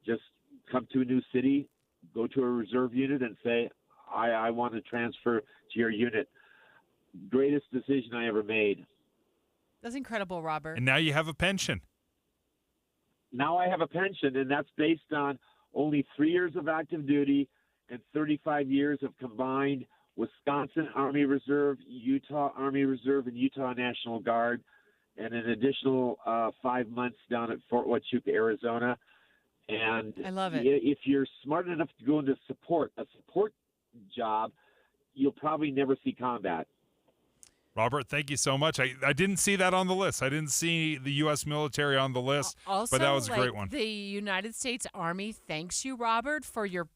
Just come to a new city, go to a reserve unit and say, I want to transfer to your unit. Greatest decision I ever made. That's incredible, Robert. And now you have a pension. Now I have a pension, and that's based on only 3 years of active duty and 35 years of combined Wisconsin Army Reserve, Utah Army Reserve, and Utah National Guard, and an additional 5 months down at Fort Huachuca, Arizona. And I love it. If you're smart enough to go into a support job, you'll probably never see combat. Robert, thank you so much. I didn't see that on the list. I didn't see the U.S. military on the list, also, but that was a great one. The United States Army thanks you, Robert, for your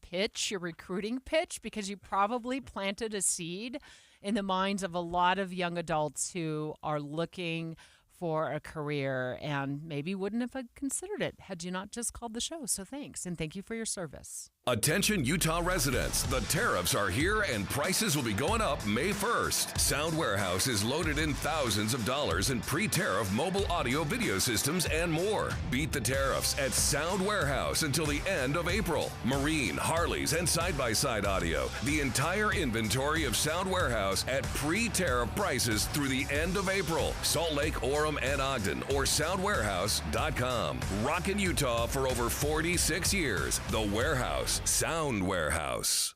recruiting pitch, because you probably planted a seed in the minds of a lot of young adults who are looking for a career and maybe wouldn't have considered it had you not just called the show. So thanks, and thank you for your service. Attention Utah residents, the tariffs are here and prices will be going up May 1st. Sound Warehouse is loaded in thousands of dollars in pre-tariff mobile audio video systems and more. Beat the tariffs at Sound Warehouse until the end of April. Marine, Harleys, and side-by-side audio. The entire inventory of Sound Warehouse at pre-tariff prices through the end of April. Salt Lake, Orem, and Ogden, or soundwarehouse.com. Rockin' Utah for over 46 years. The Warehouse. Sound Warehouse.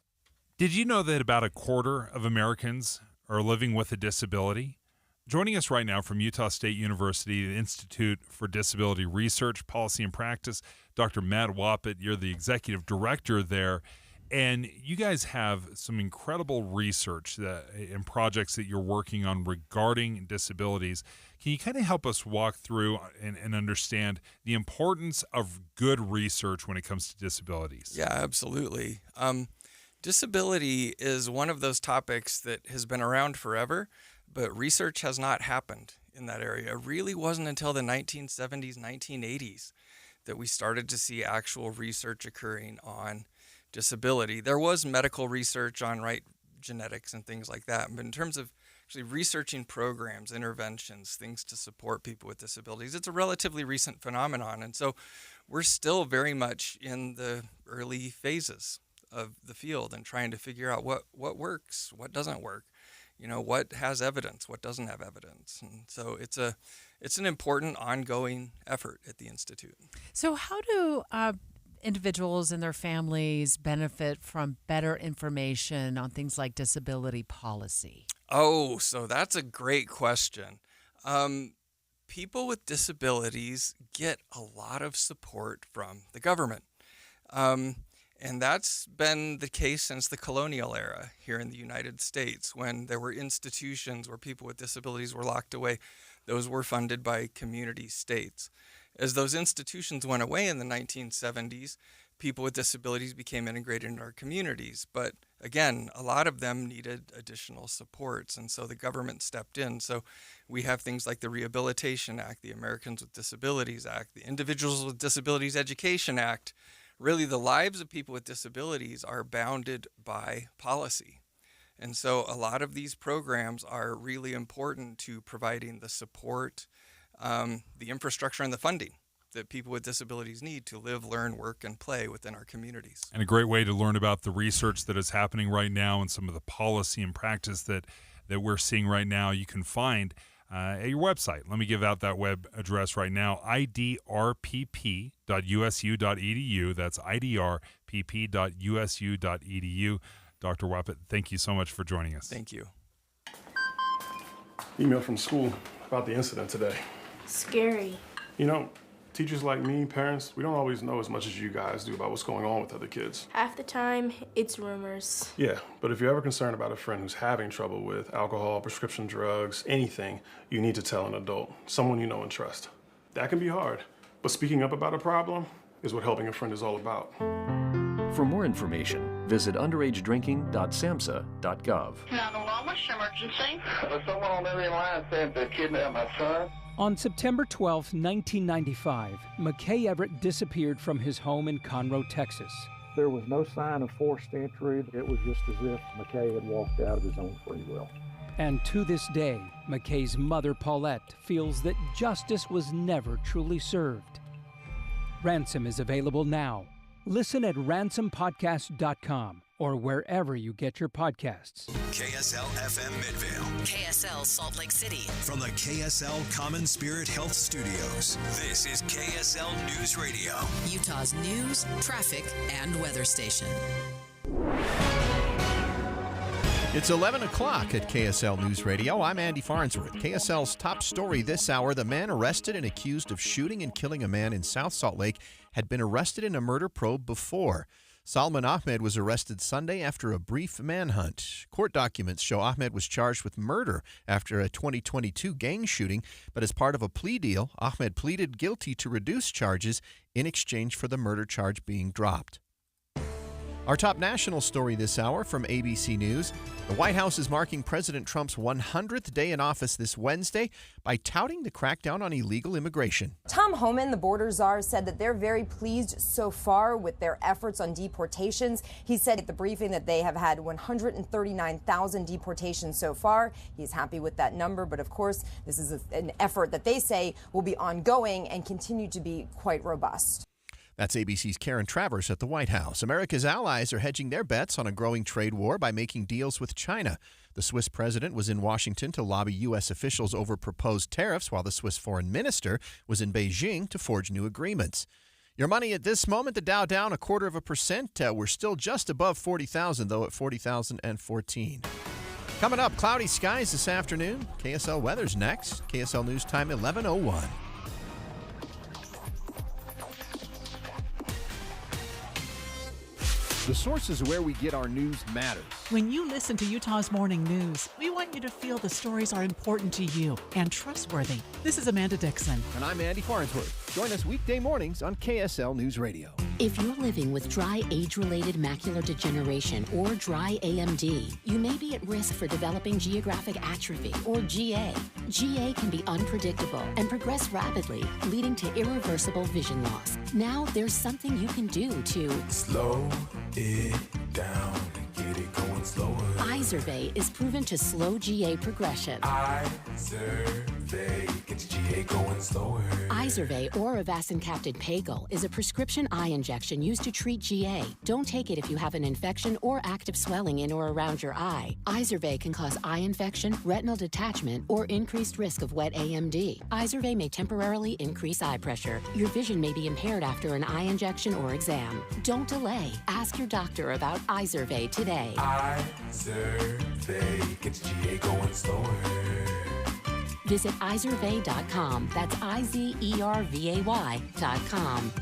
Did you know that about a quarter of Americans are living with a disability? Joining us right now from Utah State University, the Institute for Disability Research, Policy and Practice, Dr. Matt Wappett. You're the executive director there, and you guys have some incredible research and projects that you're working on regarding disabilities. Can you kind of help us walk through and understand the importance of good research when it comes to disabilities? Yeah, absolutely. Disability is one of those topics that has been around forever, but research has not happened in that area. It really wasn't until the 1970s, 1980s that we started to see actual research occurring on disability. There was medical research on genetics and things like that, but in terms of actually researching programs, interventions, things to support people with disabilities, it's a relatively recent phenomenon. And so we're still very much in the early phases of the field and trying to figure out what works, what doesn't work, what has evidence, what doesn't have evidence. And so it's an important ongoing effort at the Institute. So how do individuals and their families benefit from better information on things like disability policy? Oh, so that's a great question. People with disabilities get a lot of support from the government. And that's been the case since the colonial era here in the United States, when there were institutions where people with disabilities were locked away. Those were funded by community states. As those institutions went away in the 1970s, people with disabilities became integrated in our communities. But again, a lot of them needed additional supports, and so the government stepped in. So we have things like the Rehabilitation Act, the Americans with Disabilities Act, the Individuals with Disabilities Education Act. Really, the lives of people with disabilities are bounded by policy. And so a lot of these programs are really important to providing the support, the infrastructure, and the funding that people with disabilities need to live, learn, work, and play within our communities. And a great way to learn about the research that is happening right now and some of the policy and practice that we're seeing right now, you can find at your website. Let me give out that web address right now, idrpp.usu.edu. That's idrpp.usu.edu. Dr. Wappett, thank you so much for joining us. Thank you. Email from school about the incident today. Scary. You know, teachers like me, parents, we don't always know as much as you guys do about what's going on with other kids. Half the time, it's rumors. Yeah, but if you're ever concerned about a friend who's having trouble with alcohol, prescription drugs, anything, you need to tell an adult, someone you know and trust. That can be hard, but speaking up about a problem is what helping a friend is all about. For more information, visit underagedrinking.samhsa.gov. 911, what's your emergency? Someone on the other line said they kidnapped my son. On September 12, 1995, McKay Everett disappeared from his home in Conroe, Texas. There was no sign of forced entry. It was just as if McKay had walked out of his own free will. And to this day, McKay's mother, Paulette, feels that justice was never truly served. Ransom is available now. Listen at ransompodcast.com or wherever you get your podcasts. KSL FM Midvale. KSL Salt Lake City. From the KSL Common Spirit Health Studios, this is KSL News Radio. Utah's news, traffic, and weather station. It's 11 o'clock at KSL News Radio. I'm Andy Farnsworth. KSL's top story this hour: the man arrested and accused of shooting and killing a man in South Salt Lake had been arrested in a murder probe before. Salman Ahmed was arrested Sunday after a brief manhunt. Court documents show Ahmed was charged with murder after a 2022 gang shooting, but as part of a plea deal, Ahmed pleaded guilty to reduced charges in exchange for the murder charge being dropped. Our top national story this hour from ABC News. The White House is marking President Trump's 100th day in office this Wednesday by touting the crackdown on illegal immigration. Tom Homan, the border czar, said that they're very pleased so far with their efforts on deportations. He said at the briefing that they have had 139,000 deportations so far. He's happy with that number, but of course, this is an effort that they say will be ongoing and continue to be quite robust. That's ABC's Karen Travers at the White House. America's allies are hedging their bets on a growing trade war by making deals with China. The Swiss president was in Washington to lobby U.S. officials over proposed tariffs, while the Swiss foreign minister was in Beijing to forge new agreements. Your money at this moment, the Dow down 0.25%. We're still just above 40,000, though, at 40,014. Coming up, cloudy skies this afternoon. KSL weather's next. KSL News Time 11:01. The sources where we get our news matters. When you listen to Utah's Morning News, we want you to feel the stories are important to you and trustworthy. This is Amanda Dixon. And I'm Andy Farnsworth. Join us weekday mornings on KSL News Radio. If you're living with dry age-related macular degeneration or dry AMD, you may be at risk for developing geographic atrophy or GA. GA can be unpredictable and progress rapidly, leading to irreversible vision loss. Now there's something you can do to slow it down and get it going slower. Izervay is proven to slow GA progression. Izervay gets GA going slower. Izervay or avacincaptad pagel is a prescription eye injection used to treat GA. Don't take it if you have an infection or active swelling in or around your eye. Izervay can cause eye infection, retinal detachment, or increased risk of wet AMD. Izervay may temporarily increase eye pressure. Your vision may be impaired after an eye injection or exam. Don't delay. Ask your doctor about Izervay today. Izervay gets GA going slower. Visit Izervay.com. That's IZERVAY.com.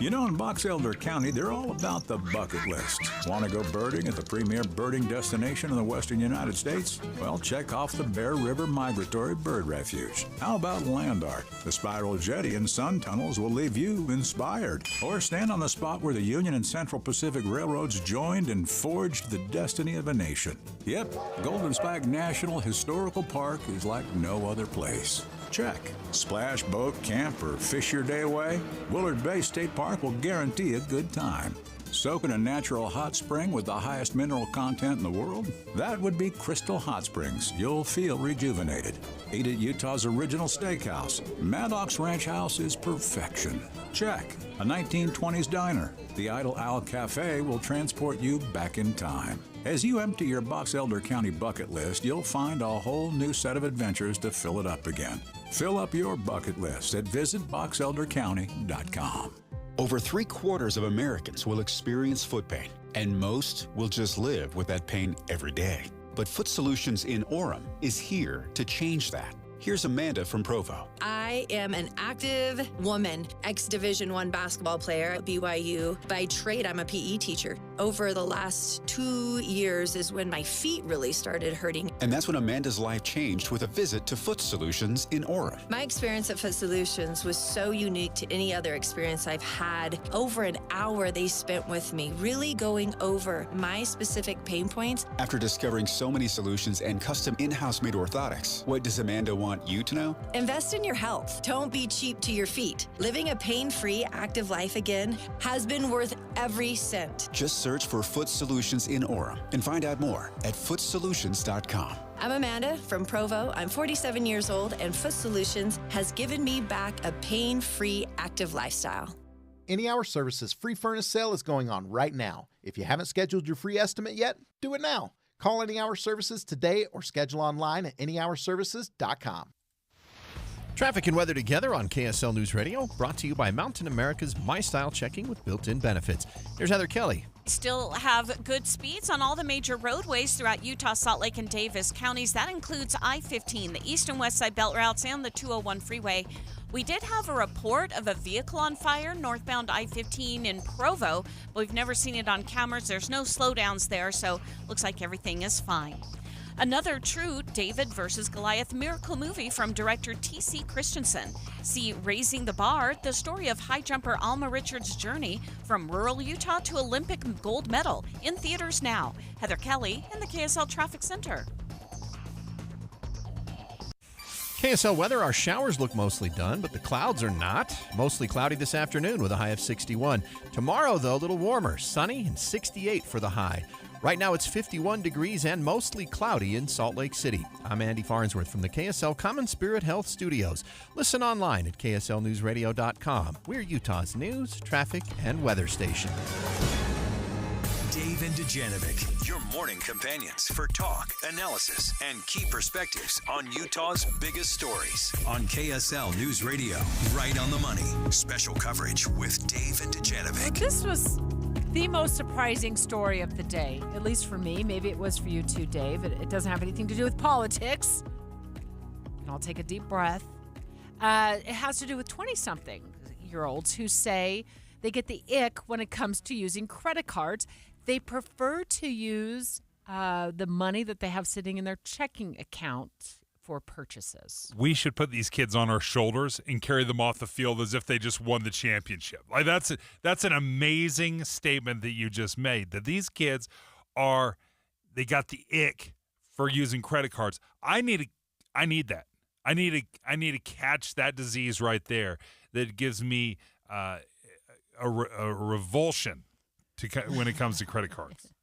You know, in Box Elder County, they're all about the bucket list. Want to go birding at the premier birding destination in the western United States? Well, check off the Bear River Migratory Bird Refuge. How about land art? The spiral jetty and sun tunnels will leave you inspired. Or stand on the spot where the Union and Central Pacific Railroads joined and forged the destiny of a nation. Yep, Golden Spike National Historical Park is like no other place. Check. Splash, boat, camp, or fish your day away? Willard Bay State Park will guarantee a good time. Soak in a natural hot spring with the highest mineral content in the world? That would be Crystal Hot Springs. You'll feel rejuvenated. Eat at Utah's original steakhouse. Maddox Ranch House is perfection. Check. A 1920s diner. The Idle Owl Cafe will transport you back in time. As you empty your Box Elder County bucket list, you'll find a whole new set of adventures to fill it up again. Fill up your bucket list at visitboxeldercounty.com. Over 3/4 of Americans will experience foot pain, and most will just live with that pain every day. But Foot Solutions in Orem is here to change that. Here's Amanda from Provo. I am an active woman, ex-Division I basketball player at BYU. By trade, I'm a PE teacher. Over the last 2 years is when my feet really started hurting. And that's when Amanda's life changed with a visit to Foot Solutions in Orem. My experience at Foot Solutions was so unique to any other experience I've had. Over an hour they spent with me, really going over my specific pain points. After discovering so many solutions and custom in-house made orthotics, what does Amanda want you to know? Invest in your health. Don't be cheap to your feet. Living a pain-free, active life again has been worth every cent. Just search for Foot Solutions in Orem and find out more at footsolutions.com. I'm Amanda from Provo. I'm 47 years old, and Foot Solutions has given me back a pain-free, active lifestyle. Any Hour Services free furnace sale is going on right now. If you haven't scheduled your free estimate yet, do it now. Call Any Hour Services today or schedule online at anyhourservices.com. Traffic and weather together on KSL News Radio, brought to you by Mountain America's My Style Checking with built-in benefits. Here's Heather Kelly. Still have good speeds on all the major roadways throughout Utah, Salt Lake, and Davis counties. That includes I-15, the east and west side belt routes, and the 201 freeway. We did have a report of a vehicle on fire northbound I-15 in Provo, but we've never seen it on cameras. There's no slowdowns there, so looks like everything is fine. Another true David versus Goliath miracle movie from director T.C. Christensen. See Raising the Bar, the story of high jumper Alma Richards' journey from rural Utah to Olympic gold medal, in theaters now. Heather Kelly in the KSL Traffic Center. KSL weather, our showers look mostly done, but the clouds are not. Mostly cloudy this afternoon with a high of 61. Tomorrow, though, a little warmer, sunny and 68 for the high. Right now, it's 51 degrees and mostly cloudy in Salt Lake City. I'm Andy Farnsworth from the KSL Common Spirit Health Studios. Listen online at kslnewsradio.com. We're Utah's news, traffic, and weather station. Dave and Dujanovic, your morning companions for talk, analysis, and key perspectives on Utah's biggest stories on KSL News Radio. Right on the money. Special coverage with Dave and Dujanovic. This was the most surprising story of the day, at least for me. Maybe it was for you too, Dave. It doesn't have anything to do with politics. And I'll take a deep breath. It has to do with 20-something-year-olds who say they get the ick when it comes to using credit cards. They prefer to use the money that they have sitting in their checking account for purchases. We should put these kids on our shoulders and carry them off the field as if they just won the championship. Like that's an amazing statement that you just made, that these kids they got the ick for using credit cards. I need that. I need to catch that disease right there that gives me a revulsion when it comes to credit cards.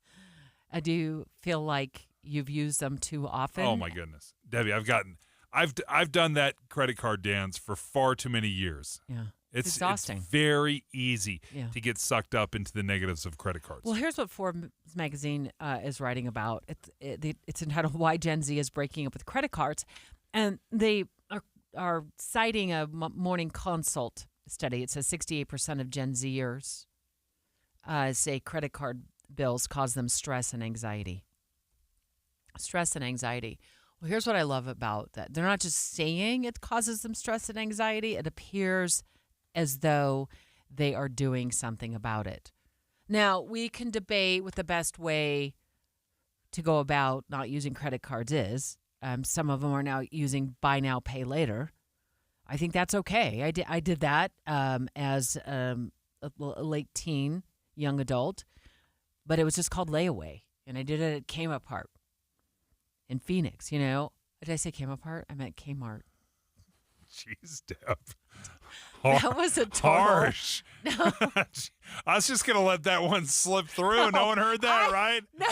Do you feel like you've used them too often? Oh my goodness, Debbie, I've done that credit card dance for far too many years. Yeah, it's exhausting. It's very easy to get sucked up into the negatives of credit cards. Well, here's what Forbes magazine is writing about. It's entitled "Why Gen Z is Breaking Up with Credit Cards," and they are citing a Morning Consult study. It says 68% of Gen Zers say credit card bills cause them stress and anxiety. Stress and anxiety. Well, here's what I love about that. They're not just saying it causes them stress and anxiety. It appears as though they are doing something about it. Now, we can debate what the best way to go about not using credit cards is. Some of them are now using buy now, pay later. I think that's okay. I did that as a late teen, young adult, but it was just called layaway, and I did it at Kmart in Phoenix. Did I say Kmart? I meant Kmart. Jeez, Deb. That was a total, harsh. No, I was just going to let that one slip through. No one heard that, right? No.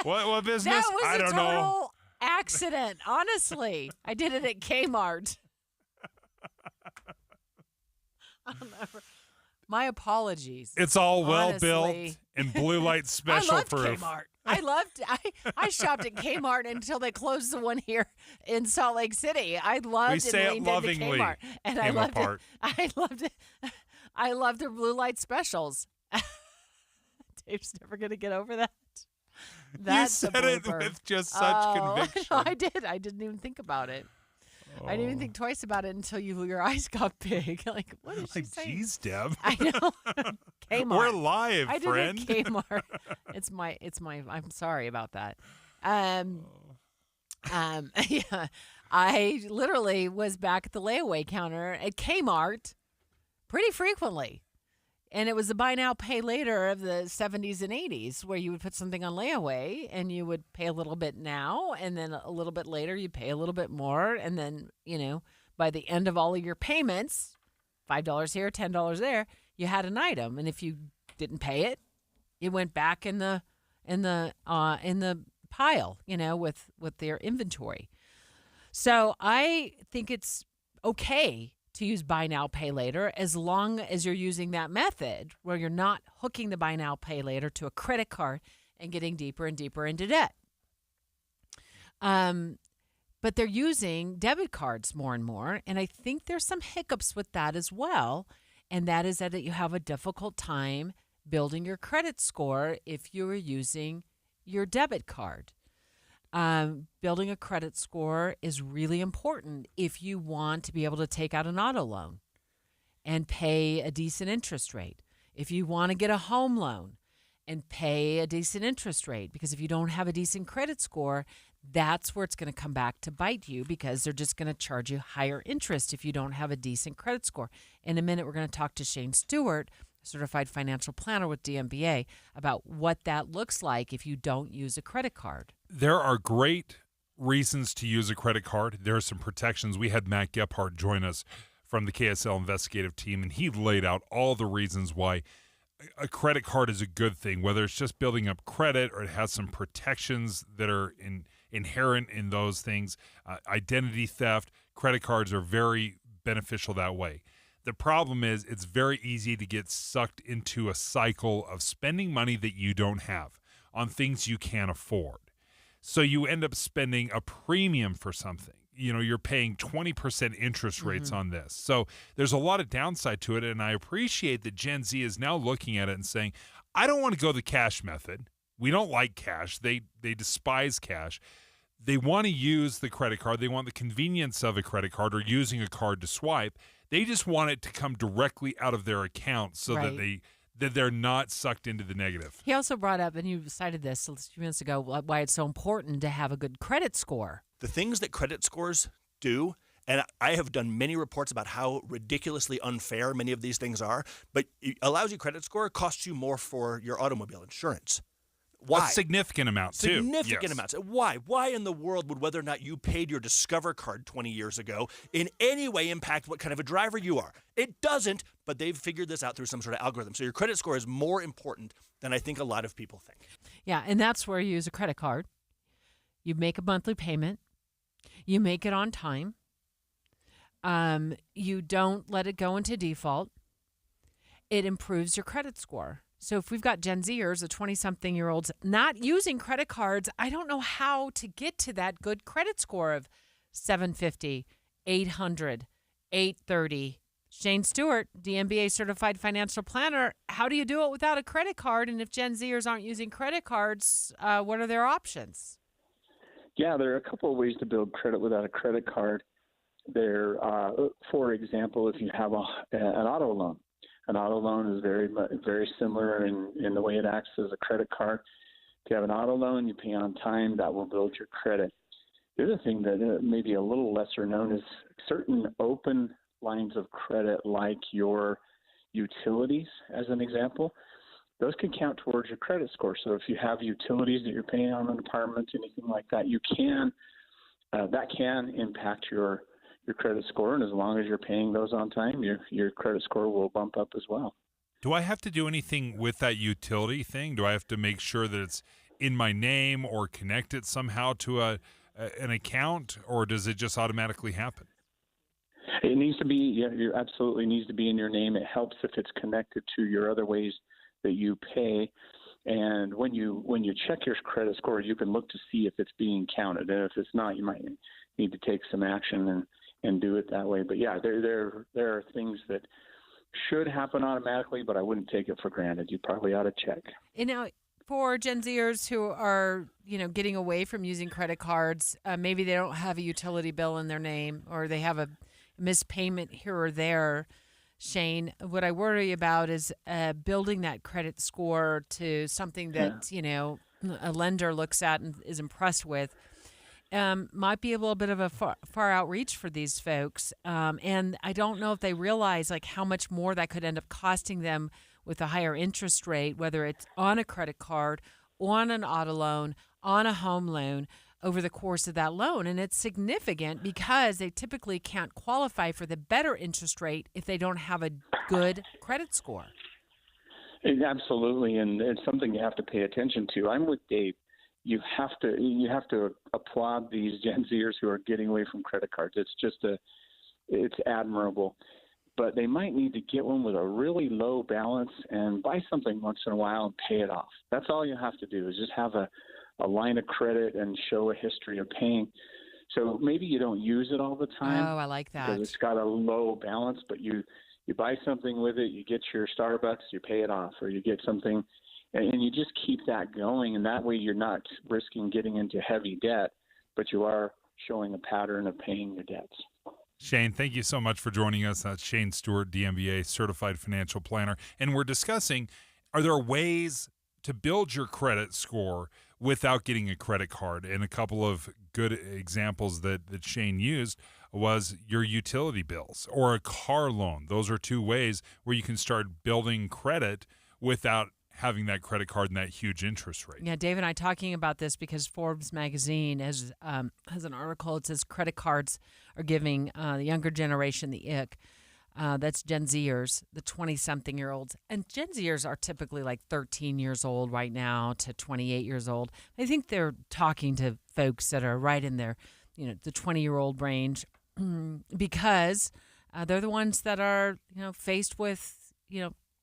What business? That was I don't a total know. accident, honestly. I did it at Kmart. My apologies. It's all well honestly. built and blue light special I loved proof. Kmart. I shopped at Kmart until they closed the one here in Salt Lake City. I loved We say it and leaned into lovingly. Kmart, and I Came loved apart. it. I loved it. I loved their blue light specials. Dave's never gonna get over that. That's you said a it blooper. with just such conviction. No, I did. I didn't even think about it. I didn't even think twice about it until your eyes got big. Like, what is she saying? Geez, Deb. I know. Kmart. We're live, I friend. did it at Kmart. It's my. I'm sorry about that. Yeah. I literally was back at the layaway counter at Kmart pretty frequently. And it was the buy now, pay later of the 70s and 80s where you would put something on layaway and you would pay a little bit now. And then a little bit later, you pay a little bit more. And then, by the end of all of your payments, $5 here, $10 there, you had an item. And if you didn't pay it, it went back in the pile, with their inventory. So I think it's okay to use buy now, pay later, as long as you're using that method where you're not hooking the buy now, pay later to a credit card and getting deeper and deeper into debt. But they're using debit cards more and more, and I think there's some hiccups with that as well, and that is that you have a difficult time building your credit score if you're using your debit card. Building a credit score is really important if you want to be able to take out an auto loan and pay a decent interest rate. If you want to get a home loan and pay a decent interest rate, because if you don't have a decent credit score, that's where it's going to come back to bite you because they're just going to charge you higher interest if you don't have a decent credit score. In a minute, we're going to talk to Shane Stewart, certified financial planner with DMBA, about what that looks like if you don't use a credit card. There are great reasons to use a credit card. There are some protections. We had Matt Gephardt join us from the KSL investigative team, and he laid out all the reasons why a credit card is a good thing, whether it's just building up credit or it has some protections that are inherent in those things. Identity theft, credit cards are very beneficial that way. The problem is it's very easy to get sucked into a cycle of spending money that you don't have on things you can't afford. So you end up spending a premium for something. You're paying 20% interest rates on this. So there's a lot of downside to it, and I appreciate that Gen Z is now looking at it and saying, I don't want to go the cash method. We don't like cash. They despise cash. They want to use the credit card. They want the convenience of a credit card or using a card to swipe. They just want it to come directly out of their account so that they're not sucked into the negative. He also brought up, and you cited this a few minutes ago, why it's so important to have a good credit score. The things that credit scores do, and I have done many reports about how ridiculously unfair many of these things are, but it allows you credit score, costs you more for your automobile insurance. Why? A significant amount, too. Significant amounts. Why? Why in the world would whether or not you paid your Discover card 20 years ago in any way impact what kind of a driver you are? It doesn't, but they've figured this out through some sort of algorithm. So your credit score is more important than I think a lot of people think. Yeah, and that's where you use a credit card. You make a monthly payment. You make it on time. You don't let it go into default. It improves your credit score. So if we've got Gen Zers, the 20-something-year-olds, not using credit cards, I don't know how to get to that good credit score of 750, 800, 830. Shane Stewart, DMBA certified financial planner. How do you do it without a credit card? And if Gen Zers aren't using credit cards, what are their options? Yeah, there are a couple of ways to build credit without a credit card. There, for example, if you have an auto loan. An auto loan is very similar in the way it acts as a credit card. If you have an auto loan, you pay on time, that will build your credit. The other thing that may be a little lesser known is certain open lines of credit, like your utilities, as an example. Those can count towards your credit score. So if you have utilities that you're paying on an apartment, anything like that, that can impact your credit score, and as long as you're paying those on time, your credit score will bump up as well. Do I have to do anything with that utility thing? Do I have to make sure that it's in my name or connect it somehow to an account, or does it just automatically happen? It needs to be, you absolutely needs to be in your name. It helps if it's connected to your other ways that you pay. And when you check your credit score, you can look to see if it's being counted. And if it's not, you might need to take some action and do it that way. But yeah, there are things that should happen automatically, but I wouldn't take it for granted. You probably ought to check. For Gen Zers who are, getting away from using credit cards, maybe they don't have a utility bill in their name, or they have a missed payment here or there. Shane, what I worry about is building that credit score to something that, a lender looks at and is impressed with. Might be a little bit of a far outreach for these folks. And I don't know if they realize how much more that could end up costing them with a higher interest rate, whether it's on a credit card, on an auto loan, on a home loan over the course of that loan. And it's significant because they typically can't qualify for the better interest rate if they don't have a good credit score. Absolutely, and it's something you have to pay attention to. I'm with Dave. You have to applaud these Gen Zers who are getting away from credit cards. It's admirable. But they might need to get one with a really low balance and buy something once in a while and pay it off. That's all you have to do is just have a line of credit and show a history of paying. So maybe you don't use it all the time. Oh, I like that. Because it's got a low balance, but you buy something with it, you get your Starbucks, you pay it off, or you get something, and you just keep that going. And that way you're not risking getting into heavy debt, but you are showing a pattern of paying your debts. Shane, thank you so much for joining us. That's Shane Stewart, DMBA, Certified Financial Planner. And we're discussing, are there ways to build your credit score without getting a credit card? And a couple of good examples that Shane used was your utility bills or a car loan. Those are two ways where you can start building credit without having that credit card and that huge interest rate. Yeah, Dave and I talking about this because Forbes magazine has an article. It says credit cards are giving the younger generation the ick. That's Gen Zers, the 20-something-year-olds. And Gen Zers are typically 13 years old right now to 28 years old. I think they're talking to folks that are right in their, the 20-year-old range because they're the ones that are, faced with,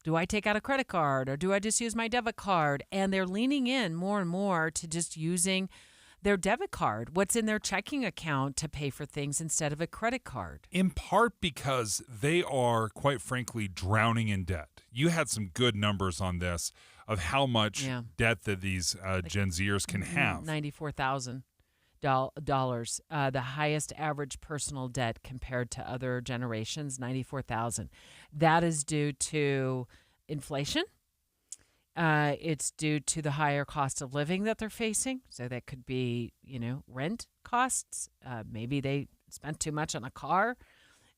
do I take out a credit card or do I just use my debit card? And they're leaning in more and more to just using their debit card, what's in their checking account to pay for things instead of a credit card. In part because they are, quite frankly, drowning in debt. You had some good numbers on this of how much debt that these Gen Zers can have. $94,000. The highest average personal debt compared to other generations, $94,000. That is due to inflation. It's due to the higher cost of living that they're facing. So that could be, rent costs. Maybe they spent too much on a car.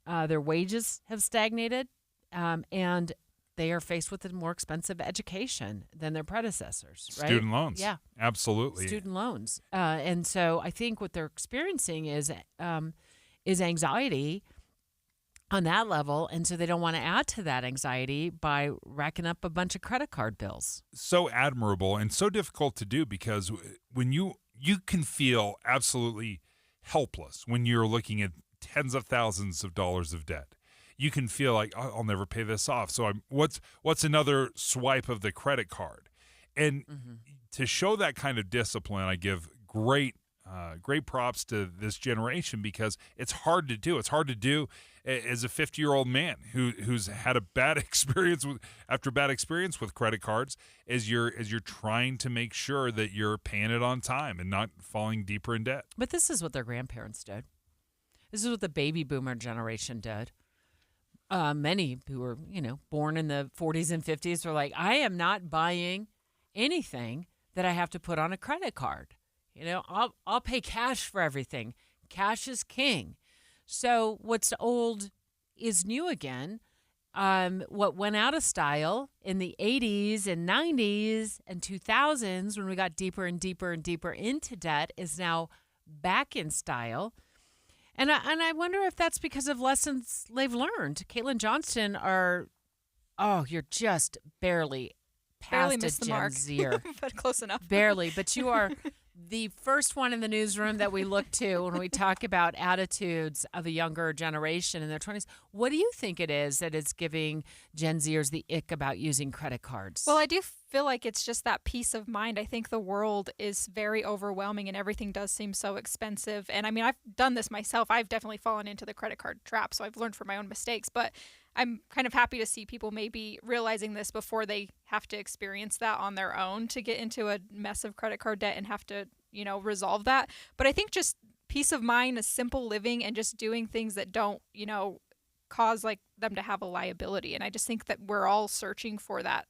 Their wages have stagnated, and they are faced with a more expensive education than their predecessors, right? Student loans. Yeah. Absolutely. Student loans. And so I think what they're experiencing is anxiety on that level. And so they don't want to add to that anxiety by racking up a bunch of credit card bills. So admirable and so difficult to do because when you can feel absolutely helpless when you're looking at tens of thousands of dollars of debt. You can feel like, oh, I'll never pay this off. So what's another swipe of the credit card? And to show that kind of discipline, I give great props to this generation because it's hard to do. It's hard to do as a 50-year-old man who's had a bad experience with credit cards as you're trying to make sure that you're paying it on time and not falling deeper in debt. But this is what their grandparents did. This is what the baby boomer generation did. Many who were, born in the 40s and 50s were like, I am not buying anything that I have to put on a credit card. I'll pay cash for everything. Cash is king. So what's old is new again. What went out of style in the 80s and 90s and 2000s when we got deeper and deeper and deeper into debt is now back in style. And I wonder if that's because of lessons they've learned. Caitlin Johnston, our oh, you're just barely Barely past missed a the Gen mark, Zer. but close enough. Barely, but you are the first one in the newsroom that we look to when we talk about attitudes of a younger generation in their 20s. What do you think it is that is giving Gen Zers the ick about using credit cards? Well, I do feel like it's just that peace of mind. I think the world is very overwhelming and everything does seem so expensive. And I mean, I've done this myself. I've definitely fallen into the credit card trap, so I've learned from my own mistakes. But I'm kind of happy to see people maybe realizing this before they have to experience that on their own to get into a mess of credit card debt and have to, resolve that. But I think just peace of mind, a simple living, and just doing things that don't, cause like them to have a liability. And I just think that we're all searching for that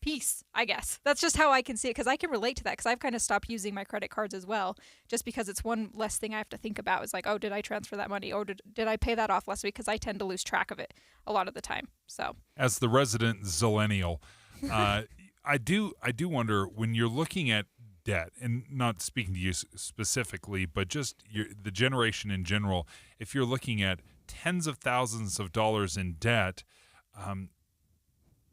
peace, I guess. That's just how I can see it, because I can relate to that, because I've kind of stopped using my credit cards as well, just because it's one less thing I have to think about. It's like, oh, did I transfer that money? Or did I pay that off last week? Because I tend to lose track of it a lot of the time. So as the resident zillennial, I do wonder, when you're looking at debt, and not speaking to you specifically, but just the generation in general, if you're looking at tens of thousands of dollars in debt,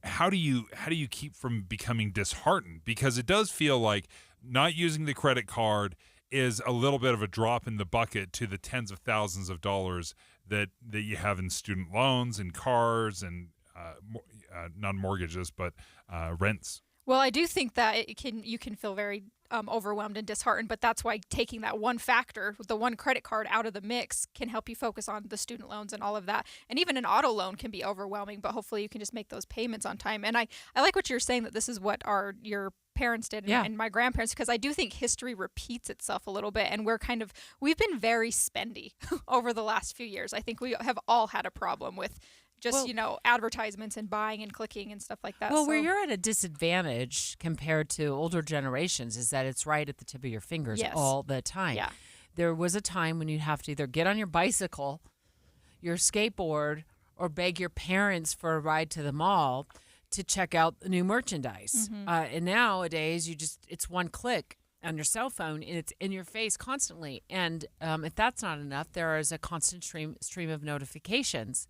how do you keep from becoming disheartened? Because it does feel like not using the credit card is a little bit of a drop in the bucket to the tens of thousands of dollars that you have in student loans and cars and not mortgages, but rents. Well, I do think that you can feel very overwhelmed and disheartened, but that's why taking that one factor, the one credit card out of the mix, can help you focus on the student loans and all of that. And even an auto loan can be overwhelming, but hopefully you can just make those payments on time. And I like what you're saying, that this is what your parents did and my grandparents, because I do think history repeats itself a little bit, and we've been very spendy over the last few years. I think we have all had a problem with just, advertisements and buying and clicking and stuff like that. Well, where you're at a disadvantage compared to older generations is that it's right at the tip of your fingers all the time. Yeah. There was a time when you'd have to either get on your bicycle, your skateboard, or beg your parents for a ride to the mall to check out the new merchandise. Mm-hmm. And nowadays, it's one click on your cell phone, and it's in your face constantly. And if that's not enough, there is a constant stream of notifications.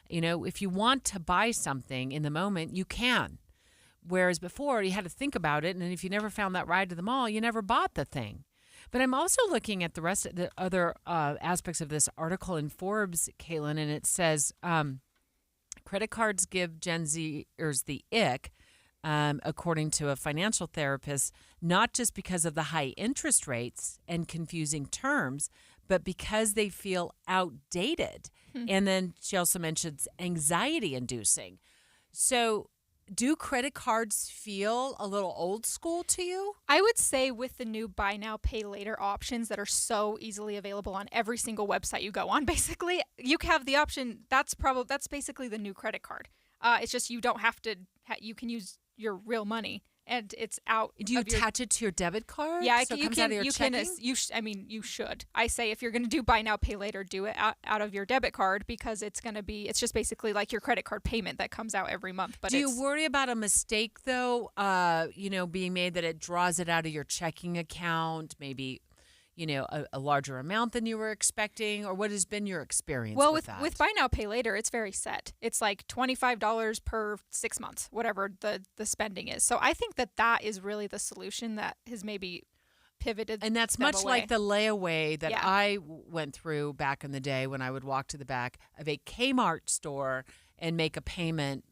If you want to buy something in the moment, you can. Whereas before, you had to think about it, and if you never found that ride to the mall, you never bought the thing. But I'm also looking at the rest of the other aspects of this article in Forbes, Caitlin, and it says credit cards give Gen Zers the ick, according to a financial therapist, not just because of the high interest rates and confusing terms, but because they feel outdated. And then she also mentions anxiety-inducing. So do credit cards feel a little old school to you? I would say with the new buy now, pay later options that are so easily available on every single website you go on, basically, you have the option. That's basically the new credit card. It's just you don't have to, you can use your real money. And it's out. Do you attach it to your debit card? Yeah, so you it comes out of your checking? You should. I say if you're going to do buy now, pay later, do it out of your debit card, because it's just basically like your credit card payment that comes out every month. But do you worry about a mistake though? Being made that it draws it out of your checking account, maybe. A larger amount than you were expecting, or what has been your experience with that? With buy now, pay later, it's very set. It's like $25 per 6 months, whatever the spending is. So I think that is really the solution that has maybe pivoted. And that's much like the layaway that I went through back in the day when I would walk to the back of a Kmart store and make a payment,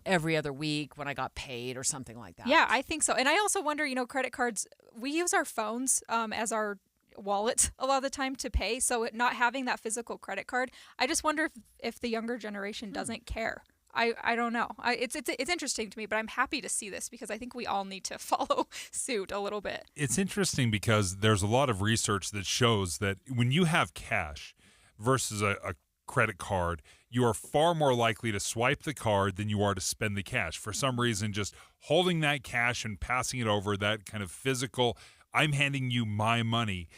every other week when I got paid or something like that. Yeah, I think so. And I also wonder, credit cards, we use our phones as our wallet a lot of the time to pay. So not having that physical credit card, I just wonder if the younger generation doesn't care. I don't know. It's interesting to me, but I'm happy to see this because I think we all need to follow suit a little bit. It's interesting because there's a lot of research that shows that when you have cash versus a credit card, you are far more likely to swipe the card than you are to spend the cash. For some reason, just holding that cash and passing it over, that kind of physical, I'm handing you my money,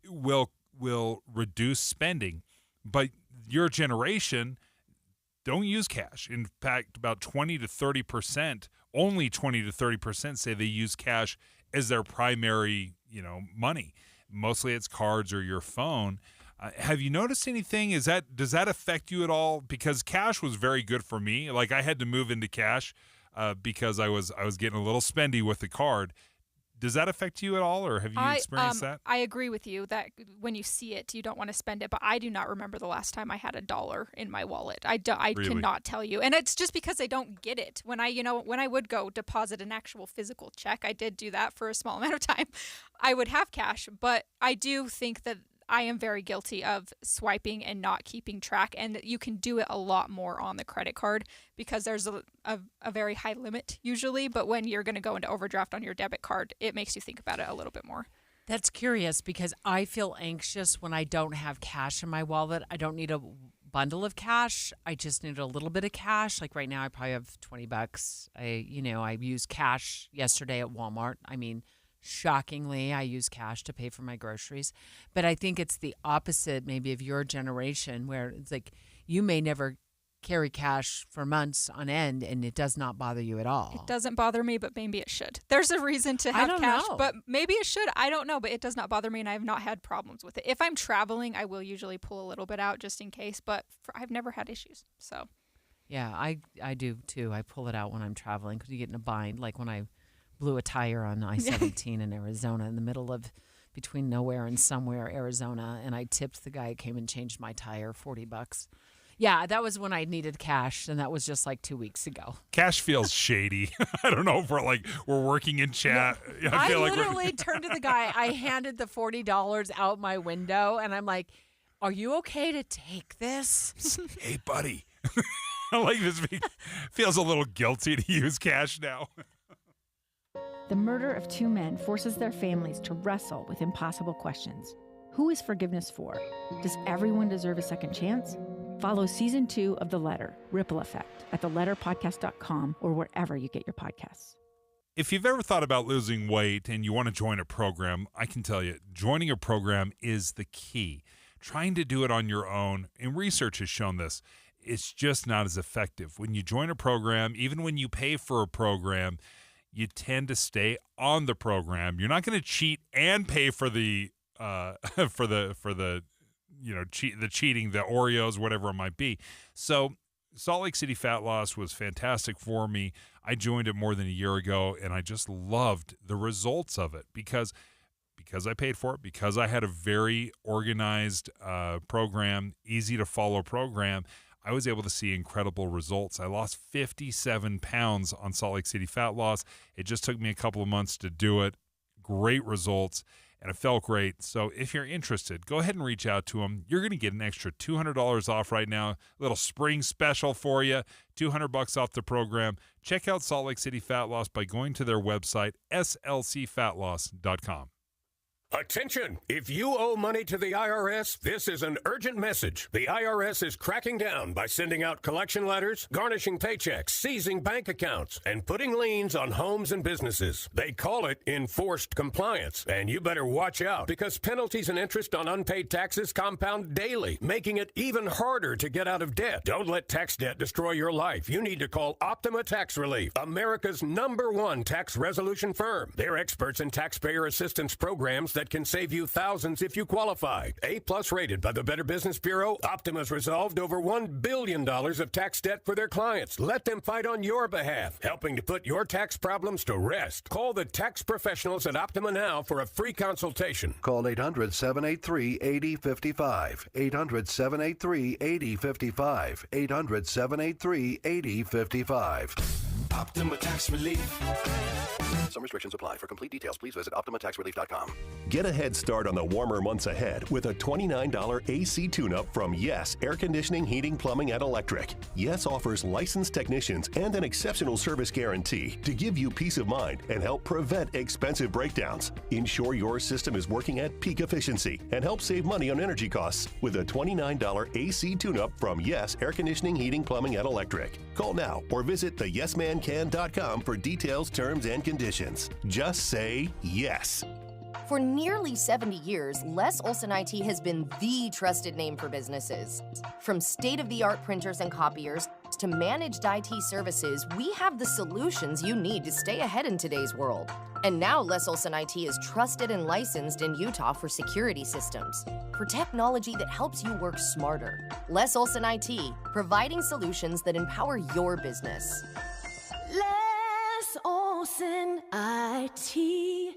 will reduce spending. But your generation don't use cash. In fact, about 20 to 30%, only 20 to 30% say they use cash as their primary, money. Mostly it's cards or your phone. Have you noticed anything? Does that affect you at all? Because cash was very good for me. Like I had to move into cash because I was getting a little spendy with the card. Does that affect you at all, or have you experienced that? I agree with you that when you see it, you don't want to spend it. But I do not remember the last time I had $1 in my wallet. I Really? cannot tell you, and it's just because I don't get it. When I would go deposit an actual physical check, I did do that for a small amount of time. I would have cash, but I do think that I am very guilty of swiping and not keeping track, and you can do it a lot more on the credit card because there's a very high limit usually, but when you're going to go into overdraft on your debit card, it makes you think about it a little bit more. That's curious because I feel anxious when I don't have cash in my wallet. I don't need a bundle of cash. I just need a little bit of cash. Like right now, I probably have $20. I used cash yesterday at Walmart. I mean, shockingly, I use cash to pay for my groceries. But I think it's the opposite maybe of your generation where it's like you may never carry cash for months on end and it does not bother you at all. It doesn't bother me, but maybe it should. There's a reason to have cash, but maybe it should. I don't know, but it does not bother me and I have not had problems with it. If I'm traveling, I will usually pull a little bit out just in case, but I've never had issues. So, yeah, I do too. I pull it out when I'm traveling because you get in a bind, like when I blew a tire on I-17 in Arizona in the middle of between nowhere and somewhere, Arizona, and I tipped the guy who came and changed my tire $40. Yeah, that was when I needed cash, and that was just like 2 weeks ago. Cash feels shady. I don't know if we're working in chat. No, I literally turned to the guy. I handed the $40 out my window, and I'm like, "Are you okay to take this?" Hey, buddy. I like this. Feels a little guilty to use cash now. The murder of 2 men forces their families to wrestle with impossible questions. Who is forgiveness for? Does everyone deserve a second chance? Follow Season 2 of The Letter, Ripple Effect, at theletterpodcast.com or wherever you get your podcasts. If you've ever thought about losing weight and you want to join a program, I can tell you, joining a program is the key. Trying to do it on your own, and research has shown this, it's just not as effective. When you join a program, even when you pay for a program, you tend to stay on the program. You're not going to cheat and pay for the cheating, the Oreos, whatever it might be. So Salt Lake City Fat Loss was fantastic for me. I joined it more than a year ago, and I just loved the results of it because I paid for it, because I had a very organized program, easy to follow program. I was able to see incredible results. I lost 57 pounds on Salt Lake City Fat Loss. It just took me a couple of months to do it. Great results, and it felt great. So if you're interested, go ahead and reach out to them. You're going to get an extra $200 off right now. A little spring special for you, $200 off the program. Check out Salt Lake City Fat Loss by going to their website, slcfatloss.com. Attention! If you owe money to the IRS, this is an urgent message. The IRS is cracking down by sending out collection letters, garnishing paychecks, seizing bank accounts, and putting liens on homes and businesses. They call it enforced compliance, and you better watch out because penalties and interest on unpaid taxes compound daily, making it even harder to get out of debt. Don't let tax debt destroy your life. You need to call Optima Tax Relief, America's #1 tax resolution firm. They're experts in taxpayer assistance programs that can save you thousands if you qualify. A+ rated by the Better Business Bureau, Optima's resolved over $1 billion of tax debt for their clients. Let them fight on your behalf, helping to put your tax problems to rest. Call the tax professionals at Optima now for a free consultation. Call 800-783-8055. 800-783-8055. 800-783-8055. Optima Tax Relief. Some restrictions apply. For complete details, please visit OptimaTaxRelief.com. Get a head start on the warmer months ahead with a $29 AC tune-up from Yes Air Conditioning, Heating, Plumbing, and Electric. Yes offers licensed technicians and an exceptional service guarantee to give you peace of mind and help prevent expensive breakdowns. Ensure your system is working at peak efficiency and help save money on energy costs with a $29 AC tune-up from Yes Air Conditioning, Heating, Plumbing, and Electric. Call now or visit theyesmancan.com for details, terms, and conditions. Just say yes. For nearly 70 years, Les Olson IT has been the trusted name for businesses. From state-of-the-art printers and copiers To managed IT services, we have the solutions you need to stay ahead in today's world. And now Les Olson IT is trusted and licensed in Utah for security systems, for technology that helps you work smarter. Les Olson IT, providing solutions that empower your business. Les Olson IT.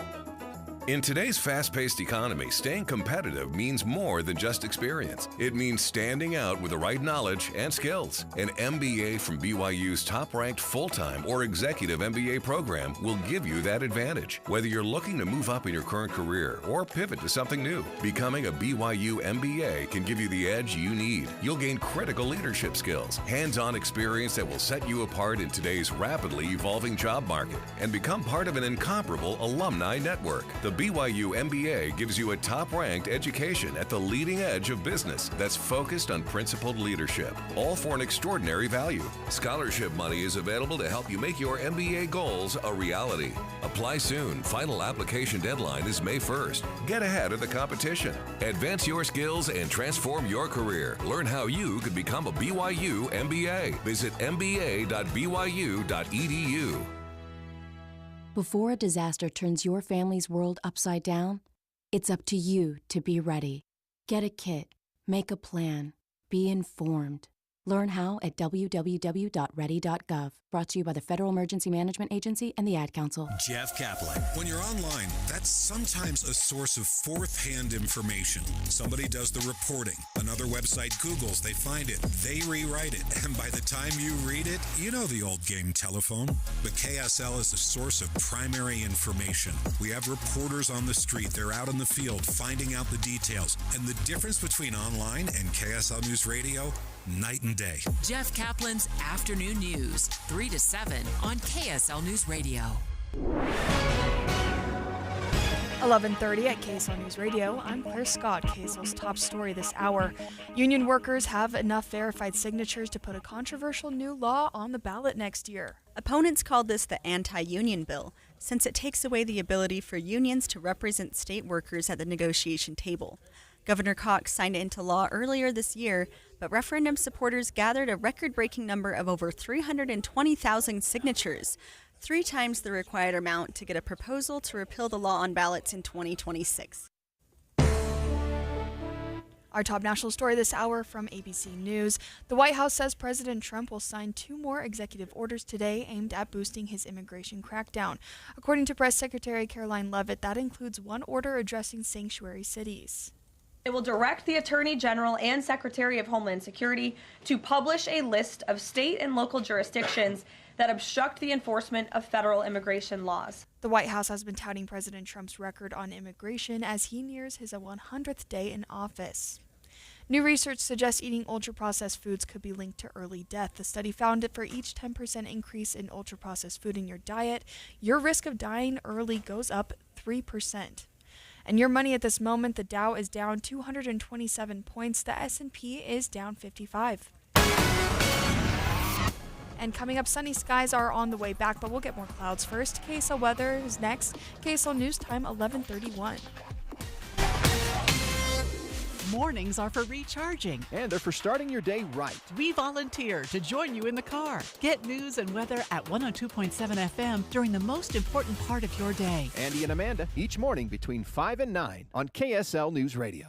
In today's fast-paced economy, staying competitive means more than just experience. It means standing out with the right knowledge and skills. An MBA from BYU's top-ranked full-time or executive MBA program will give you that advantage. Whether you're looking to move up in your current career or pivot to something new, becoming a BYU MBA can give you the edge you need. You'll gain critical leadership skills, hands-on experience that will set you apart in today's rapidly evolving job market, and become part of an incomparable alumni network. The BYU MBA gives you a top-ranked education at the leading edge of business that's focused on principled leadership, all for an extraordinary value. Scholarship money is available to help you make your MBA goals a reality. Apply soon. Final application deadline is May 1st. Get ahead of the competition. Advance your skills and transform your career. Learn how you could become a BYU MBA. Visit mba.byu.edu. Before a disaster turns your family's world upside down, it's up to you to be ready. Get a kit, make a plan, be informed. Learn how at www.ready.gov. Brought to you by the Federal Emergency Management Agency and the Ad Council. Jeff Kaplan. When you're online, that's sometimes a source of fourth-hand information. Somebody does the reporting. Another website Googles, they find it, they rewrite it, and by the time you read it, you know the old game telephone. But KSL is a source of primary information. We have reporters on the street. They're out in the field finding out the details. And the difference between online and KSL News Radio, night and day. Jeff Kaplan's Afternoon News, 3 to 7 on KSL News Radio. 11:30 at KSL News Radio. I'm Claire Scott. KSL's top story this hour. Union workers have enough verified signatures to put a controversial new law on the ballot next year. Opponents called this the anti-union bill, since it takes away the ability for unions to represent state workers at the negotiation table. Governor Cox signed it into law earlier this year, but referendum supporters gathered a record-breaking number of over 320,000 signatures, 3 times the required amount to get a proposal to repeal the law on ballots in 2026. Our top national story this hour from ABC News. The White House says President Trump will sign 2 more executive orders today aimed at boosting his immigration crackdown. According to Press Secretary Caroline Leavitt, that includes one order addressing sanctuary cities. It will direct the Attorney General and Secretary of Homeland Security to publish a list of state and local jurisdictions that obstruct the enforcement of federal immigration laws. The White House has been touting President Trump's record on immigration as he nears his 100th day in office. New research suggests eating ultra-processed foods could be linked to early death. The study found that for each 10% increase in ultra-processed food in your diet, your risk of dying early goes up 3%. And your money at this moment, the Dow is down 227 points. The S&P is down 55. And coming up, sunny skies are on the way back, but we'll get more clouds first. KSL weather is next. KSL News Time, 11:31. Mornings are for recharging. And they're for starting your day right. We volunteer to join you in the car. Get news and weather at 102.7 FM during the most important part of your day. Andy and Amanda, each morning between 5 and 9 on KSL News Radio.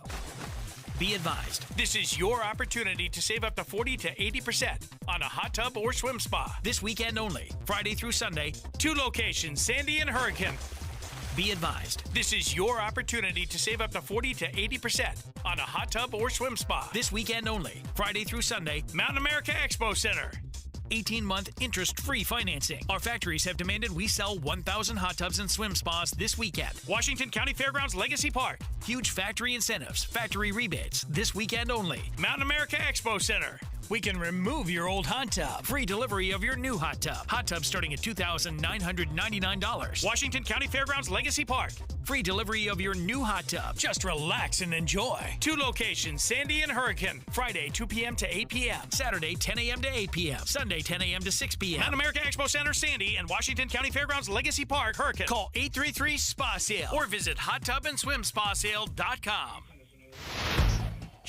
Be advised, this is your opportunity to save up to 40 to 80% on a hot tub or swim spa. This weekend only, Friday through Sunday, 2 locations, Sandy and Hurricane. Be advised, this is your opportunity to save up to 40 to 80% on a hot tub or swim spa. This weekend only, Friday through Sunday, Mountain America Expo Center. 18-month interest-free financing. Our factories have demanded we sell 1,000 hot tubs and swim spas this weekend. Washington County Fairgrounds Legacy Park. Huge factory incentives, factory rebates. This weekend only. Mountain America Expo Center. We can remove your old hot tub. Free delivery of your new hot tub. Hot tub starting at $2,999. Washington County Fairgrounds Legacy Park. Free delivery of your new hot tub. Just relax and enjoy. 2 locations, Sandy and Hurricane. Friday, 2 p.m. to 8 p.m. Saturday, 10 a.m. to 8 p.m. Sunday, 10 a.m. to 6 p.m. Mountain America Expo Center, Sandy, and Washington County Fairgrounds Legacy Park, Hurricane. Call 833-SPA-SALE or visit hottubandswimspasale.com.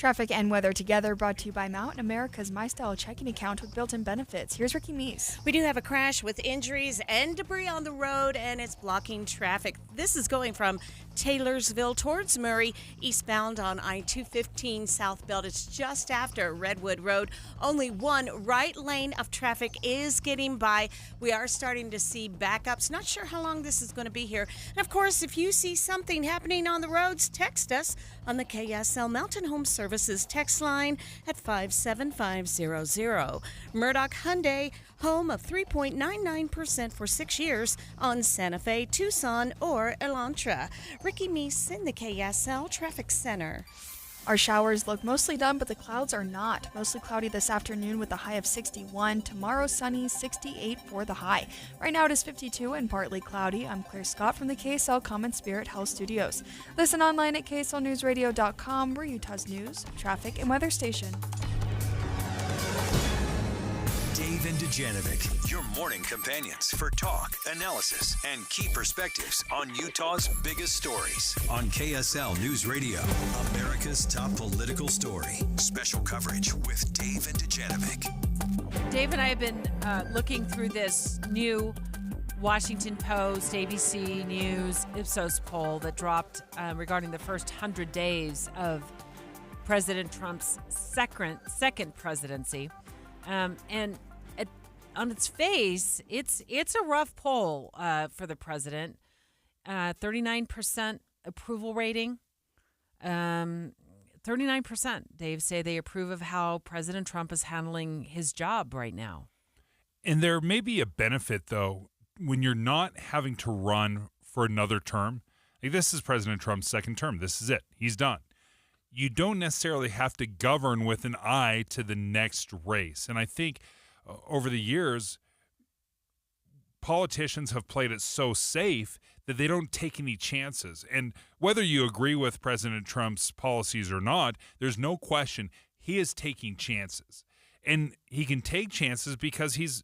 Traffic and weather together, brought to you by Mountain America's My Style checking account with built-in benefits. Here's Ricky Meese. We do have a crash with injuries and debris on the road, and it's blocking traffic. This is going from Taylorsville towards Murray, eastbound on I-215 southbound. It's just after Redwood Road. Only one right lane of traffic is getting by. We are starting to see backups. Not sure how long this is going to be here. And of course, if you see something happening on the roads, text us on the KSL Mountain Home Services text line at 57500. Murdoch Hyundai, home of 3.99% for 6 years on Santa Fe, Tucson, or Elantra. Ricky Meese in the KSL Traffic Center. Our showers look mostly done, but the clouds are not. Mostly cloudy this afternoon with a high of 61. Tomorrow sunny, 68 for the high. Right now it is 52 and partly cloudy. I'm Claire Scott from the KSL Common Spirit Health Studios. Listen online at kslnewsradio.com. We're Utah's news, traffic, and weather station. Dave and Dujanovic, your morning companions for talk, analysis, and key perspectives on Utah's biggest stories. On KSL News Radio, America's top political story. Special coverage with Dave and Dujanovic. Dave and I have been looking through this new Washington Post, ABC News, Ipsos poll that dropped regarding the first 100 days of President Trump's second presidency. And on its face, it's a rough poll for the president. 39% approval rating. 39%, Dave, say they approve of how President Trump is handling his job right now. And there may be a benefit, though, when you're not having to run for another term. Like, this is President Trump's second term. This is it. He's done. You don't necessarily have to govern with an eye to the next race. And I think over the years, politicians have played it so safe that they don't take any chances. And whether you agree with President Trump's policies or not, there's no question he is taking chances. And he can take chances because he's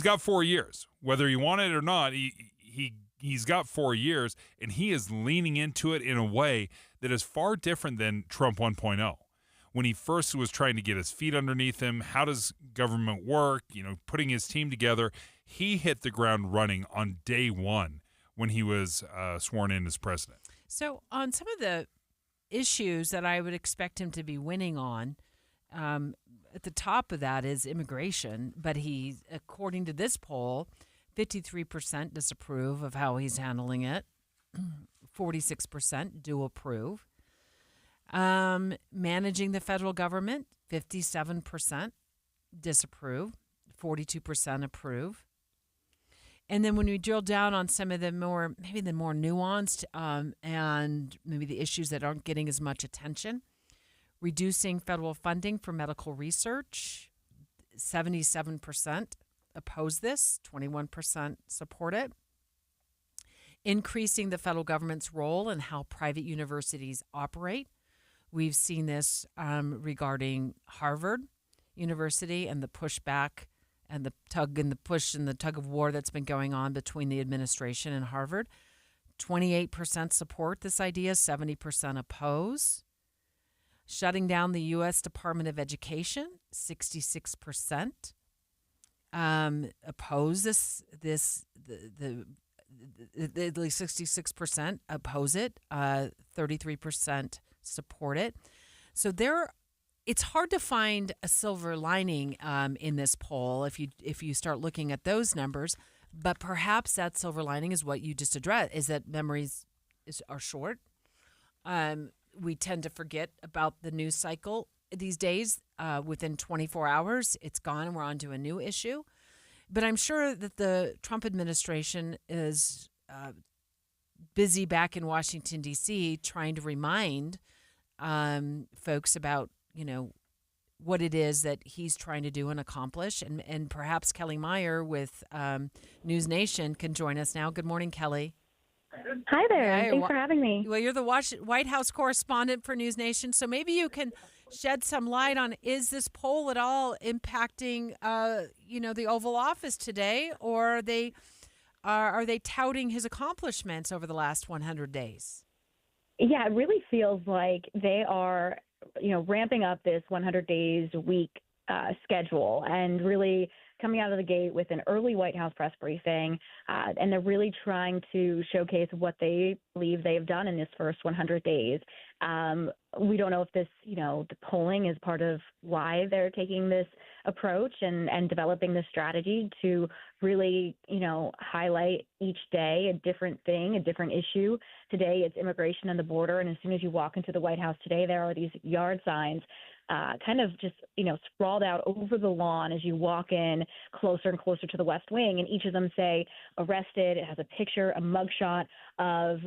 got 4 years. Whether you want it or not, he's got 4 years, and he is leaning into it in a way that is far different than Trump 1.0. When he first was trying to get his feet underneath him, how does government work, putting his team together, he hit the ground running on day one when he was sworn in as president. So on some of the issues that I would expect him to be winning on, at the top of that is immigration, but he, according to this poll, 53% disapprove of how he's handling it. 46% do approve. Managing the federal government, 57% disapprove. 42% approve. And then when we drill down on some of the more nuanced and maybe the issues that aren't getting as much attention, reducing federal funding for medical research, 77% oppose this, 21% support it. Increasing the federal government's role in how private universities operate. We've seen this regarding Harvard University and the pushback and the tug and the push and the tug of war that's been going on between the administration and Harvard. 28% support this idea, 70% oppose. Shutting down the U.S. Department of Education, 66% oppose this. At least 66% oppose it. 33% support it. So it's hard to find a silver lining in this poll if you start looking at those numbers. But perhaps that silver lining is what you just addressed: is that memories are short. We tend to forget about the news cycle these days. Within 24 hours, it's gone and we're on to a new issue. But I'm sure that the Trump administration is busy back in Washington, D.C., trying to remind folks about, what it is that he's trying to do and accomplish. And perhaps Kelly Meyer with News Nation can join us now. Good morning, Kelly. Hi there. Thanks for having me. Well, you're the White House correspondent for News Nation, so maybe you can shed some light on, is this poll at all impacting, the Oval Office today, or are they touting his accomplishments over the last 100 days? Yeah, it really feels like they are ramping up this 100 days a week schedule and really coming out of the gate with an early White House press briefing, and they're really trying to showcase what they believe they've done in this first 100 days. We don't know if this, the polling is part of why they're taking this approach and developing this strategy to really, highlight each day a different thing, a different issue. Today it's immigration and the border, and as soon as you walk into the White House today, there are these yard signs kind of just, sprawled out over the lawn as you walk in closer and closer to the West Wing. And each of them say arrested. It has a picture, a mugshot of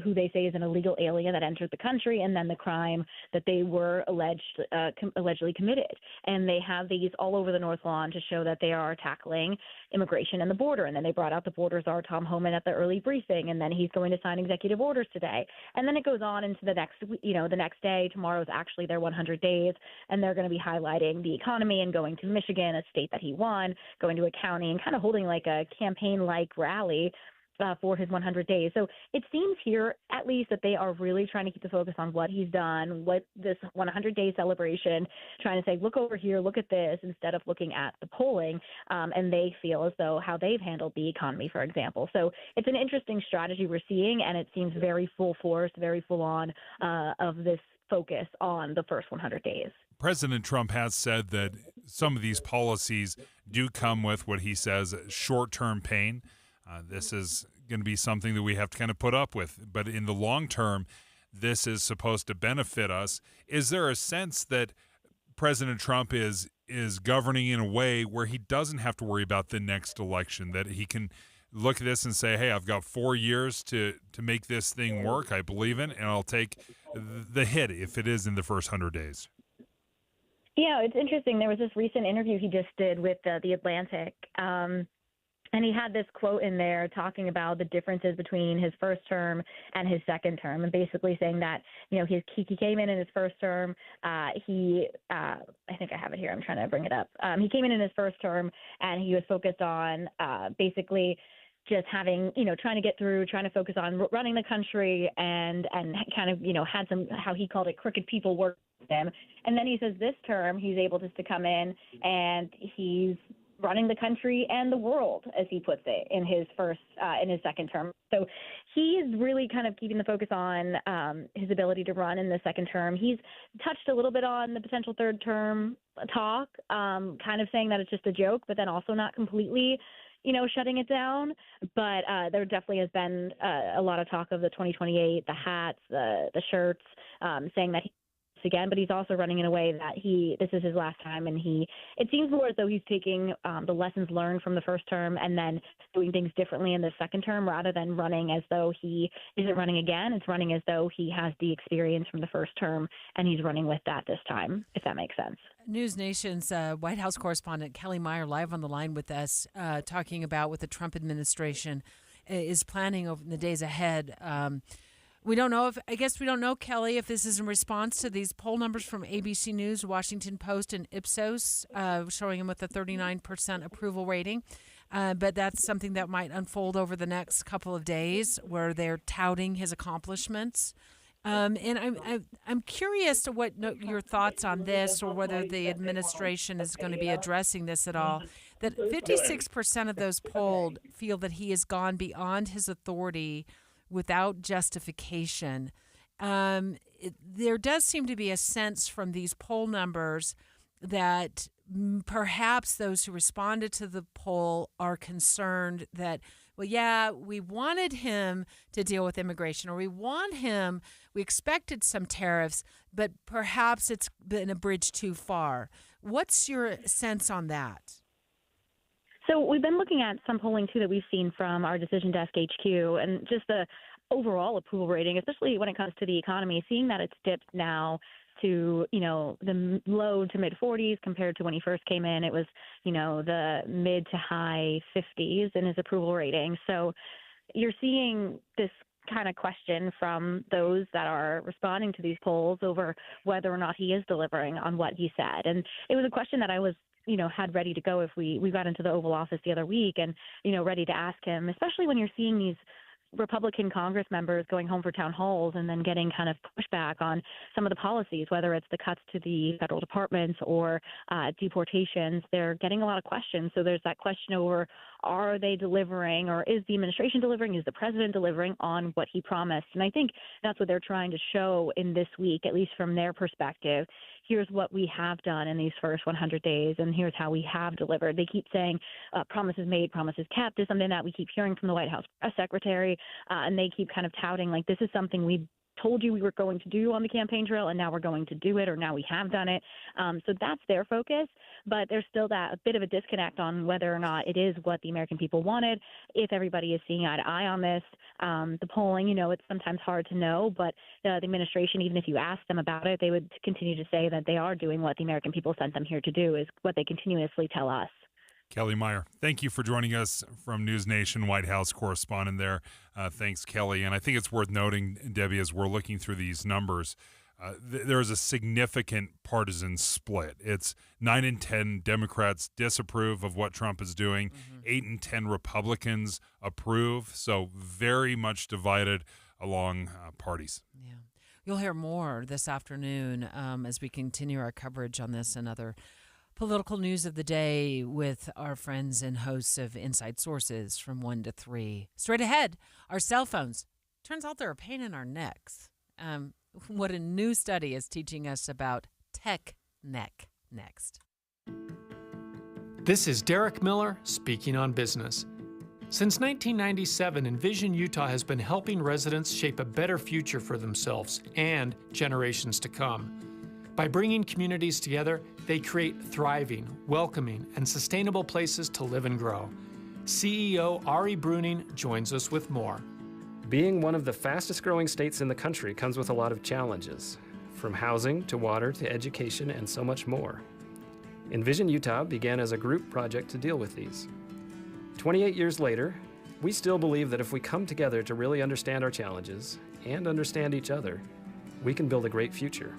who they say is an illegal alien that entered the country, and then the crime that they were allegedly committed. And they have these all over the North Lawn to show that they are tackling immigration and the border. And then they brought out the border czar, Tom Homan, at the early briefing, and then he's going to sign executive orders today. And then it goes on into the next day. Tomorrow's actually their 100 days. And they're going to be highlighting the economy and going to Michigan, a state that he won, going to a county and kind of holding like a campaign-like rally for his 100 days. So it seems here, at least, that they are really trying to keep the focus on what he's done, what this 100-day celebration, trying to say, look over here, look at this, instead of looking at the polling. And they feel as though how they've handled the economy, for example. So it's an interesting strategy we're seeing, and it seems very full force, very full on of this focus on the first 100 days. President Trump has said that some of these policies do come with what he says short-term pain. This is going to be something that we have to kind of put up with. But in the long term, this is supposed to benefit us. Is there a sense that President Trump is governing in a way where he doesn't have to worry about the next election, that he can look at this and say, hey, I've got 4 years to make this thing work, I believe in, and I'll take the hit if it is in the first 100 days? Yeah, it's interesting. There was this recent interview he just did with The Atlantic, and he had this quote in there talking about the differences between his first term and his second term, and basically saying that, he came in his first term. I think I have it here. I'm trying to bring it up. He came in his first term, and he was focused on basically just having, trying to get through, trying to focus on running the country and kind of, had some, how he called it, crooked people work with him. And then he says this term, he's able just to come in and he's running the country and the world, as he puts it, in his second term. So he's really kind of keeping the focus on his ability to run in the second term. He's touched a little bit on the potential third term talk, kind of saying that it's just a joke, but then also not completely shutting it down. But there definitely has been a lot of talk of the 2028, the hats, the shirts, saying that again, but he's also running in a way that this is his last time, and it seems more as though he's taking the lessons learned from the first term and then doing things differently in the second term, rather than running as though he isn't running again. It's running as though he has the experience from the first term, and he's running with that this time, if that makes sense. News Nation's White House correspondent Kelly Meyer live on the line with us, talking about what the Trump administration is planning over the days ahead. We don't know, Kelly, if this is in response to these poll numbers from ABC News, Washington Post, and Ipsos, showing him with a 39% approval rating. But that's something that might unfold over the next couple of days, where they're touting his accomplishments. And I'm curious to what your thoughts on this, or whether the administration is going to be addressing this at all. That 56% of those polled feel that he has gone beyond his authority without justification. There does seem to be a sense from these poll numbers that perhaps those who responded to the poll are concerned that, well, yeah, we wanted him to deal with immigration, or we expected some tariffs, but perhaps it's been a bridge too far. What's your sense on that? So we've been looking at some polling, too, that we've seen from our Decision Desk HQ, and just the overall approval rating, especially when it comes to the economy, seeing that it's dipped now to, the low to mid 40s compared to when he first came in. It was, the mid to high 50s in his approval rating. So you're seeing this kind of question from those that are responding to these polls over whether or not he is delivering on what he said. And it was a question that I was had ready to go if we got into the Oval Office the other week and, ready to ask him, especially when you're seeing these Republican Congress members going home for town halls and then getting kind of pushback on some of the policies, whether it's the cuts to the federal departments or deportations. They're getting a lot of questions. So there's that question over, are they delivering, or is the administration delivering? Is the president delivering on what he promised? And I think that's what they're trying to show in this week, at least from their perspective. Here's what we have done in these first 100 days, and here's how we have delivered. They keep saying promises made, promises kept is something that we keep hearing from the White House press secretary, and they keep kind of touting like this is something we told you we were going to do on the campaign trail, and now we're going to do it, or now we have done it. So that's their focus, but there's still that a bit of a disconnect on whether or not it is what the American people wanted, if everybody is seeing eye to eye on this. The polling, it's sometimes hard to know, but the administration, even if you ask them about it, they would continue to say that they are doing what the American people sent them here to do, is what they continuously tell us. Kelly Meyer, thank you for joining us from News Nation, White House correspondent there. Thanks, Kelly. And I think it's worth noting, Debbie, as we're looking through these numbers, there is a significant partisan split. It's 9 in 10 Democrats disapprove of what Trump is doing. 8 in 10 Republicans approve. So very much divided along parties. Yeah. You'll hear more this afternoon as we continue our coverage on this and other political news of the day with our friends and hosts of Inside Sources from 1 to 3. Straight ahead, our cell phones. Turns out they're a pain in our necks. What a new study is teaching us about tech neck next. This is Derek Miller speaking on business. Since 1997, Envision Utah has been helping residents shape a better future for themselves and generations to come. By bringing communities together, they create thriving, welcoming, and sustainable places to live and grow. CEO Ari Bruning joins us with more. Being one of the fastest growing states in the country comes with a lot of challenges, from housing to water to education and so much more. Envision Utah began as a group project to deal with these. 28 years later, we still believe that if we come together to really understand our challenges and understand each other, we can build a great future.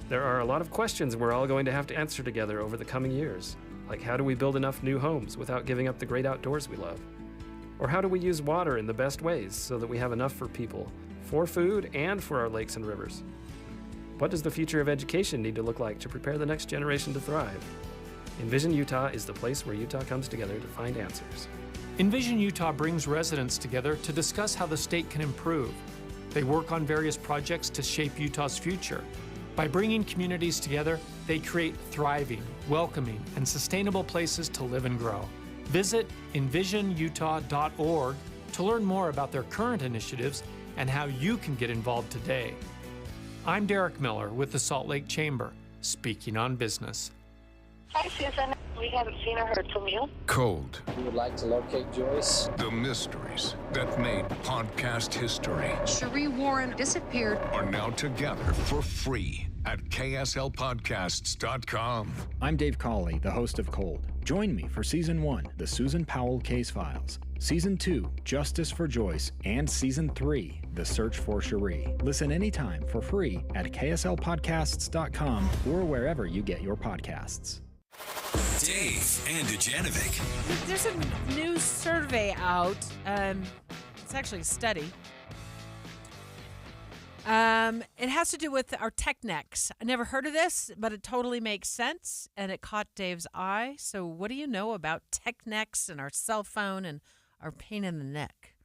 There are a lot of questions we're all going to have to answer together over the coming years, like how do we build enough new homes without giving up the great outdoors we love? Or how do we use water in the best ways so that we have enough for people, for food, and for our lakes and rivers? What does the future of education need to look like to prepare the next generation to thrive? Envision Utah is the place where Utah comes together to find answers. Envision Utah brings residents together to discuss how the state can improve. They work on various projects to shape Utah's future. By bringing communities together, they create thriving, welcoming, and sustainable places to live and grow. Visit envisionutah.org to learn more about their current initiatives and how you can get involved today. I'm Derek Miller with the Salt Lake Chamber, speaking on business. Hi, Susan. We haven't seen or heard from you. Cold. We would like to locate Joyce. The mysteries that made podcast history. Cherie Warren disappeared. Are now together for free at kslpodcasts.com. I'm Dave Cawley, the host of Cold. Join me for Season 1, The Susan Powell Case Files. Season 2, Justice for Joyce. And Season 3, The Search for Cherie. Listen anytime for free at kslpodcasts.com or wherever you get your podcasts. Dave and Dujanovic. There's a new survey out. It's actually a study. It has to do with our tech necks. I never heard of this, but it totally makes sense, and it caught Dave's eye. So what do you know about tech necks and our cell phone and our pain in the neck?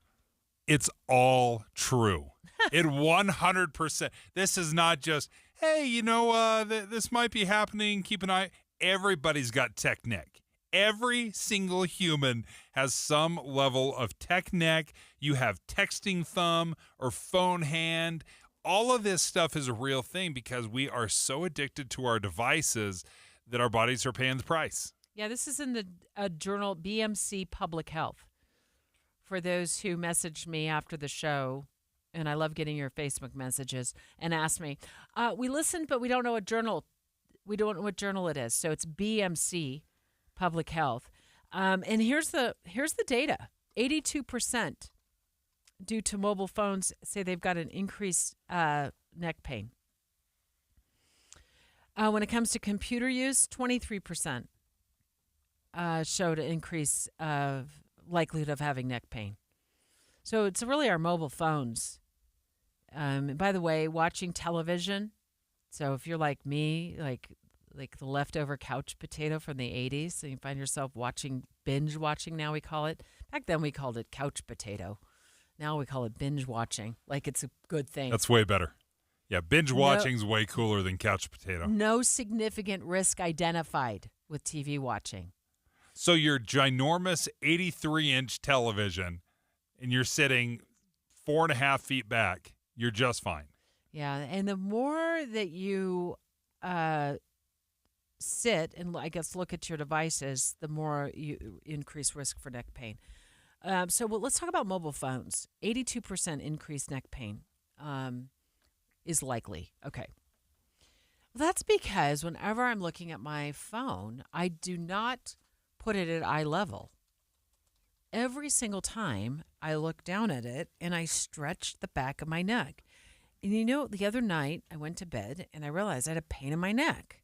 It's all true. It 100%. This is not just, hey, this might be happening. Keep an eye. Everybody's got tech neck. Every single human has some level of tech neck. You have texting thumb or phone hand. All of this stuff is a real thing because we are so addicted to our devices that our bodies are paying the price. Yeah, this is in the journal BMC Public Health. For those who messaged me after the show, and I love getting your Facebook messages, and asked me, we listened, but we don't know what journal. We don't know what journal it is. So it's BMC Public Health. And here's the data. 82% due to mobile phones say they've got an increased neck pain. When it comes to computer use, 23% showed an increase of likelihood of having neck pain. So it's really our mobile phones. By the way, watching television. So if you're like me, like the leftover couch potato from the 80s, so you find yourself binge watching now we call it. Back then we called it couch potato. Now we call it binge watching, like it's a good thing. That's way better. Yeah, binge watching's way cooler than couch potato. No significant risk identified with TV watching. So your ginormous 83-inch television, and you're sitting 4.5 feet back, you're just fine. Yeah, and the more that you sit and I guess look at your devices, the more you increase risk for neck pain. So let's talk about mobile phones. 82% increased neck pain is likely. Okay. Well, that's because whenever I'm looking at my phone, I do not put it at eye level. Every single time I look down at it and I stretch the back of my neck. And the other night I went to bed and I realized I had a pain in my neck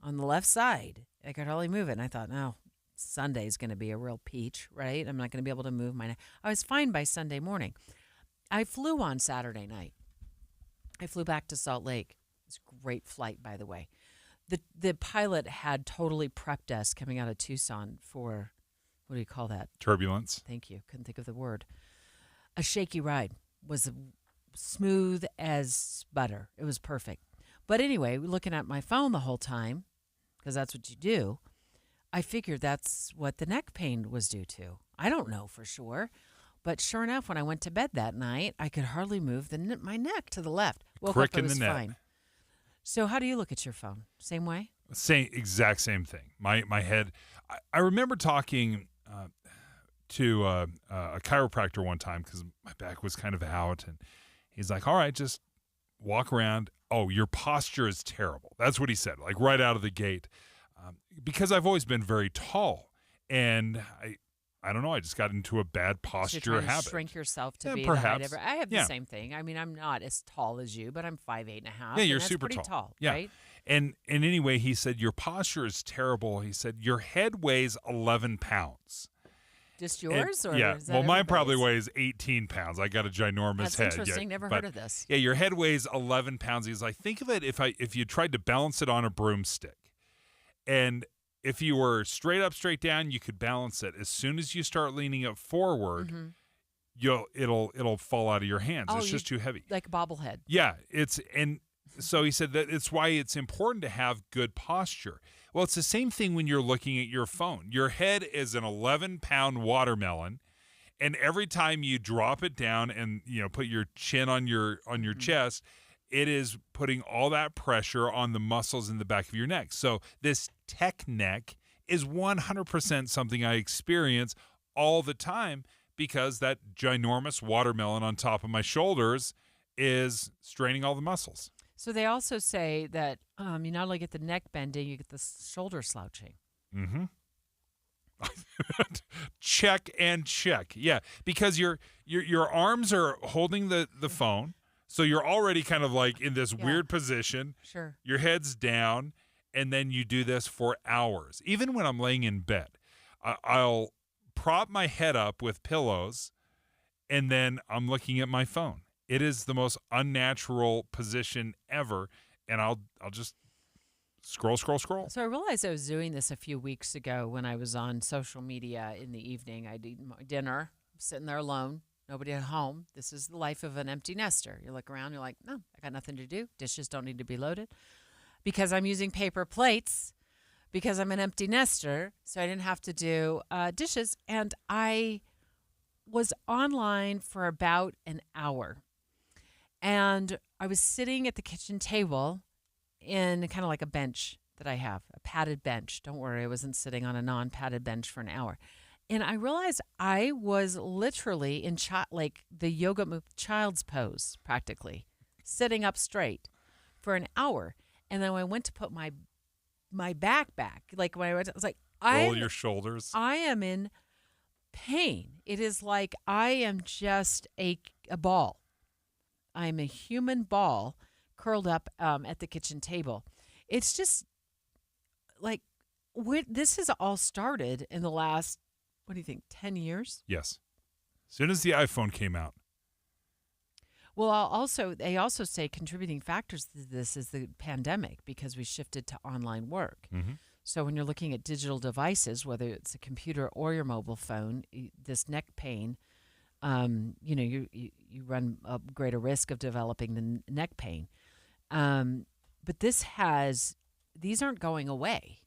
on the left side. I could hardly move it. And I thought, no, Sunday's going to be a real peach, right? I'm not going to be able to move my neck. I was fine by Sunday morning. I flew on Saturday night. I flew back to Salt Lake. It was a great flight, by the way. The pilot had totally prepped us coming out of Tucson for, what do you call that? Turbulence. Thank you. Couldn't think of the word. A shaky ride. Was smooth as butter. It was perfect. But anyway, looking at my phone the whole time, because that's what you do, I figured that's what the neck pain was due to. I don't know for sure. But sure enough, when I went to bed that night, I could hardly move my neck to the left. Woke Crick up, it in was the neck. fine. So how do you look at your phone? Same way? Exact same thing. My head. I remember talking to a chiropractor one time because my back was kind of out, and he's like, "All right, just walk around. Oh, your posture is terrible." That's what he said, like right out of the gate. Because I've always been very tall, and I don't know. I just got into a bad posture so you're trying habit. To shrink yourself to be perhaps. the height I have the same thing. I mean, I'm not as tall as you, but I'm 5'8.5". Yeah, you're and that's super pretty tall. Right? And anyway, he said your posture is terrible. He said your head weighs 11 pounds. Just yours, and, or yeah? Is that well, mine probably everybody's? weighs 18 pounds. I got a ginormous That's head. interesting. Yeah, Never heard of this. Yeah, your head weighs 11 pounds. He's like, think of it if you tried to balance it on a broomstick, and if you were straight up, straight down, you could balance it. As soon as you start leaning it forward, it'll fall out of your hands. It's just too heavy. Like a bobblehead. Yeah, so he said that it's why it's important to have good posture. Well, it's the same thing when you're looking at your phone. Your head is an 11-pound watermelon, and every time you drop it down and put your chin on your chest, it is putting all that pressure on the muscles in the back of your neck. So this tech neck is 100% something I experience all the time because that ginormous watermelon on top of my shoulders is straining all the muscles. So they also say that you not only get the neck bending, you get the shoulder slouching. Mm-hmm. Check and check. Yeah, because your arms are holding the phone. So you're already kind of like in this weird position. Sure. Your head's down, and then you do this for hours. Even when I'm laying in bed, I'll prop my head up with pillows, and then I'm looking at my phone. It is the most unnatural position ever, and I'll just scroll. So I realized I was doing this a few weeks ago when I was on social media in the evening. I'd eaten my dinner, sitting there alone. Nobody at home. This is the life of an empty nester. You look around, you're like, no, I got nothing to do. Dishes don't need to be loaded. Because I'm using paper plates, because I'm an empty nester, so I didn't have to do dishes. And I was online for about an hour. And I was sitting at the kitchen table in kind of like a bench that I have, a padded bench. Don't worry, I wasn't sitting on a non-padded bench for an hour. And I realized I was literally in like the yoga move, child's pose, practically, sitting up straight for an hour. And then when I went to put my back back, like when I was like, roll your shoulders. I am in pain. It is like I am just a ball. I'm a human ball curled up at the kitchen table. It's just like this has all started in the last, what do you think, 10 years? Yes. As soon as the iPhone came out. Well, they also say contributing factors to this is the pandemic because we shifted to online work. Mm-hmm. So when you're looking at digital devices, whether it's a computer or your mobile phone, this neck pain, you run a greater risk of developing the neck pain. But these aren't going away,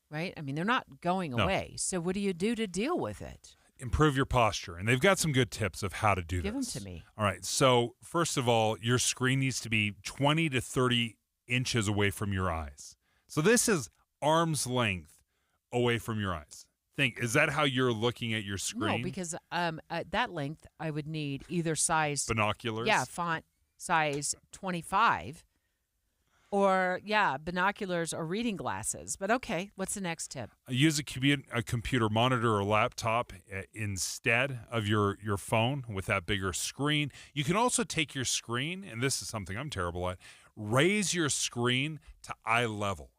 right? I mean, they're not going away. So what do you do to deal with it? Improve your posture. And they've got some good tips of how to do this. Give them to me. All right. So first of all, your screen needs to be 20 to 30 inches away from your eyes. So this is arm's length away from your eyes. Is that how you're looking at your screen? No, because at that length, I would need either size. Binoculars? Yeah, font size 25. Or, binoculars or reading glasses. But okay, what's the next tip? Use a computer monitor or laptop instead of your phone with that bigger screen. You can also take your screen, and this is something I'm terrible at, raise your screen to eye level.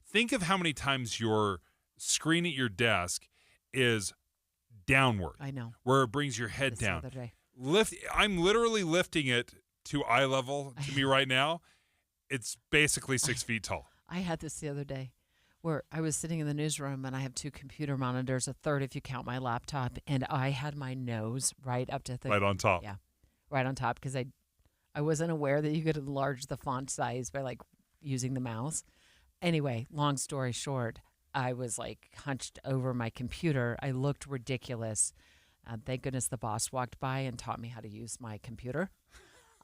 Think of how many times your screen at your desk is downward. I know. Where it brings your head down. The other day. I'm literally lifting it to eye level to me right now. It's basically 6 feet tall. I had this the other day where I was sitting in the newsroom and I have two computer monitors, a third if you count my laptop, and I had my nose right up to the... Right on top. Yeah, right on top because I wasn't aware that you could enlarge the font size by using the mouse. Anyway, long story short, I was hunched over my computer. I looked ridiculous. Thank goodness the boss walked by and taught me how to use my computer.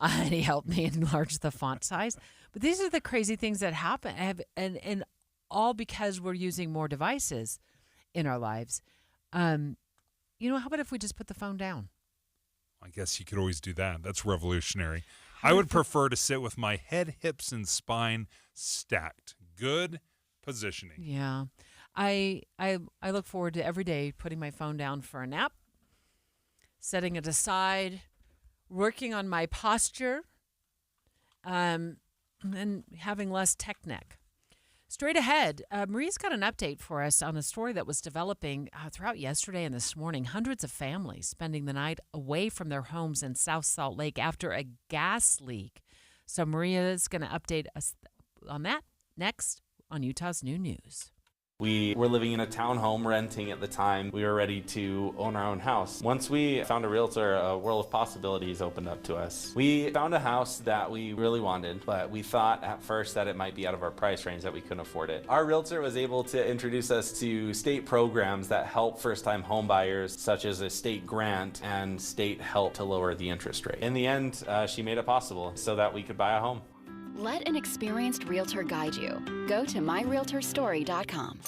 And he helped me enlarge the font size. But these are the crazy things that happen. And all because we're using more devices in our lives. How about if we just put the phone down? I guess you could always do that. That's revolutionary. I would prefer to sit with my head, hips, and spine stacked. Good positioning. Yeah. I look forward to every day putting my phone down for a nap, setting it aside, working on my posture, and having less tech neck. Straight ahead, Maria's got an update for us on a story that was developing throughout yesterday and this morning. Hundreds of families spending the night away from their homes in South Salt Lake after a gas leak. So Maria is going to update us on that next on Utah's New News. We were living in a townhome, renting at the time. We were ready to own our own house. Once we found a realtor, a world of possibilities opened up to us. We found a house that we really wanted, but we thought at first that it might be out of our price range, that we couldn't afford it. Our realtor was able to introduce us to state programs that help first-time home buyers, such as a state grant and state help to lower the interest rate. In the end, she made it possible so that we could buy a home. Let an experienced realtor guide you. Go to myrealtorstory.com.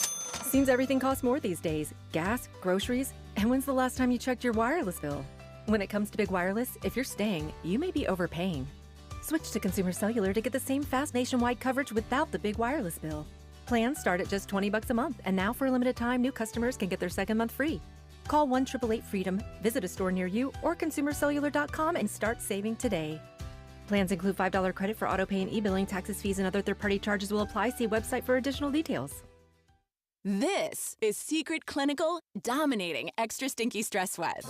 Seems everything costs more these days. Gas, groceries, and when's the last time you checked your wireless bill? When it comes to big wireless, if you're staying, you may be overpaying. Switch to Consumer Cellular to get the same fast nationwide coverage without the big wireless bill. Plans start at just $20 a month, and now for a limited time, new customers can get their second month free. Call 1-888-FREEDOM, visit a store near you, or consumercellular.com and start saving today. Plans include $5 credit for autopay and e-billing. Taxes, fees, and other third-party charges will apply. See website for additional details. This is Secret Clinical dominating extra stinky stress sweat.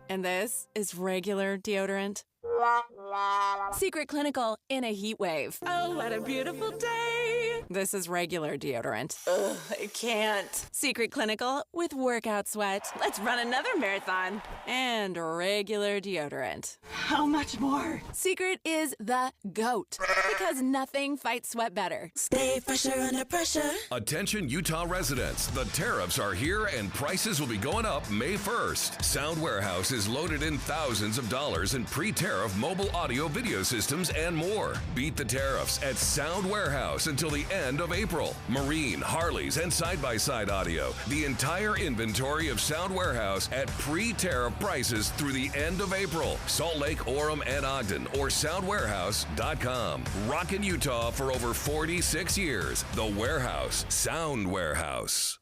And this is regular deodorant. Secret Clinical in a heat wave. Oh, what a beautiful day. This is regular deodorant. Ugh, I can't. Secret Clinical with workout sweat. Let's run another marathon. And regular deodorant. How much more? Secret is the GOAT. Because nothing fights sweat better. Stay fresher under pressure. Attention Utah residents. The tariffs are here and prices will be going up May 1st. Sound Warehouse is loaded in thousands of dollars in pre-tariff mobile audio video systems and more. Beat the tariffs at Sound Warehouse until the end of April. Marine, Harleys, and side-by-side audio. The entire inventory of Sound Warehouse at pre-tariff prices through the end of April. Salt Lake, Orem, and Ogden, or soundwarehouse.com. Rockin' Utah for over 46 years. The Warehouse, Sound Warehouse.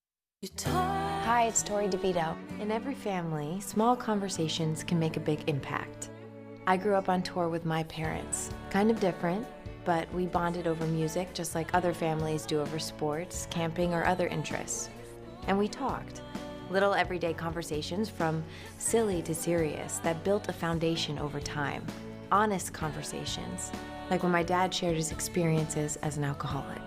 Hi, it's Tori DeVito. In every family, small conversations can make a big impact. I grew up on tour with my parents. Kind of different, but we bonded over music just like other families do over sports, camping, or other interests. And we talked. Little everyday conversations from silly to serious that built a foundation over time. Honest conversations, like when my dad shared his experiences as an alcoholic.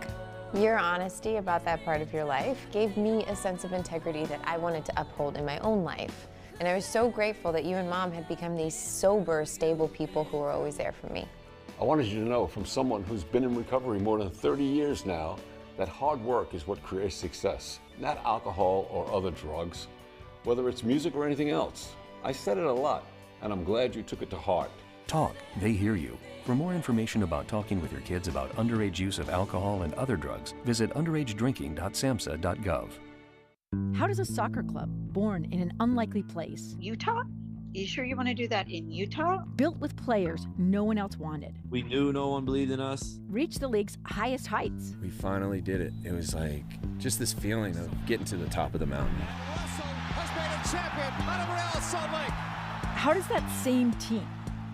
Your honesty about that part of your life gave me a sense of integrity that I wanted to uphold in my own life. And I was so grateful that you and Mom had become these sober, stable people who were always there for me. I wanted you to know from someone who's been in recovery more than 30 years now that hard work is what creates success, not alcohol or other drugs, whether it's music or anything else. I said it a lot, and I'm glad you took it to heart. Talk, they hear you. For more information about talking with your kids about underage use of alcohol and other drugs, visit underagedrinking.samhsa.gov. How does a soccer club born in an unlikely place, Utah? You sure you want to do that in Utah? built with players no one else wanted, We knew no one believed in us. reach the league's highest heights? We finally did it. It was like just this feeling of getting to the top of the mountain. How does that same team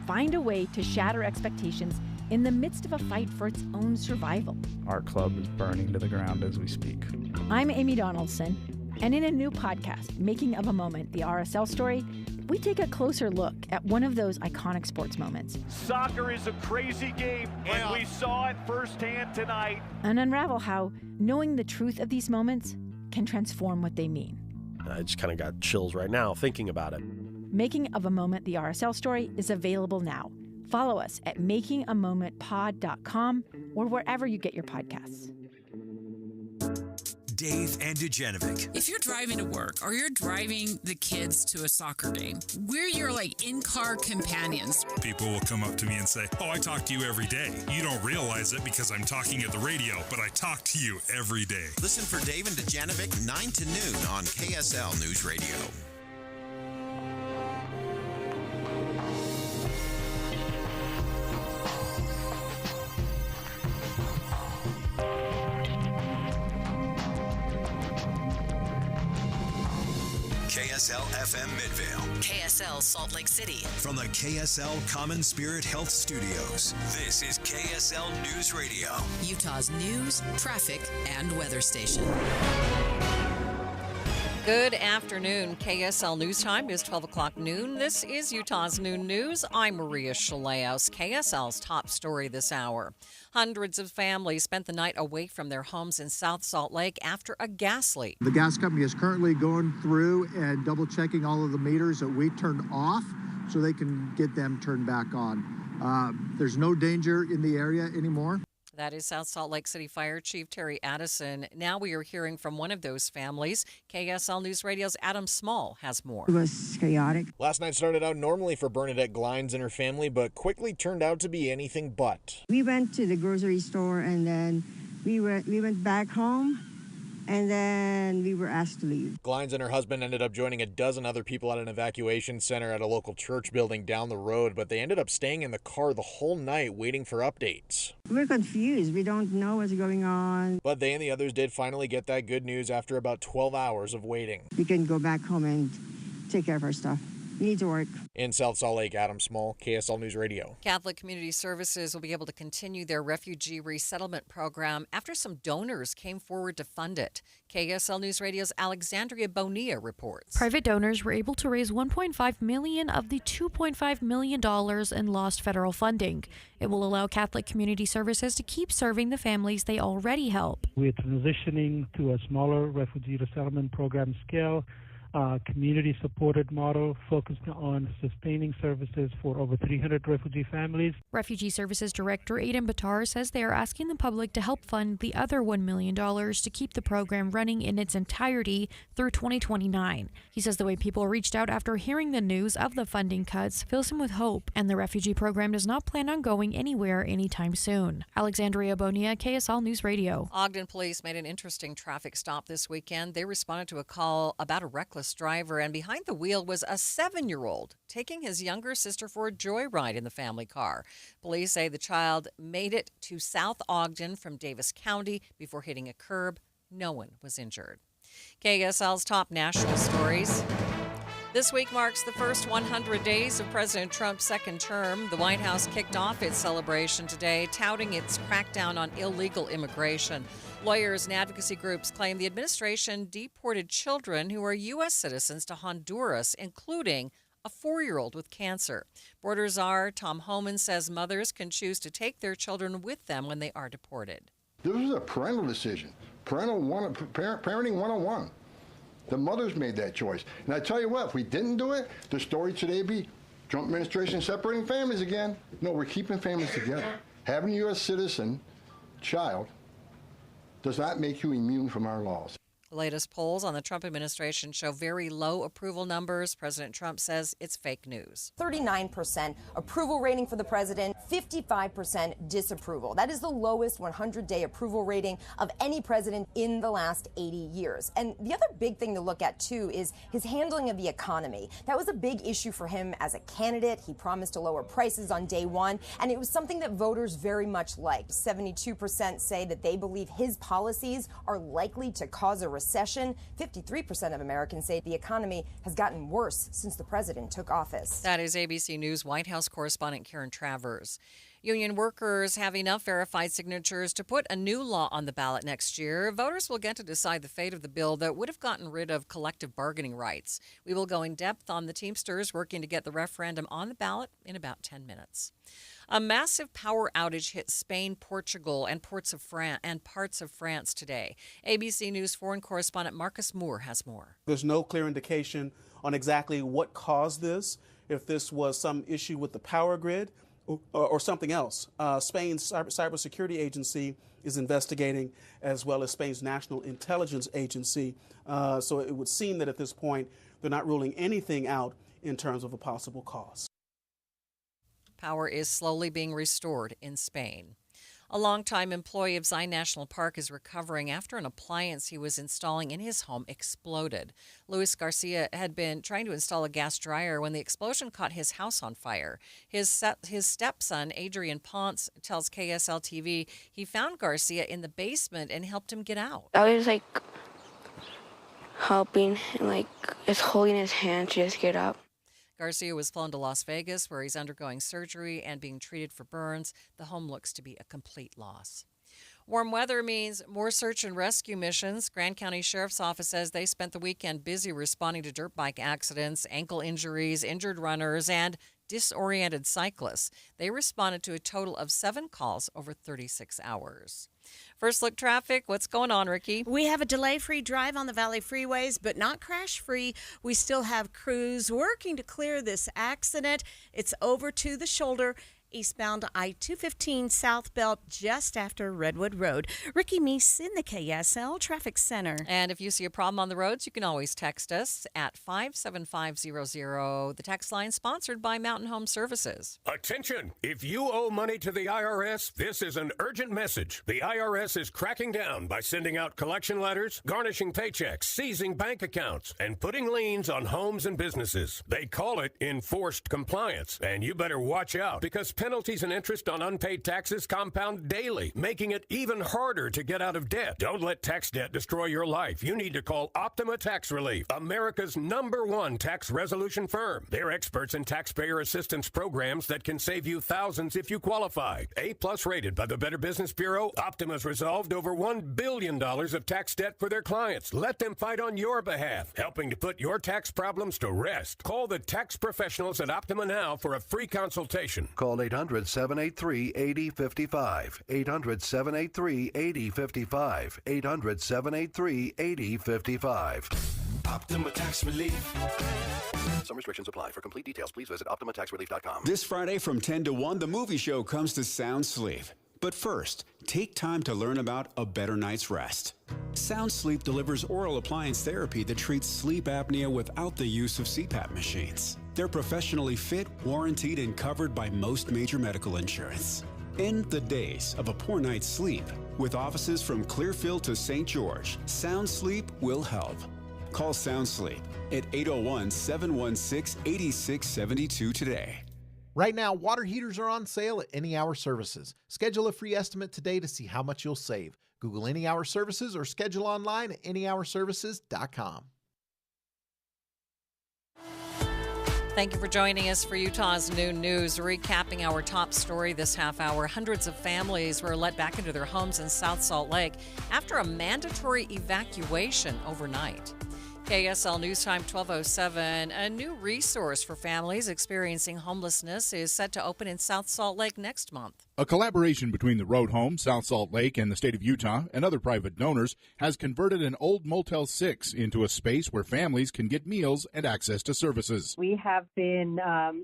find a way to shatter expectations in the midst of a fight for its own survival? Our club is burning to the ground as we speak. I'm Amy Donaldson, and in a new podcast, Making of a Moment, the RSL story, we take a closer look at one of those iconic sports moments Soccer is a crazy game, and we saw it firsthand tonight. and unravel how knowing the truth of these moments can transform what they mean. I just kind of got chills right now thinking about it. Making of a Moment, the RSL story, is available now. Follow us at makingamomentpod.com or wherever you get your podcasts. Dave and Dujanovic. If you're driving to work or you're driving the kids to a soccer game, we're your in-car companions. People will come up to me and say, "Oh, I talk to you every day. You don't realize it because I'm talking at the radio, but I talk to you every day." Listen for Dave and Dujanovic 9 to noon on KSL News Radio. KSL FM Midvale. KSL Salt Lake City. From the KSL Common Spirit Health Studios, this is KSL News Radio. Utah's news, traffic, and weather station. Good afternoon. KSL News Time is 12 o'clock noon. This is Utah's Noon News. I'm Maria Shaleos. KSL's top story this hour. Hundreds of families spent the night away from their homes in South Salt Lake after a gas leak. The gas company is currently going through and double checking all of the meters that we turned off so they can get them turned back on. There's no danger in the area anymore. That is South Salt Lake City Fire Chief Terry Addison. Now we are hearing from one of those families. KSL News Radio's Adam Small has more. It was chaotic. Last night started out normally for Bernadette Glines and her family, but quickly turned out to be anything but. We went to the grocery store and then we went back home and then we were asked to leave. Glines and her husband ended up joining a dozen other people at an evacuation center at a local church building down the road, but they ended up staying in the car the whole night waiting for updates. We're confused. We don't know what's going on. But they and the others did finally get that good news after about 12 hours of waiting. We can go back home and take care of our stuff. We need to work. In South Salt Lake, Adam Small, KSL News Radio. Catholic Community Services will be able to continue their refugee resettlement program after some donors came forward to fund it. KSL News Radio's Alexandria Bonilla reports. Private donors were able to raise $1.5 million of the $2.5 million in lost federal funding. It will allow Catholic Community Services to keep serving the families they already help. We're transitioning to a smaller refugee resettlement program scale, community-supported model focused on sustaining services for over 300 refugee families. Refugee Services Director Aidan Batar says they are asking the public to help fund the other $1 million to keep the program running in its entirety through 2029. He says the way people reached out after hearing the news of the funding cuts fills him with hope, and the refugee program does not plan on going anywhere anytime soon. Alexandria Bonilla, KSL News Radio. Ogden police made an interesting traffic stop this weekend. They responded to a call about a reckless driver, and behind the wheel was a 7-year-old taking his younger sister for a joyride in the family car. Police say the child made it to South Ogden from Davis County before hitting a curb. No one was injured. KSL's top national stories. This week marks the first 100 days of President Trump's second term. The White House kicked off its celebration today, touting its crackdown on illegal immigration. Lawyers and advocacy groups claim the administration deported children who are U.S. citizens to Honduras, including a 4-year-old with cancer. Border czar Tom Homan says mothers can choose to take their children with them when they are deported. This is a parental decision, parenting 101. The mothers made that choice. And I tell you what, if we didn't do it, the story today would be Trump administration separating families again. No, we're keeping families together. Having a U.S. citizen child does not make you immune from our laws. The latest polls on the Trump administration show very low approval numbers. President Trump says it's fake news. 39% approval rating for the president, 55% disapproval. That is the lowest 100-day approval rating of any president in the last 80 years. And the other big thing to look at, too, is his handling of the economy. That was a big issue for him as a candidate. He promised to lower prices on day one, and it was something that voters very much liked. 72% say that they believe his policies are likely to cause a recession. 53% of Americans say the economy has gotten worse since the president took office. That is ABC News White House correspondent Karen Travers. Union workers have enough verified signatures to put a new law on the ballot next year. Voters will get to decide the fate of the bill that would have gotten rid of collective bargaining rights. We will go in depth on the Teamsters working to get the referendum on the ballot in about 10 minutes. A massive power outage hit Spain, Portugal, and parts of France today. ABC News foreign correspondent Marcus Moore has more. There's no clear indication on exactly what caused this, if this was some issue with the power grid or something else. Spain's cybersecurity agency is investigating, as well as Spain's National Intelligence Agency. So it would seem that at this point, they're not ruling anything out in terms of a possible cause. Power is slowly being restored in Spain. A longtime employee of Zion National Park is recovering after an appliance he was installing in his home exploded. Luis Garcia had been trying to install a gas dryer when the explosion caught his house on fire. His stepson, Adrian Ponce, tells KSL-TV he found Garcia in the basement and helped him get out. I was helping and just holding his hand to just get up. Garcia was flown to Las Vegas, where he's undergoing surgery and being treated for burns. The home looks to be a complete loss. Warm weather means more search and rescue missions. Grand County Sheriff's Office says they spent the weekend busy responding to dirt bike accidents, ankle injuries, injured runners, and disoriented cyclists. They responded to a total of 7 calls over 36 hours. First look traffic. What's going on, Ricky? We have a delay-free drive on the Valley freeways, but not crash-free. We still have crews working to clear this accident. It's over to the shoulder, eastbound I-215 South Belt, just after Redwood Road. Ricky Meese in the KSL Traffic Center. And if you see a problem on the roads, you can always text us at 57500. The text line sponsored by Mountain Home Services. Attention! If you owe money to the IRS, this is an urgent message. The IRS is cracking down by sending out collection letters, garnishing paychecks, seizing bank accounts, and putting liens on homes and businesses. They call it enforced compliance, and you better watch out because penalties and interest on unpaid taxes compound daily, making it even harder to get out of debt. Don't let tax debt destroy your life. You need to call Optima Tax Relief, America's #1 tax resolution firm. They're experts in taxpayer assistance programs that can save you thousands if you qualify. A+ rated by the Better Business Bureau, Optima's resolved over $1 billion of tax debt for their clients. Let them fight on your behalf, helping to put your tax problems to rest. Call the tax professionals at Optima now for a free consultation. Call 800-783-8055. 800-783-8055. 800-783-8055. Optima Tax Relief. Some restrictions apply. For complete details, please visit OptimaTaxRelief.com. This Friday from 10 to 1, the movie show comes to Sound Sleep. But first, take time to learn about a better night's rest. Sound Sleep delivers oral appliance therapy that treats sleep apnea without the use of CPAP machines. They're professionally fit, warranted, and covered by most major medical insurance. End the days of a poor night's sleep. With offices from Clearfield to St. George, Sound Sleep will help. Call Sound Sleep at 801-716-8672 today. Right now, water heaters are on sale at Any Hour Services. Schedule a free estimate today to see how much you'll save. Google Any Hour Services or schedule online at anyhourservices.com. Thank you for joining us for Utah's Noon News. Recapping our top story this half hour. Hundreds of families were let back into their homes in South Salt Lake after a mandatory evacuation overnight. KSL News Time 12:07. A new resource for families experiencing homelessness is set to open in South Salt Lake next month. A collaboration between the Road Home, South Salt Lake, and the state of Utah and other private donors has converted an old Motel 6 into a space where families can get meals and access to services. We have been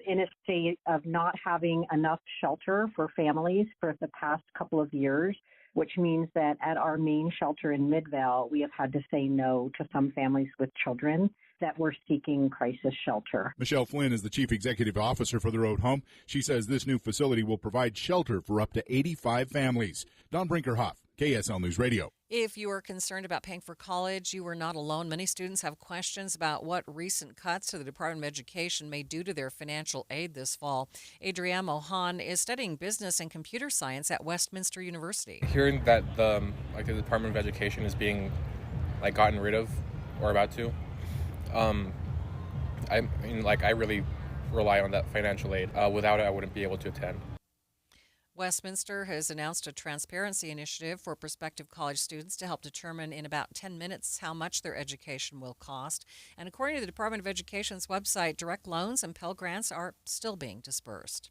in a state of not having enough shelter for families for the past couple of years, which means that at our main shelter in Midvale, we have had to say no to some families with children that were seeking crisis shelter. Michelle Flynn is the chief executive officer for the Road Home. She says this new facility will provide shelter for up to 85 families. Don Brinkerhoff, KSL News Radio. If you are concerned about paying for college, you are not alone. Many students have questions about what recent cuts to the Department of Education may do to their financial aid this fall. Adrienne Mohan is studying business and computer science at Westminster University. Hearing that the Department of Education is being gotten rid of or about to, I really rely on that financial aid. Without it, I wouldn't be able to attend. Westminster has announced a transparency initiative for prospective college students to help determine in about 10 minutes how much their education will cost. And according to the Department of Education's website, direct loans and Pell Grants are still being dispersed.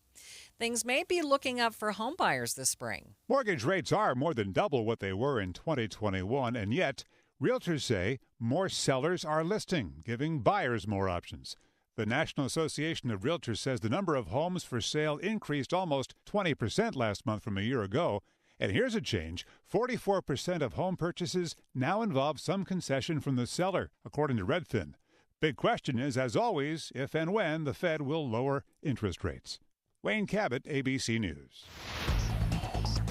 Things may be looking up for home buyers this spring. Mortgage rates are more than double what they were in 2021, and yet realtors say more sellers are listing, giving buyers more options. The National Association of Realtors says the number of homes for sale increased almost 20% last month from a year ago. And here's a change. 44% of home purchases now involve some concession from the seller, according to Redfin. Big question is, as always, if and when the Fed will lower interest rates. Wayne Cabot, ABC News.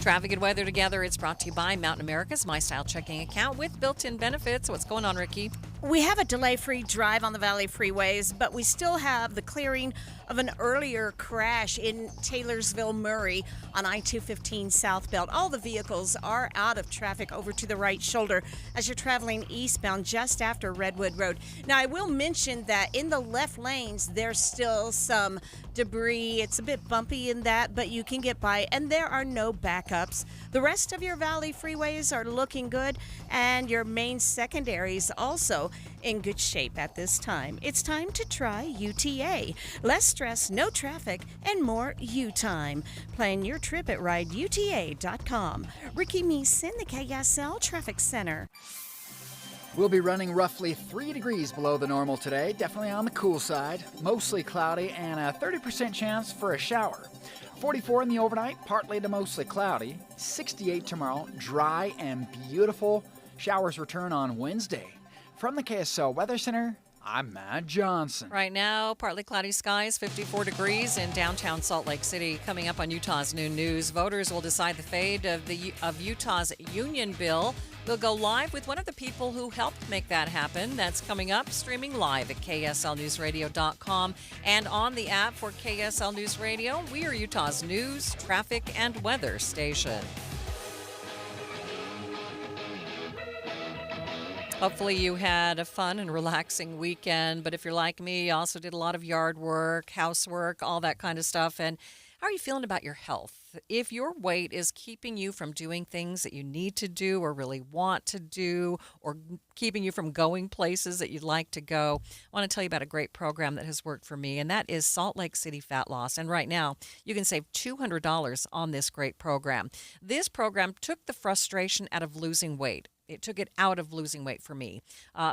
Traffic and weather together. It's brought to you by Mountain America's My Style checking account with built-in benefits. What's going on, Ricky? We have a delay-free drive on the Valley freeways, but we still have the clearing of an earlier crash in Taylorsville, Murray on I-215 southbound. All the vehicles are out of traffic over to the right shoulder as you're traveling eastbound just after Redwood Road. Now, I will mention that in the left lanes, there's still some debris. It's a bit bumpy in that, but you can get by, and there are no backups. The rest of your Valley freeways are looking good, and your main secondaries also in good shape at this time. It's time to try UTA. Less stress, no traffic, and more U-time. Plan your trip at rideuta.com. Ricky Meese in the KSL Traffic Center. We'll be running roughly 3 degrees below the normal today, definitely on the cool side. Mostly cloudy and a 30% chance for a shower. 44 in the overnight, partly to mostly cloudy. 68 tomorrow, dry and beautiful. Showers return on Wednesday. From the KSL Weather Center, I'm Matt Johnson. Right now, partly cloudy skies, 54 degrees in downtown Salt Lake City. Coming up on Utah's Noon News, voters will decide the fate of Utah's union bill. We'll go live with one of the people who helped make that happen. That's coming up, streaming live at KSLNewsRadio.com and on the app for KSL News Radio. We are Utah's news, traffic, and weather station. Hopefully you had a fun and relaxing weekend, but if you're like me, you also did a lot of yard work, housework, all that kind of stuff. And how are you feeling about your health? If your weight is keeping you from doing things that you need to do or really want to do, or keeping you from going places that you'd like to go, I want to tell you about a great program that has worked for me, and that is Salt Lake City Fat Loss. And right now, you can save $200 on this great program. This program took the frustration out of losing weight. It took it out of losing weight for me.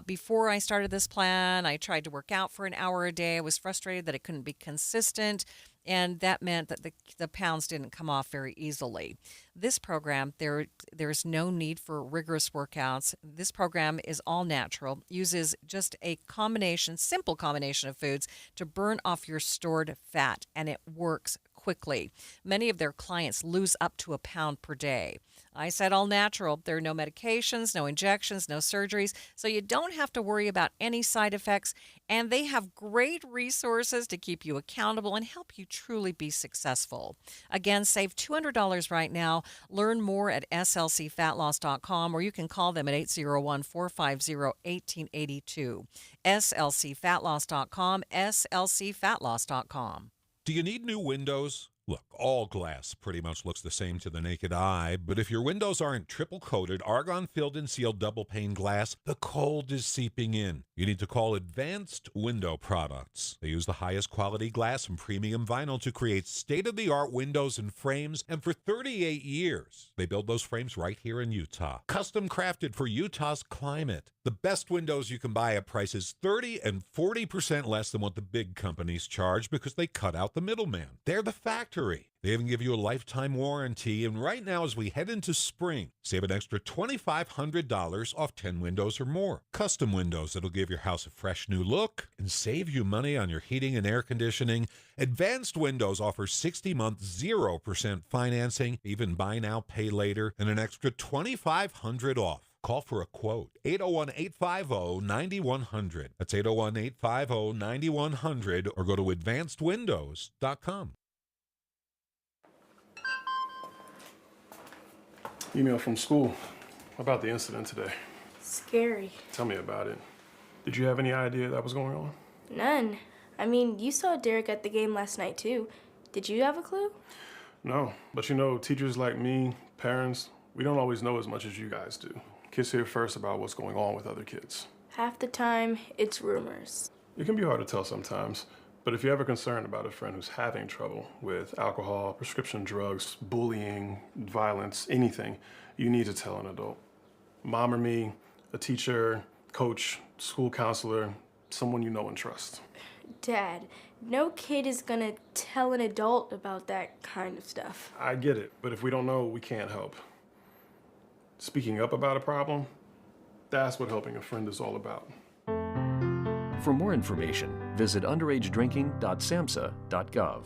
Before I started this plan, I tried to work out for an hour a day. I was frustrated that it couldn't be consistent, and that meant that the pounds didn't come off very easily. This program, there's no need for rigorous workouts. This program is all natural, uses just a simple combination of foods to burn off your stored fat, and it works quickly. Many of their clients lose up to a pound per day. I said all natural. There are no medications, no injections, no surgeries, so you don't have to worry about any side effects. And they have great resources to keep you accountable and help you truly be successful. Again, save $200 right now. Learn more at slcfatloss.com, or you can call them at 801-450-1882. slcfatloss.com, slcfatloss.com. Do you need new windows? Look, all glass pretty much looks the same to the naked eye, but if your windows aren't triple-coated, argon-filled and sealed double-pane glass, the cold is seeping in. You need to call Advanced Window Products. They use the highest quality glass and premium vinyl to create state-of-the-art windows and frames, and for 38 years, they build those frames right here in Utah. Custom crafted for Utah's climate. The best windows you can buy at prices 30 and 40% less than what the big companies charge because they cut out the middleman. They're the factory. They even give you a lifetime warranty, and right now as we head into spring, save an extra $2,500 off 10 windows or more. Custom windows that'll give your house a fresh new look and save you money on your heating and air conditioning. Advanced Windows offers 60-month 0% financing, even buy now, pay later, and an extra $2,500 off. Call for a quote, 801-850-9100. That's 801-850-9100, or go to advancedwindows.com. Email from school about the incident today. Scary. Tell me about it. Did you have any idea that was going on? None. I mean, you saw Derek at the game last night, too. Did you have a clue? No, but you know, teachers like me, parents, we don't always know as much as you guys do. Kids hear first about what's going on with other kids. Half the time, it's rumors. It can be hard to tell sometimes, but if you're ever concerned about a friend who's having trouble with alcohol, prescription drugs, bullying, violence, anything, you need to tell an adult. Mom or me, a teacher, coach, school counselor, someone you know and trust. Dad, no kid is gonna tell an adult about that kind of stuff. I get it, but if we don't know, we can't help. Speaking up about a problem, that's what helping a friend is all about. For more information, visit underagedrinking.samhsa.gov.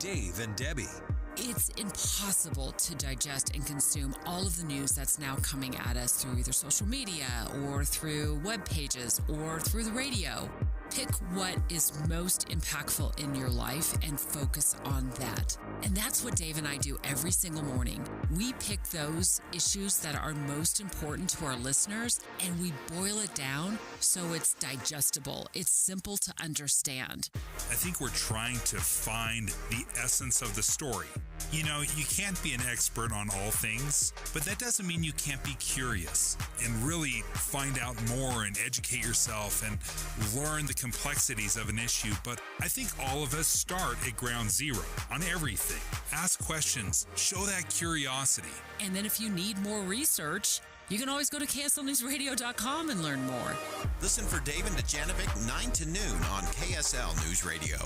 Dave and Debbie. It's impossible to digest and consume all of the news that's now coming at us through either social media or through web pages or through the radio. Pick what is most impactful in your life and focus on that. And that's what Dave and I do every single morning. We pick those issues that are most important to our listeners and we boil it down so it's digestible. It's simple to understand. I think we're trying to find the essence of the story. You know, you can't be an expert on all things, but that doesn't mean you can't be curious and really find out more and educate yourself and learn the complexities of an issue. But I think all of us start at ground zero on everything. Ask questions, show that curiosity. And then if you need more research, you can always go to KSLNewsRadio.com and learn more. Listen for Dave and Dujanovic 9 to noon on KSL News Radio.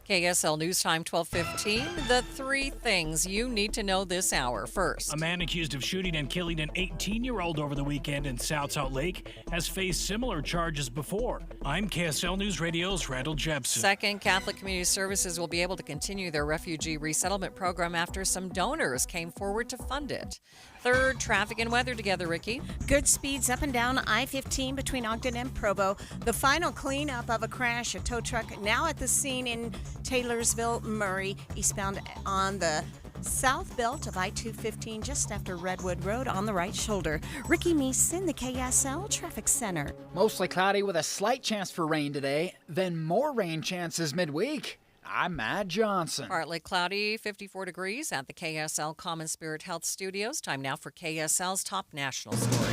KSL News Time 12:15. The three things you need to know this hour. First, a man accused of shooting and killing an 18-year-old over the weekend in South Salt Lake has faced similar charges before. I'm KSL News Radio's Randall Jepson. Second, Catholic Community Services will be able to continue their refugee resettlement program after some donors came forward to fund it. Third, traffic and weather together, Ricky. Good speeds up and down I-15 between Ogden and Provo. The final cleanup of a crash, a tow truck now at the scene in Taylorsville, Murray, eastbound on the south belt of I-215 just after Redwood Road on the right shoulder. Ricky Meese in the KSL Traffic Center. Mostly cloudy with a slight chance for rain today, then more rain chances midweek. I'm Matt Johnson. Partly cloudy, 54 degrees at the KSL Common Spirit Health Studios. Time now for KSL's top national stories.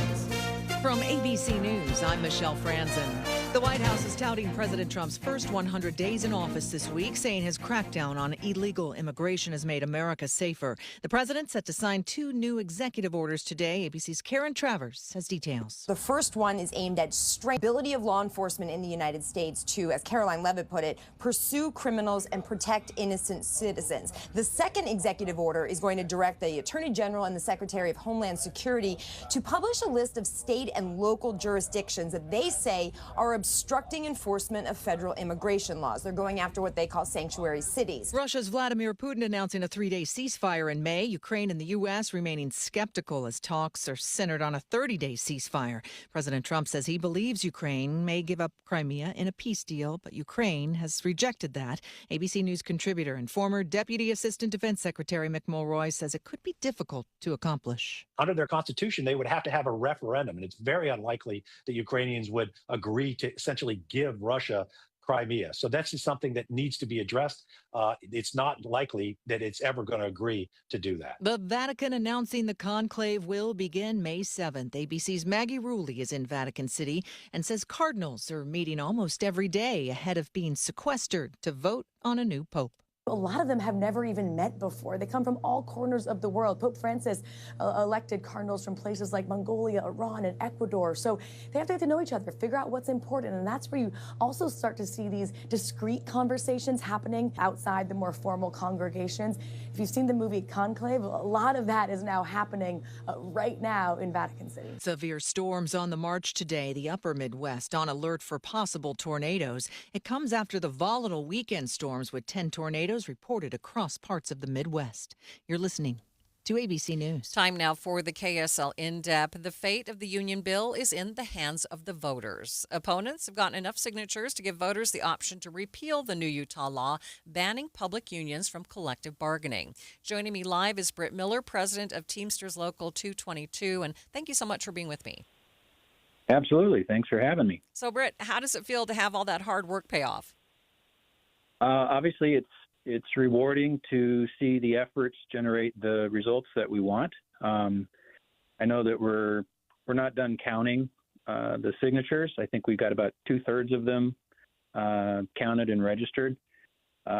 From ABC News, I'm Michelle Franzen. The White House is touting President Trump's first 100 days in office this week, saying his crackdown on illegal immigration has made America safer. The president set to sign 2 new executive orders today. ABC's Karen Travers has details. The first one is aimed at strengthening of law enforcement in the United States to, as Caroline Levitt put it, pursue criminals and protect innocent citizens. The second executive order is going to direct the Attorney General and the Secretary of Homeland Security to publish a list of state and local jurisdictions that they say are obstructing enforcement of federal immigration laws. They're going after what they call sanctuary cities. Russia's Vladimir Putin announcing a 3-day ceasefire in May. Ukraine and the U.S. remaining skeptical as talks are centered on a 30-day ceasefire. President Trump says he believes Ukraine may give up Crimea in a peace deal, but Ukraine has rejected that. ABC News contributor and former Deputy Assistant Defense Secretary McMulroy says it could be difficult to accomplish. Under their constitution, they would have to have a referendum, and it's very unlikely that Ukrainians would agree to essentially give Russia Crimea. So that's just something that needs to be addressed. It's not likely that it's ever going to agree to do that. The Vatican announcing the conclave will begin May 7th. ABC's Maggie Rulli is in Vatican City and says cardinals are meeting almost every day ahead of being sequestered to vote on a new pope. A lot of them have never even met before. They come from all corners of the world. Pope Francis elected cardinals from places like Mongolia, Iran, and Ecuador. So they have to get to know each other, figure out what's important. And that's where you also start to see these discreet conversations happening outside the more formal congregations. If you've seen the movie Conclave, a lot of that is now happening right now in Vatican City. Severe storms on the march today. The upper Midwest on alert for possible tornadoes. It comes after the volatile weekend storms with 10 tornadoes reported across parts of the Midwest. You're listening to ABC News. Time now for the KSL In-Depth. The fate of the union bill is in the hands of the voters. Opponents have gotten enough signatures to give voters the option to repeal the new Utah law banning public unions from collective bargaining. Joining me live is Britt Miller, president of Teamsters Local 222, and thank you so much for being with me. Absolutely. Thanks for having me. So, Britt, how does it feel to have all that hard work pay off? Obviously, it's rewarding to see the efforts generate the results that we want. I know that we're not done counting the signatures. I think we've got about 2/3 of them counted and registered,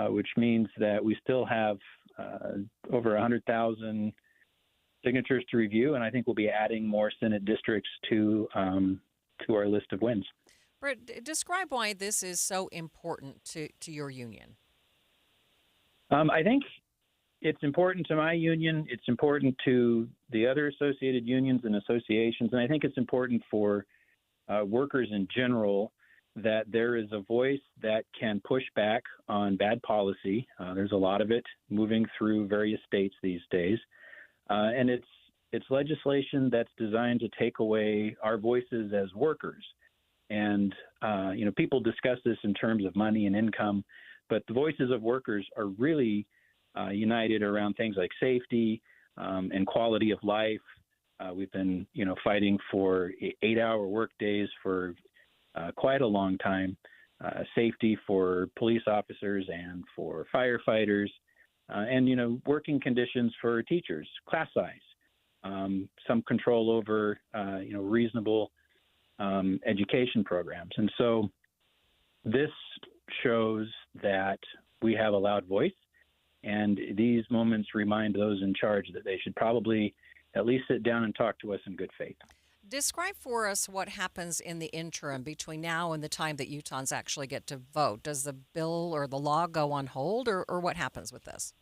which means that we still have over 100,000 signatures to review, and I think we'll be adding more Senate districts to our list of wins. Britt, describe why this is so important to your union. I think it's important to my union. It's important to the other associated unions and associations. And I think it's important for workers in general that there is a voice that can push back on bad policy. There's a lot of it moving through various states these days. And it's legislation that's designed to take away our voices as workers. And, people discuss this in terms of money and income. But the voices of workers are really united around things like safety and quality of life. We've been, fighting for 8-hour work days for quite a long time. Safety for police officers and for firefighters, and working conditions for teachers, class size, some control over reasonable education programs, and so this shows that we have a loud voice, and these moments remind those in charge that they should probably at least sit down and talk to us in good faith. Describe for us what happens in the interim between now and the time that Utahns actually get to vote. Does the bill or the law go on hold, or what happens with this?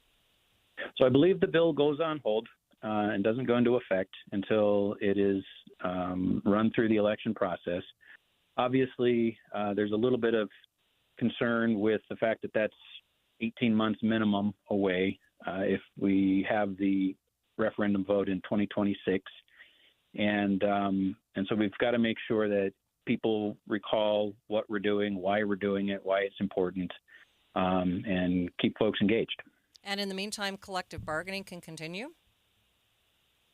So I believe the bill goes on hold and doesn't go into effect until it is run through the election process. Obviously, there's a little bit of concern with the fact that that's 18 months minimum away if we have the referendum vote in 2026. And so we've got to make sure that people recall what we're doing, why we're doing it, why it's important, and keep folks engaged. And in the meantime, collective bargaining can continue?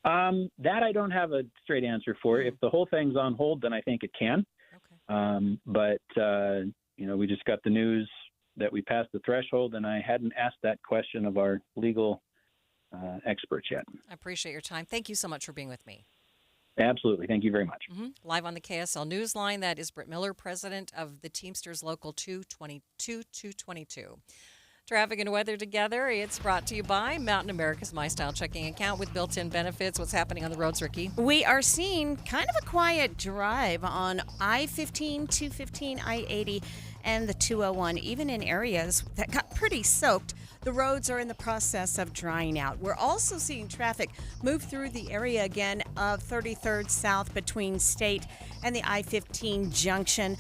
That I don't have a straight answer for. If the whole thing's on hold, then I think it can. Okay. But we just got the news that we passed the threshold, and I hadn't asked that question of our legal experts yet. I appreciate your time. Thank you so much for being with me. Absolutely. Thank you very much. Live on the KSL Newsline, that is Britt Miller, president of the Teamsters Local 222. Traffic and weather together. It's brought to you by Mountain America's My Style checking account with built-in benefits. What's happening on the roads, Ricky? We are seeing kind of a quiet drive on I-15, 215, I-80, and the 201, even in areas that got pretty soaked. The roads are in the process of drying out. We're also seeing traffic move through the area again of 33rd South between State and the I-15 junction.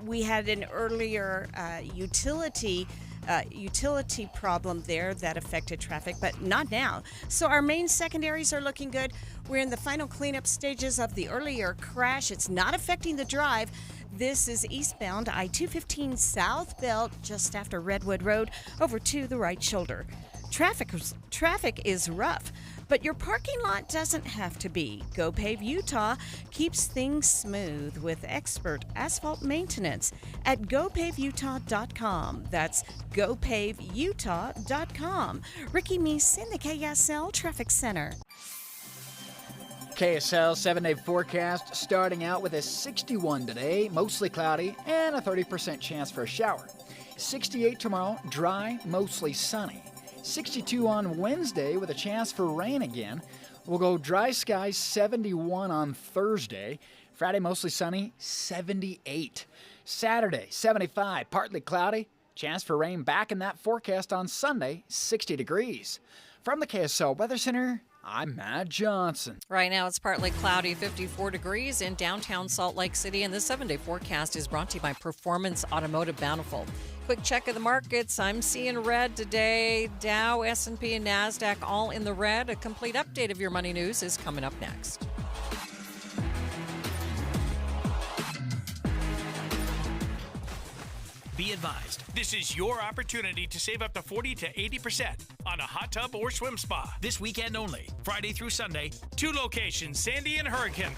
We had an earlier utility problem there that affected traffic, but not now. So our main secondaries are looking good. We're in the final cleanup stages of the earlier crash. It's not affecting the drive. This is eastbound I-215 South Belt just after Redwood Road over to the right shoulder. Traffic is rough, but your parking lot doesn't have to be. GoPave Utah keeps things smooth with expert asphalt maintenance at GoPaveUtah.com. That's GoPaveUtah.com. Ricky Meese in the KSL Traffic Center. KSL 7-day forecast starting out with a 61 today, mostly cloudy, and a 30% chance for a shower. 68 tomorrow, dry, mostly sunny. 62 on Wednesday with a chance for rain again. We'll go dry skies 71 on Thursday. Friday mostly sunny, 78. Saturday 75, partly cloudy. Chance for rain back in that forecast on Sunday, 60 degrees. From the KSL Weather Center, I'm Matt Johnson. Right now it's partly cloudy, 54 degrees in downtown Salt Lake City, and this 7-day forecast is brought to you by Performance Automotive Bountiful. Quick check of the markets. I'm seeing red today. Dow, S&P, and NASDAQ all in the red. A complete update of your money news is coming up next. Be advised, this is your opportunity to save up to 40 to 80% on a hot tub or swim spa. This weekend only, Friday through Sunday, 2 locations, Sandy and Hurricane.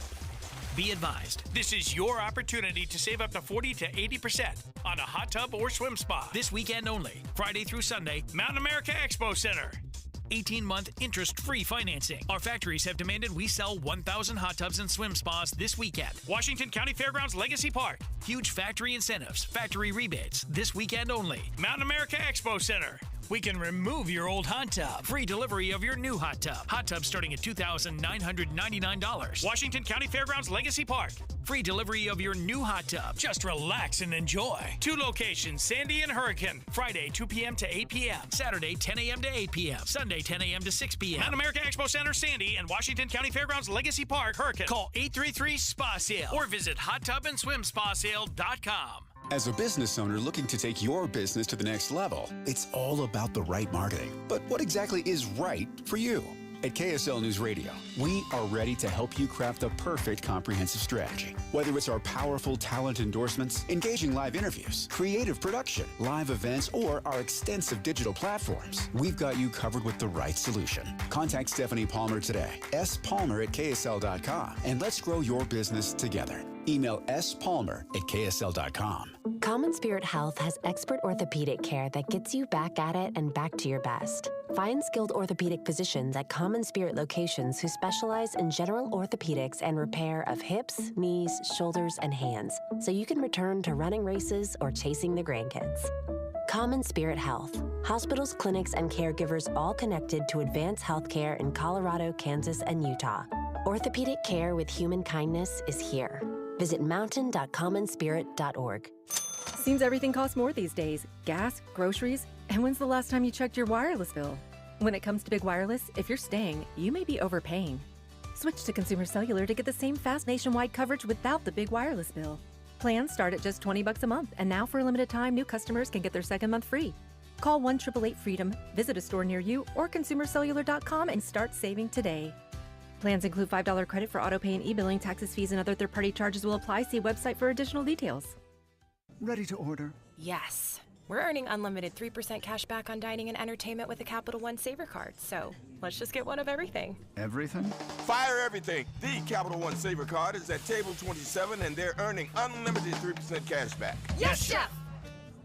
Be advised, this is your opportunity to save up to 40 to 80% on a hot tub or swim spa. This weekend only, Friday through Sunday, Mountain America Expo Center. 18-month interest-free financing. Our factories have demanded we sell 1,000 hot tubs and swim spas this weekend. Washington County Fairgrounds Legacy Park. Huge factory incentives, factory rebates, this weekend only. Mountain America Expo Center. We can remove your old hot tub. Free delivery of your new hot tub. Hot tub starting at $2,999. Washington County Fairgrounds Legacy Park. Free delivery of your new hot tub. Just relax and enjoy. 2 locations, Sandy and Hurricane. Friday, 2 p.m. to 8 p.m. Saturday, 10 a.m. to 8 p.m. Sunday, 10 a.m. to 6 p.m. Mountain America Expo Center, Sandy, and Washington County Fairgrounds Legacy Park, Hurricane. Call 833-SPA-SALE or visit hottubandswimspasale.com. As a business owner looking to take your business to the next level, it's all about the right marketing. But what exactly is right for you? At KSL News Radio, we are ready to help you craft the perfect comprehensive strategy. Whether it's our powerful talent endorsements, engaging live interviews, creative production, live events, or our extensive digital platforms, we've got you covered with the right solution. Contact Stephanie Palmer today, spalmer@ksl.com, and let's grow your business together. Email spalmer@ksl.com. Common Spirit Health has expert orthopedic care that gets you back at it and back to your best. Find skilled orthopedic physicians at Common Spirit locations who specialize in general orthopedics and repair of hips, knees, shoulders, and hands, so you can return to running races or chasing the grandkids. Common Spirit Health. Hospitals, clinics, and caregivers all connected to advance healthcare in Colorado, Kansas, and Utah. Orthopedic care with human kindness is here. Visit mountain.commonspirit.org. Seems everything costs more these days. Gas, groceries, and when's the last time you checked your wireless bill? When it comes to Big Wireless, if you're staying, you may be overpaying. Switch to Consumer Cellular to get the same fast nationwide coverage without the big wireless bill. Plans start at just $20 a month, and now for a limited time, new customers can get their second month free. Call 1-888-FREEDOM, visit a store near you, or consumercellular.com and start saving today. Plans include $5 credit for autopay and e-billing. Taxes, fees, and other third-party charges will apply. See website for additional details. Ready to order? Yes. We're earning unlimited 3% cash back on dining and entertainment with a Capital One Saver card, so let's just get one of everything. Everything? Fire everything! The Capital One Saver card is at table 27 and they're earning unlimited 3% cash back. Yes, Chef!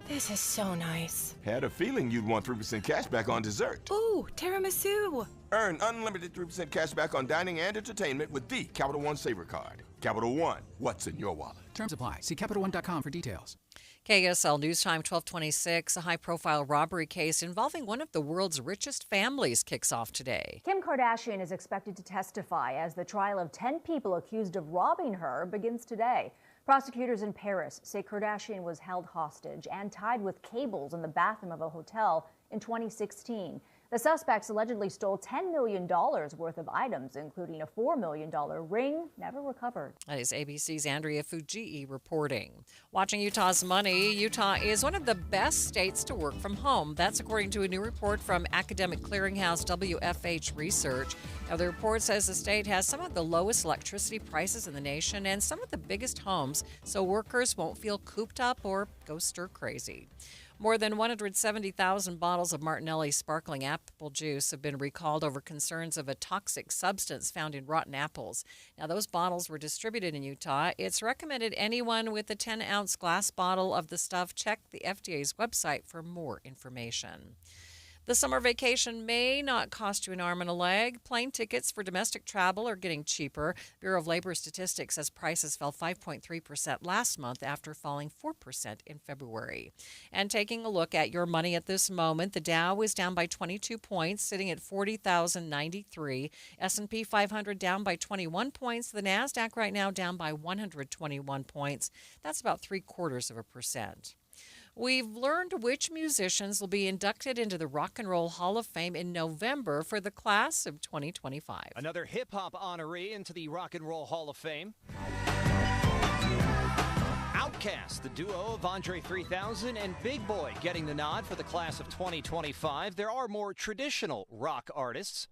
This is so nice. Had a feeling you'd want 3% cash back on dessert. Ooh, tiramisu! Earn unlimited 3% cash back on dining and entertainment with the Capital One Saver card. Capital One, what's in your wallet? Terms apply. See CapitalOne.com for details. KSL News Time 1226. A high-profile robbery case involving one of the world's richest families kicks off today. Kim Kardashian is expected to testify as the trial of 10 people accused of robbing her begins today. Prosecutors in Paris say Kardashian was held hostage and tied with cables in the bathroom of a hotel in 2016. The suspects allegedly stole $10 million worth of items, including a $4 million ring, never recovered. That is ABC's Andrea Fujii reporting. Watching Utah's money, Utah is one of the best states to work from home. That's according to a new report from academic clearinghouse WFH Research. Now, the report says the state has some of the lowest electricity prices in the nation and some of the biggest homes, so workers won't feel cooped up or go stir crazy. More than 170,000 bottles of Martinelli sparkling apple juice have been recalled over concerns of a toxic substance found in rotten apples. Now, those bottles were distributed in Utah. It's recommended anyone with a 10-ounce glass bottle of the stuff check the FDA's website for more information. The summer vacation may not cost you an arm and a leg. Plane tickets for domestic travel are getting cheaper. Bureau of Labor Statistics says prices fell 5.3% last month after falling 4% in February. And taking a look at your money at this moment, the Dow is down by 22 points, sitting at 40,093. S&P 500 down by 21 points. The NASDAQ right now down by 121 points. That's about 0.75%. We've learned which musicians will be inducted into the Rock and Roll Hall of Fame in November for the class of 2025. Another hip-hop honoree into the Rock and Roll Hall of Fame. Outkast, the duo of Andre 3000 and Big Boy, getting the nod for the class of 2025. There are more traditional rock artists.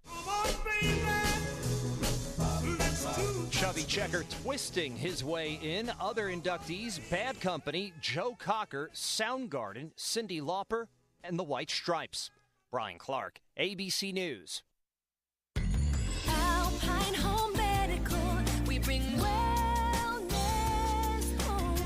Chubby Checker twisting his way in. Other inductees, Bad Company, Joe Cocker, Soundgarden, Cyndi Lauper, and the White Stripes. Brian Clark, ABC News. Alpine Home Medical, we bring wellness home.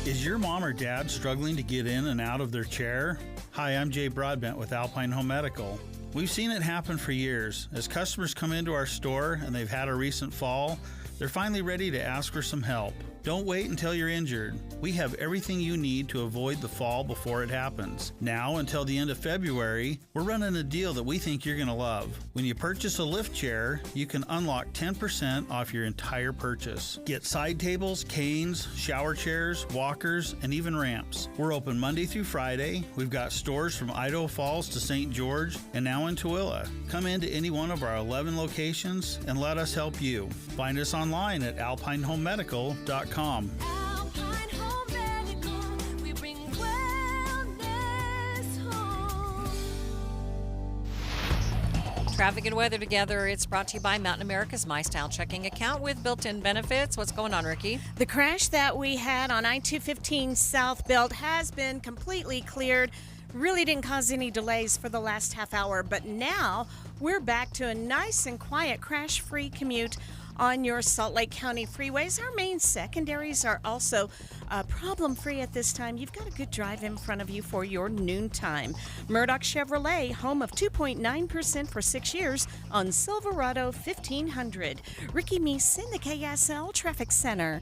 Is your mom or dad struggling to get in and out of their chair? Hi, I'm Jay Broadbent with Alpine Home Medical. We've seen it happen for years. As customers come into our store and they've had a recent fall, they're finally ready to ask for some help. Don't wait until you're injured. We have everything you need to avoid the fall before it happens. Now until the end of February, we're running a deal that we think you're going to love. When you purchase a lift chair, you can unlock 10% off your entire purchase. Get side tables, canes, shower chairs, walkers, and even ramps. We're open Monday through Friday. We've got stores from Idaho Falls to St. George and now in Tooele. Come into any one of our 11 locations and let us help you. Find us online at alpinehomemedical.com. Alpine Home Medical, we bring wellness home. Traffic and weather together. It's brought to you by Mountain America's My Style checking account with built-in benefits. What's going on, Ricky? The crash that we had on I-215 southbound has been completely cleared. Really didn't cause any delays for the last half hour, but now we're back to a nice and quiet crash-free commute on your Salt Lake County freeways. Our main secondaries are also problem-free at this time. You've got a good drive in front of you for your noontime. Murdoch Chevrolet, home of 2.9% for 6 years on Silverado 1500. Ricky Meese in the KSL Traffic Center.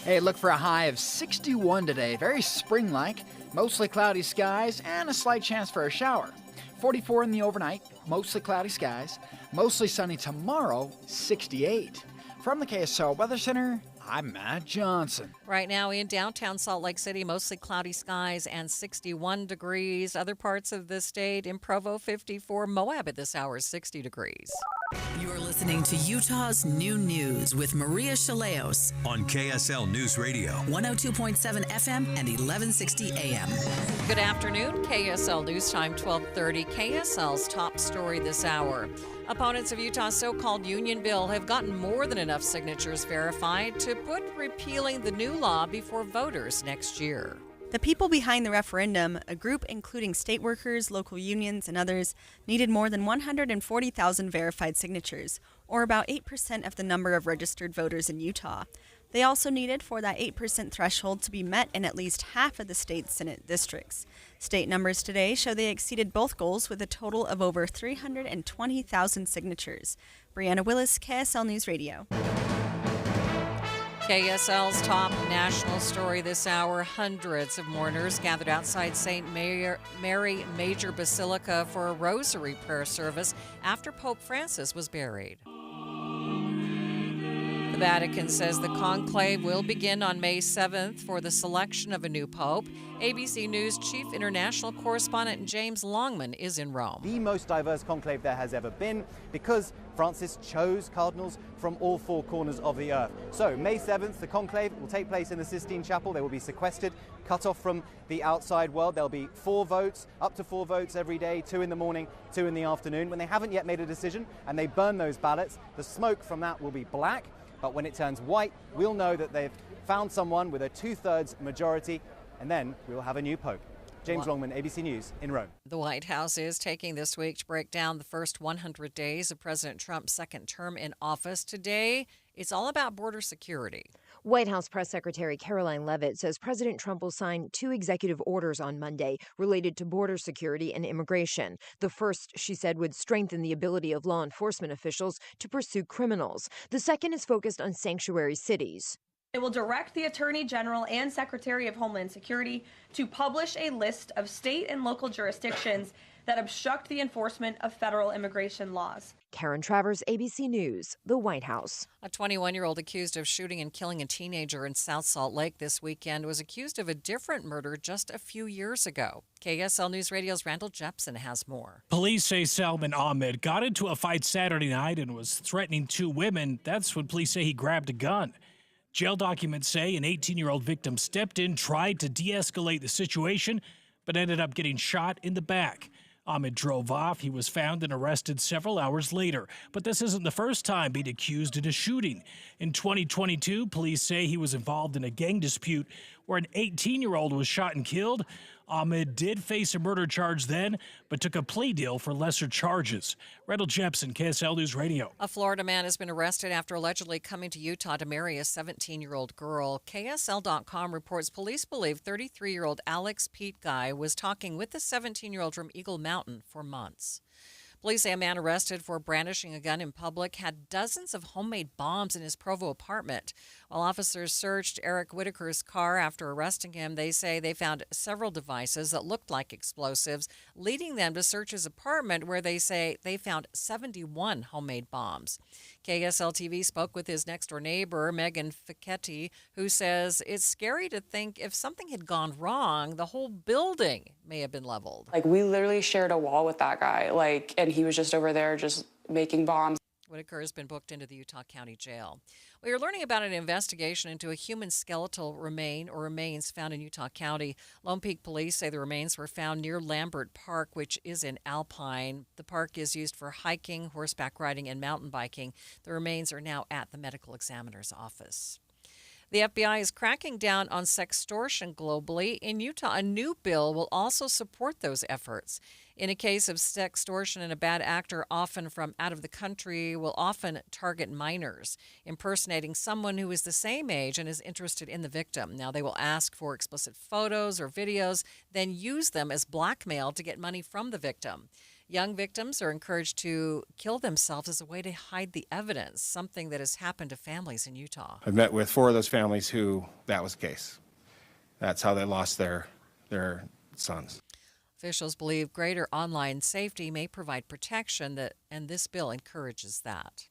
Hey, look for a high of 61 today. Very spring-like. Mostly cloudy skies and a slight chance for a shower. 44 in the overnight. Mostly cloudy skies. Mostly sunny tomorrow, 68. From the KSL Weather Center, I'm Matt Johnson. Right now in downtown Salt Lake City, mostly cloudy skies and 61 degrees. Other parts of the state, in Provo, 54. Moab at this hour is 60 degrees. You're listening to Utah's New News with Maria Chaleos on KSL News Radio, 102.7 FM and 1160 AM. Good afternoon. KSL News Time, 12:30. KSL's top story this hour. Opponents of Utah's so-called union bill have gotten more than enough signatures verified to put repealing the new law before voters next year. The people behind the referendum, a group including state workers, local unions, and others, needed more than 140,000 verified signatures, or about 8% of the number of registered voters in Utah. They also needed for that 8% threshold to be met in at least half of the state's Senate districts. State numbers today show they exceeded both goals with a total of over 320,000 signatures. Brianna Willis, KSL News Radio. KSL's top national story this hour. Hundreds of mourners gathered outside St. Mary Major Basilica for a rosary prayer service after Pope Francis was buried. The Vatican says the conclave will begin on May 7th for the selection of a new pope. ABC News chief international correspondent James Longman is in Rome. The most diverse conclave there has ever been because Francis chose cardinals from all four corners of the earth. So May 7th, the conclave will take place in the Sistine Chapel. They will be sequestered, cut off from the outside world. There'll be 4 votes, up to 4 votes every day, 2 in the morning, 2 in the afternoon. When they haven't yet made a decision and they burn those ballots, the smoke from that will be black. But when it turns white, we'll know that they've found someone with a 2/3 majority, and then we will have a new pope. James Longman, ABC News in Rome. The White House is taking this week to break down the first 100 days of President Trump's second term in office. Today, it's all about border security. White House Press Secretary Caroline Leavitt says President Trump will sign 2 executive orders on Monday related to border security and immigration. The first, she said, would strengthen the ability of law enforcement officials to pursue criminals. The second is focused on sanctuary cities. It will direct the Attorney General and Secretary of Homeland Security to publish a list of state and local jurisdictions that obstruct the enforcement of federal immigration laws. Karen Travers, ABC News, the White House. A 21-year-old accused of shooting and killing a teenager in South Salt Lake this weekend was accused of a different murder just a few years ago. KSL News Radio's Randall Jepson has more. Police say Salman Ahmed got into a fight Saturday night and was threatening 2 women. That's when police say he grabbed a gun. Jail documents say an 18-year-old victim stepped in, tried to de-escalate the situation, but ended up getting shot in the back. Ahmed drove off. He was found and arrested several hours later. But this isn't the first time being accused in a shooting. In 2022, police say he was involved in a gang dispute where an 18-year-old was shot and killed. Ahmed did face a murder charge then, but took a plea deal for lesser charges. Randall Jepson, KSL News Radio. A Florida man has been arrested after allegedly coming to Utah to marry a 17-year-old girl. KSL.com reports police believe 33-year-old Alex Pete Guy was talking with the 17-year-old from Eagle Mountain for months. Police say a man arrested for brandishing a gun in public had dozens of homemade bombs in his Provo apartment. While officers searched Eric Whitaker's car after arresting him, they say they found several devices that looked like explosives, leading them to search his apartment where they say they found 71 homemade bombs. KSL TV spoke with his next-door neighbor, Megan Fichetti, who says it's scary to think if something had gone wrong, the whole building may have been leveled. We literally shared a wall with that guy, and he was just over there just making bombs. Whitaker has been booked into the Utah County Jail. We are learning about an investigation into a human skeletal remains found in Utah County. Lone Peak police say the remains were found near Lambert Park, which is in Alpine. The park is used for hiking, horseback riding, and mountain biking. The remains are now at the medical examiner's office. The FBI is cracking down on sextortion globally. In Utah, a new bill will also support those efforts. In a case of sextortion, and a bad actor, often from out of the country, will often target minors, impersonating someone who is the same age and is interested in the victim. Now, they will ask for explicit photos or videos, then use them as blackmail to get money from the victim. Young victims are encouraged to kill themselves as a way to hide the evidence, something that has happened to families in Utah. I've met with 4 of those families who that was the case. That's how they lost their sons. Officials believe greater online safety may provide protection, and this bill encourages that.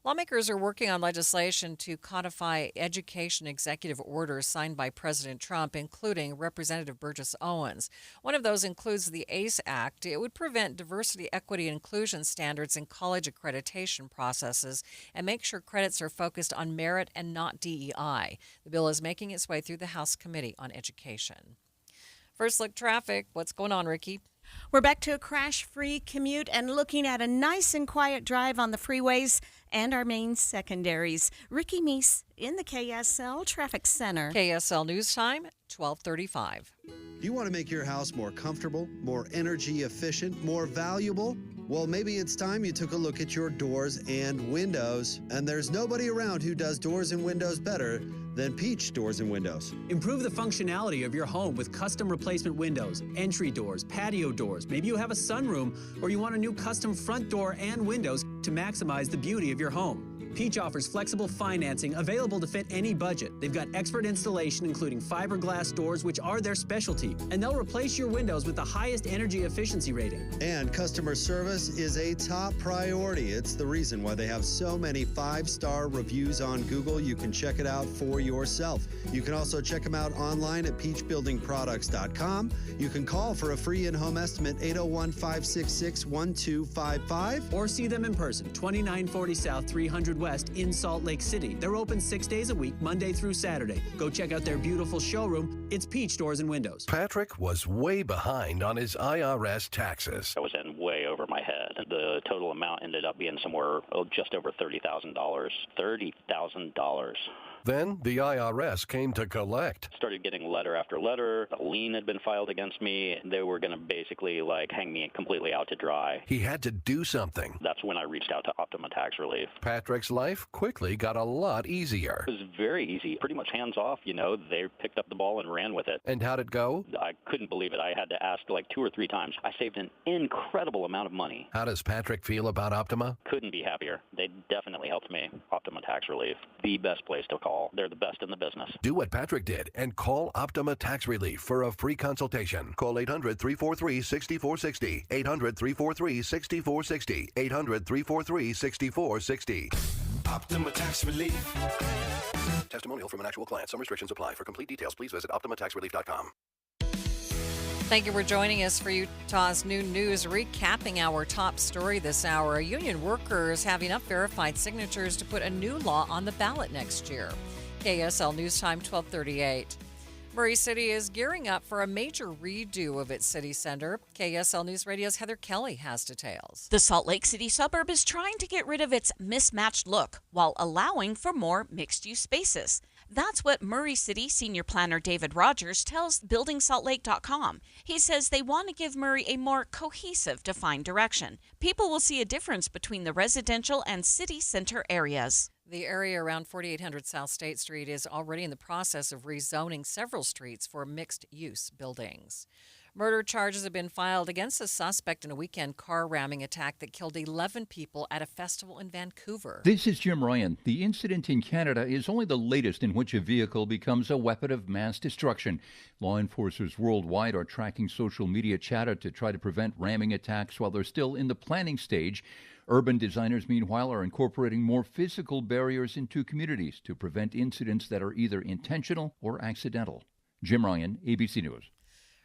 Lawmakers are working on legislation to codify education executive orders signed by President Trump, including Representative Burgess Owens. One of those includes the ACE Act. It would prevent diversity, equity, and inclusion standards in college accreditation processes and make sure credits are focused on merit and not DEI. The bill is making its way through the House Committee on Education. First look traffic. What's going on, Ricky? We're back to a crash-free commute and looking at a nice and quiet drive on the freeways and our main secondaries. Ricky Meese in the KSL Traffic Center. KSL News Time, 12:35. Do you want to make your house more comfortable, more energy efficient, more valuable? Well, maybe it's time you took a look at your doors and windows. And there's nobody around who does doors and windows better than Peach Doors and Windows. Improve the functionality of your home with custom replacement windows, entry doors, patio doors. Maybe you have a sunroom or you want a new custom front door and windows to maximize the beauty of your home. Peach offers flexible financing available to fit any budget. They've got expert installation, including fiberglass doors, which are their specialty, and they'll replace your windows with the highest energy efficiency rating. And customer service is a top priority. It's the reason why they have so many 5-star reviews on Google. You can check it out for yourself. You can also check them out online at peachbuildingproducts.com. You can call for a free in-home estimate, 801-566-1255. Or see them in person, 2940 South 300 West in Salt Lake City. They're open 6 days a week, Monday through Saturday. Go check out their beautiful showroom. It's Peach Doors and Windows. Patrick was way behind on his IRS taxes. I was in way over my head. The total amount ended up being somewhere just over $30,000. $30,000. Then the IRS came to collect. Started getting letter after letter. A lien had been filed against me. They were going to basically hang me completely out to dry. He had to do something. That's when I reached out to Optima Tax Relief. Patrick's life quickly got a lot easier. It was very easy, pretty much hands off. They picked up the ball and ran with it. And how'd it go? I couldn't believe it. I had to ask 2 or 3 times. I saved an incredible amount of money. How does Patrick feel about Optima? Couldn't be happier. They definitely helped me. Optima Tax Relief, the best place to call. They're the best in the business. Do what Patrick did and call Optima Tax Relief for a free consultation. Call 800-343-6460. 800-343-6460. 800-343-6460. Optima Tax Relief. Testimonial from an actual client. Some restrictions apply. For complete details, please visit OptimaTaxRelief.com. Thank you for joining us for Utah's Noon News, recapping our top story this hour. Union workers have enough verified signatures to put a new law on the ballot next year. KSL News Time, 1238. Murray City is gearing up for a major redo of its city center. KSL News Radio's Heather Kelly has details. The Salt Lake City suburb is trying to get rid of its mismatched look while allowing for more mixed-use spaces. That's what Murray City Senior Planner David Rogers tells BuildingSaltLake.com. He says they want to give Murray a more cohesive, defined direction. People will see a difference between the residential and city center areas. The area around 4800 South State Street is already in the process of rezoning several streets for mixed-use buildings. Murder charges have been filed against a suspect in a weekend car ramming attack that killed 11 people at a festival in Vancouver. This is Jim Ryan. The incident in Canada is only the latest in which a vehicle becomes a weapon of mass destruction. Law enforcers worldwide are tracking social media chatter to try to prevent ramming attacks while they're still in the planning stage. Urban designers, meanwhile, are incorporating more physical barriers into communities to prevent incidents that are either intentional or accidental. Jim Ryan, ABC News.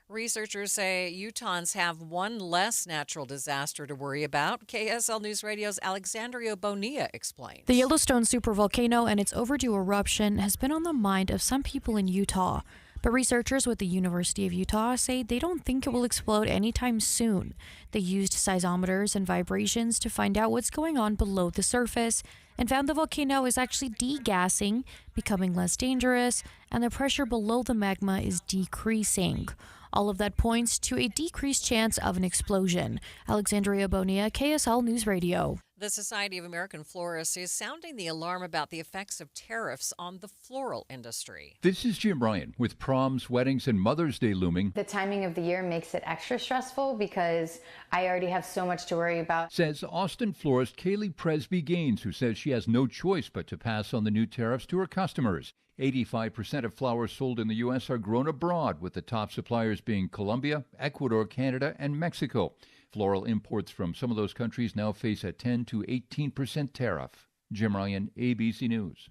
Researchers say Utahns have one less natural disaster to worry about. KSL News Radio's Alexandria Bonilla explains. The Yellowstone supervolcano and its overdue eruption has been on the mind of some people in Utah. But researchers with the University of Utah say they don't think it will explode anytime soon. They used seismometers and vibrations to find out what's going on below the surface and found the volcano is actually degassing, becoming less dangerous, and the pressure below the magma is decreasing. All of that points to a decreased chance of an explosion. Alexandria Bonilla, KSL News Radio. The Society of American Florists is sounding the alarm about the effects of tariffs on the floral industry. This is Jim Ryan. With proms, weddings, and Mother's Day looming, the timing of the year makes it extra stressful because I already have so much to worry about, says Austin florist Kaylee Presby Gaines, who says she has no choice but to pass on the new tariffs to her customers. 85% of flowers sold in the U.S. are grown abroad, with the top suppliers being Colombia, Ecuador, Canada, and Mexico. Floral imports from some of those countries now face a 10 to 18% tariff. Jim Ryan, ABC News.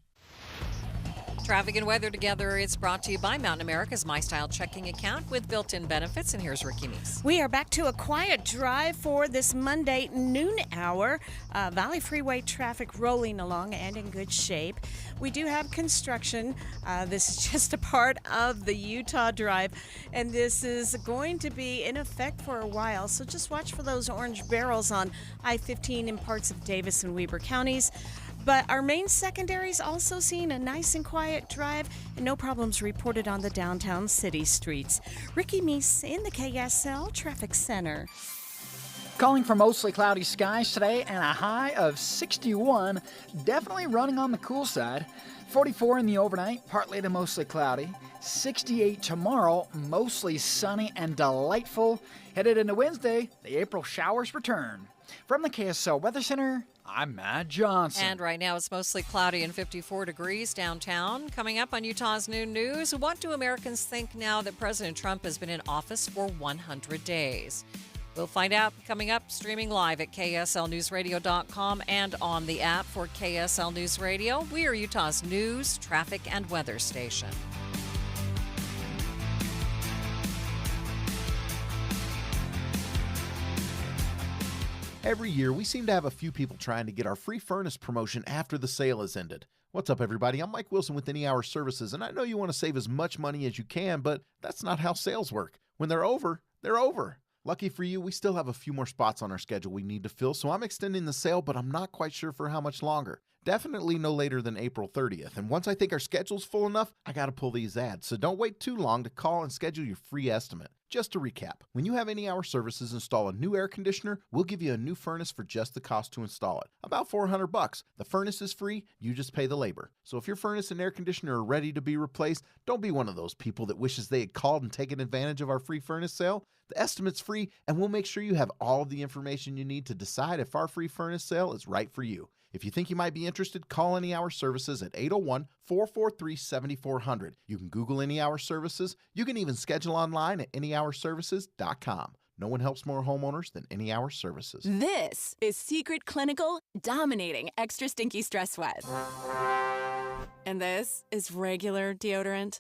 Traffic and weather together. It's brought to you by Mountain America's My Style checking account with built-in benefits. And here's Ricky Meese. We are back to a quiet drive for this Monday noon hour. Valley Freeway traffic rolling along and in good shape. We do have construction. This is just a part of the Utah drive, and this is going to be in effect for a while. So just watch for those orange barrels on I-15 in parts of Davis and Weber counties. But our main secondaries also seeing a nice and quiet drive and no problems reported on the downtown city streets. Ricky Meese in the KSL Traffic Center. Calling for mostly cloudy skies today and a high of 61. Definitely running on the cool side. 44 in the overnight, partly to mostly cloudy. 68 tomorrow, mostly sunny and delightful. Headed into Wednesday, the April showers return. From the KSL Weather Center, I'm Matt Johnson. And right now it's mostly cloudy and 54 degrees downtown. Coming up on Utah's Noon News, what do Americans think now that President Trump has been in office for 100 days? We'll find out coming up, streaming live at KSLNewsRadio.com and on the app for KSL News Radio. We are Utah's news, traffic, and weather station. Every year, we seem to have a few people trying to get our free furnace promotion after the sale has ended. What's up, everybody? I'm Mike Wilson with Any Hour Services, and I know you want to save as much money as you can, but that's not how sales work. When they're over, they're over. Lucky for you, we still have a few more spots on our schedule we need to fill, so I'm extending the sale, but I'm not quite sure for how much longer. Definitely no later than April 30th, and once I think our schedule's full enough, I gotta pull these ads, so don't wait too long to call and schedule your free estimate. Just to recap, when you have Any Hour Services install a new air conditioner, we'll give you a new furnace for just the cost to install it. About $400. The furnace is free, you just pay the labor. So if your furnace and air conditioner are ready to be replaced, don't be one of those people that wishes they had called and taken advantage of our free furnace sale. The estimate's free, and we'll make sure you have all of the information you need to decide if our free furnace sale is right for you. If you think you might be interested, call Any Hour Services at 801-443-7400. You can Google Any Hour Services. You can even schedule online at anyhourservices.com. No one helps more homeowners than Any Hour Services. This is Secret Clinical dominating extra stinky stress sweat. And this is regular deodorant.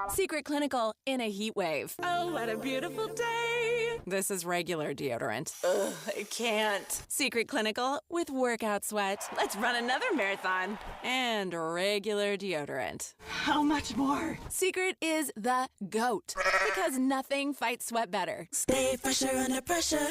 Secret Clinical in a heat wave. Oh, what a beautiful day. This is regular deodorant. Ugh, I can't. Secret Clinical with workout sweat. Let's run another marathon. And regular deodorant. How much more? Secret is the GOAT. Because nothing fights sweat better. Stay fresher under pressure.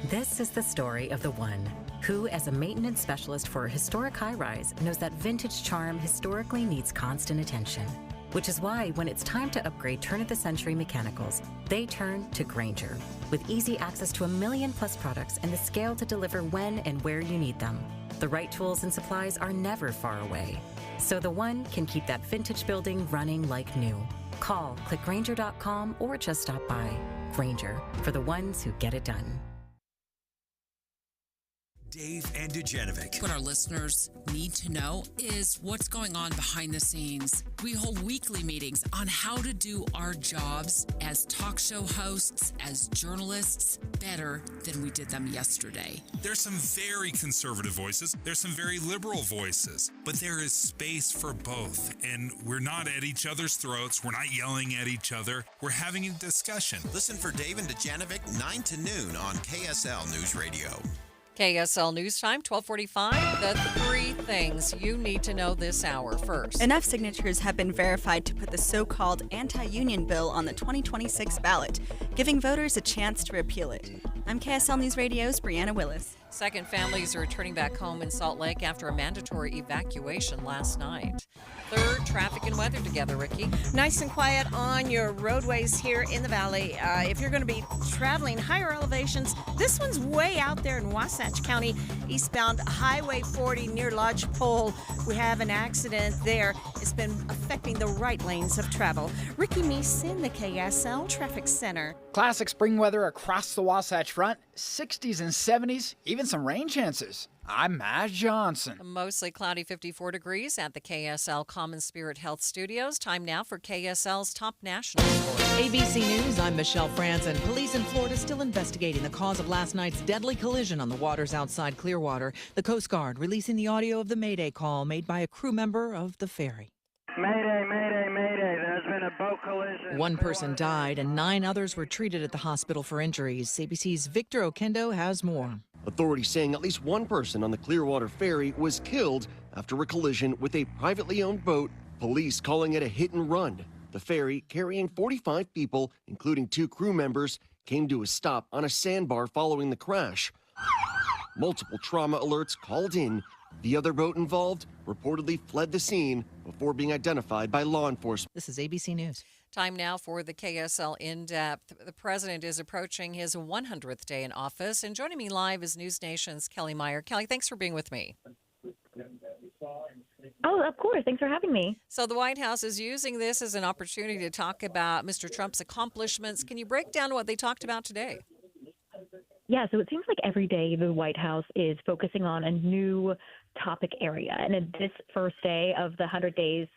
This is the story of the one who, as a maintenance specialist for a historic high-rise, knows that vintage charm historically needs constant attention. Which is why, when it's time to upgrade turn-of-the-century mechanicals, they turn to Grainger. With easy access to 1 million+ products and the scale to deliver when and where you need them. The right tools and supplies are never far away. So the one can keep that vintage building running like new. Call, click Grainger.com, or just stop by. Grainger, for the ones who get it done. Dave and Dujanovic. What our listeners need to know is what's going on behind the scenes. We hold weekly meetings on how to do our jobs as talk show hosts, as journalists, better than we did them yesterday. There's some very conservative voices. There's some very liberal voices. But there is space for both. And we're not at each other's throats. We're not yelling at each other. We're having a discussion. Listen for Dave and Dujanovic 9 to noon on KSL News Radio. KSL News Time, 12:45. The 3 things you need to know this hour. First, enough signatures have been verified to put the so-called anti-union bill on the 2026 ballot, giving voters a chance to repeal it. I'm KSL News Radio's Brianna Willis. Second, families are returning back home in Salt Lake after a mandatory evacuation last night. Third, traffic and weather together, Ricky. Nice and quiet on your roadways here in the valley. If you're going to be traveling higher elevations, this one's way out there in Wasatch County, eastbound Highway 40 near Lodge Pole. We have an accident there. It's been affecting the right lanes of travel. Ricky Meese in the KSL Traffic Center. Classic spring weather across the Wasatch Front, 60s and 70s, even some rain chances. I'm Matt Johnson. Mostly cloudy, 54 degrees at the KSL Common Spirit Health Studios. Time now for KSL's top national story. ABC News, I'm Michelle Franzen. Police in Florida still investigating the cause of last night's deadly collision on the waters outside Clearwater. The Coast Guard releasing the audio of the Mayday call made by a crew member of the ferry. Mayday, mayday, mayday. There's been a boat collision. One person died and 9 others were treated at the hospital for injuries. ABC's Victor Okendo has more. Authorities saying at least one person on the Clearwater ferry was killed after a collision with a privately owned boat, police calling it a hit and run. The ferry, carrying 45 people, including 2 crew members, came to a stop on a sandbar following the crash. Multiple trauma alerts called in. The other boat involved reportedly fled the scene before being identified by law enforcement. This is ABC News. Time now for the KSL In-Depth. The president is approaching his 100th day in office, and joining me live is News Nation's Kelly Meyer. Kelly, thanks for being with me. Oh, of course. Thanks for having me. So the White House is using this as an opportunity to talk about Mr. Trump's accomplishments. Can you break down what they talked about today? Yeah, so it seems like every day the White House is focusing on a new topic area. And this first day of the 100 days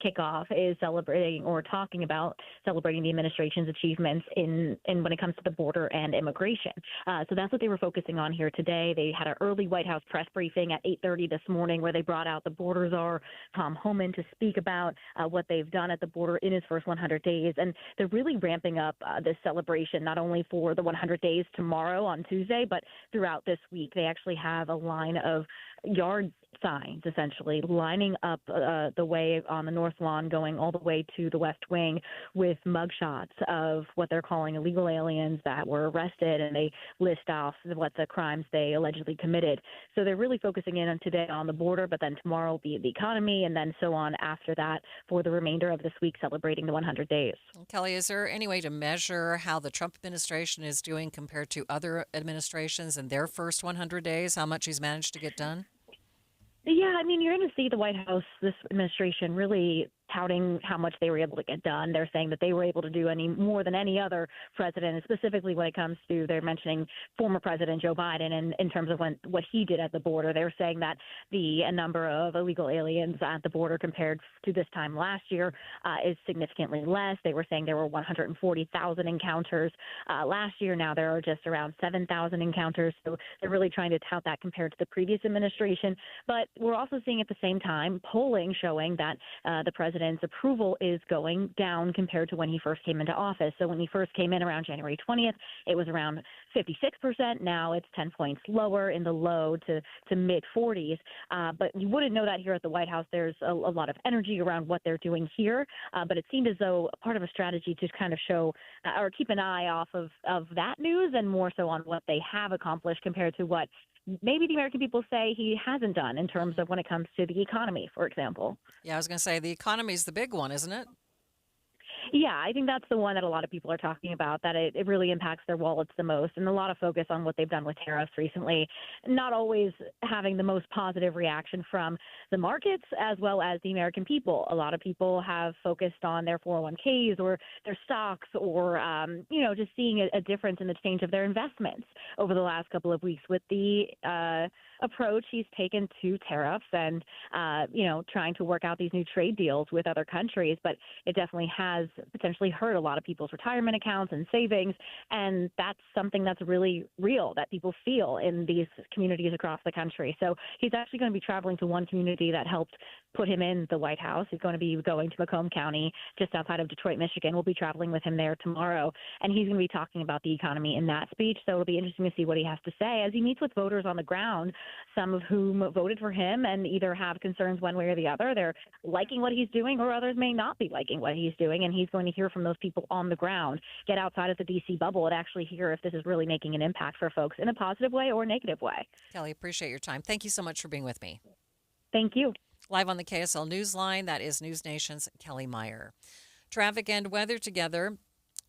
kickoff is celebrating or talking about celebrating the administration's achievements in when it comes to the border and immigration. So that's what they were focusing on here today. They had an early White House press briefing at 8:30 this morning where they brought out the border czar, Tom Homan, to speak about what they've done at the border in his first 100 days. And they're really ramping up this celebration, not only for the 100 days tomorrow on Tuesday, but throughout this week. They actually have a line of yard signs essentially lining up the way on the north lawn going all the way to the west wing with mugshots of what they're calling illegal aliens that were arrested, and they list off what the crimes they allegedly committed. So they're really focusing in on today on the border, but then tomorrow will be the economy, and then so on after that for the remainder of this week celebrating the 100 days. Kelly, is there any way to measure how the Trump administration is doing compared to other administrations in their first 100 days, how much he's managed to get done? Yeah, I mean, you're going to see the White House, this administration, really touting how much they were able to get done. They're saying that they were able to do any more than any other president, and specifically when it comes to, they're mentioning former President Joe Biden in terms of what he did at the border. They're saying that the number of illegal aliens at the border compared to this time last year is significantly less. They were saying there were 140,000 encounters last year. Now there are just around 7,000 encounters. So they're really trying to tout that compared to the previous administration. But we're also seeing at the same time polling showing that the president's approval is going down compared to when he first came into office. So when he first came in around January 20th, it was around 56%. Now it's 10 points lower in the low to mid 40s. But you wouldn't know that here at the White House. There's a lot of energy around what they're doing here. But it seemed as though part of a strategy to kind of show or keep an eye off of that news and more so on what they have accomplished compared to what maybe the American people say he hasn't done in terms of when it comes to the economy, for example. Yeah, I was going to say the economy is the big one, isn't it? Yeah, I think that's the one that a lot of people are talking about, that it really impacts their wallets the most, and a lot of focus on what they've done with tariffs recently, not always having the most positive reaction from the markets as well as the American people. A lot of people have focused on their 401ks or their stocks or, just seeing a difference in the change of their investments over the last couple of weeks with the approach he's taken to tariffs and, trying to work out these new trade deals with other countries. But it definitely has potentially hurt a lot of people's retirement accounts and savings. And that's something that's really real that people feel in these communities across the country. So he's actually going to be traveling to one community that helped put him in the White House. He's going to be going to Macomb County, just outside of Detroit, Michigan. We'll be traveling with him there tomorrow. And he's going to be talking about the economy in that speech. So it'll be interesting to see what he has to say as he meets with voters on the ground, some of whom voted for him and either have concerns one way or the other. They're liking what he's doing, or others may not be liking what he's doing. And he's going to hear from those people on the ground, get outside of the D.C. bubble, and actually hear if this is really making an impact for folks in a positive way or negative way. Kelly, appreciate your time. Thank you so much for being with me. Thank you. Live on the KSL Newsline, that is News Nation's Kelly Meyer. Traffic and weather together.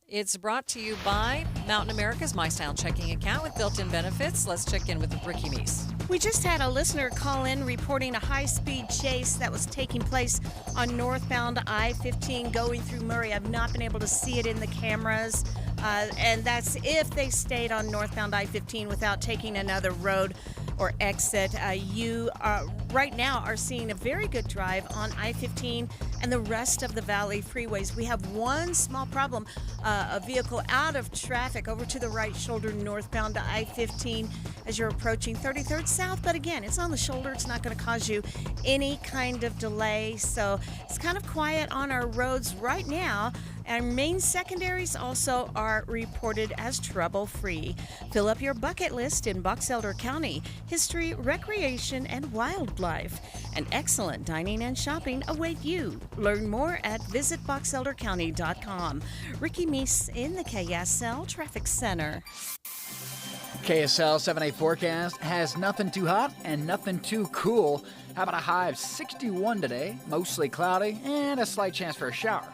It's brought to you by Mountain America's My Style checking account with built-in benefits. Let's check in with Ricky Meese. We just had a listener call in reporting a high-speed chase that was taking place on northbound I-15 going through Murray. I've not been able to see it in the cameras, and that's if they stayed on northbound I-15 without taking another road or exit. You right now are seeing a very good drive on I-15 and the rest of the Valley freeways. We have one small problem, a vehicle out of traffic over to the right shoulder northbound to I-15 as you're approaching 33rd South. But again, it's on the shoulder. It's not going to cause you any kind of delay. So it's kind of quiet on our roads right now. And main secondaries also are reported as trouble-free. Fill up your bucket list in Box Elder County. History, recreation, and wildlife. And excellent dining and shopping await you. Learn more at visitboxeldercounty.com. Ricky Meese in the KSL Traffic Center. KSL 7-day forecast has nothing too hot and nothing too cool. How about a high of 61 today, mostly cloudy, and a slight chance for a shower.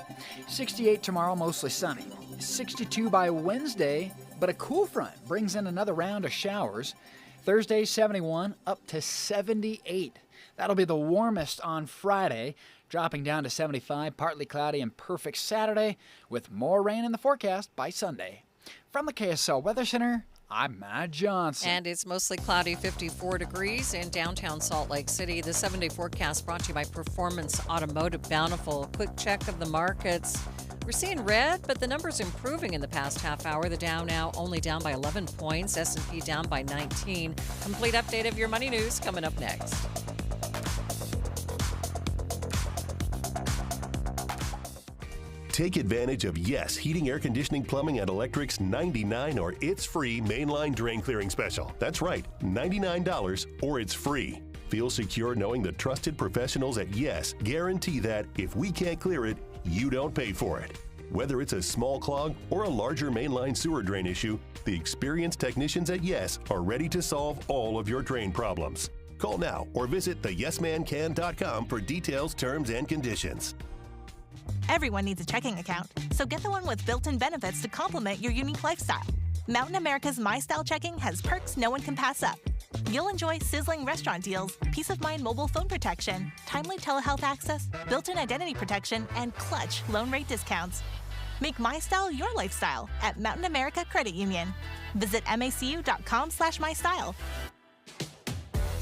68 tomorrow, mostly sunny. 62 by Wednesday, but a cool front brings in another round of showers. Thursday, 71, up to 78. That'll be the warmest on Friday, dropping down to 75, partly cloudy and perfect Saturday, with more rain in the forecast by Sunday. From the KSL Weather Center, I'm Matt Johnson. And it's mostly cloudy, 54 degrees in downtown Salt Lake City. The 7-day forecast brought to you by Performance Automotive Bountiful. Quick check of the markets. We're seeing red, but the numbers improving in the past half hour. The Dow now only down by 11 points, S&P down by 19. Complete update of your money news coming up next. Take advantage of Yes Heating, Air Conditioning, Plumbing, and Electric's $99 or it's free mainline drain clearing special. That's right, $99 or it's free. Feel secure knowing the trusted professionals at Yes guarantee that if we can't clear it, you don't pay for it. Whether it's a small clog or a larger mainline sewer drain issue, the experienced technicians at Yes are ready to solve all of your drain problems. Call now or visit theyesmancan.com for details, terms, and conditions. Everyone needs a checking account, so get the one with built-in benefits to complement your unique lifestyle. Mountain America's My Style Checking has perks no one can pass up. You'll enjoy sizzling restaurant deals, peace of mind mobile phone protection, timely telehealth access, built-in identity protection, and clutch loan rate discounts. Make My Style your lifestyle at Mountain America Credit Union. Visit macu.com/mystyle.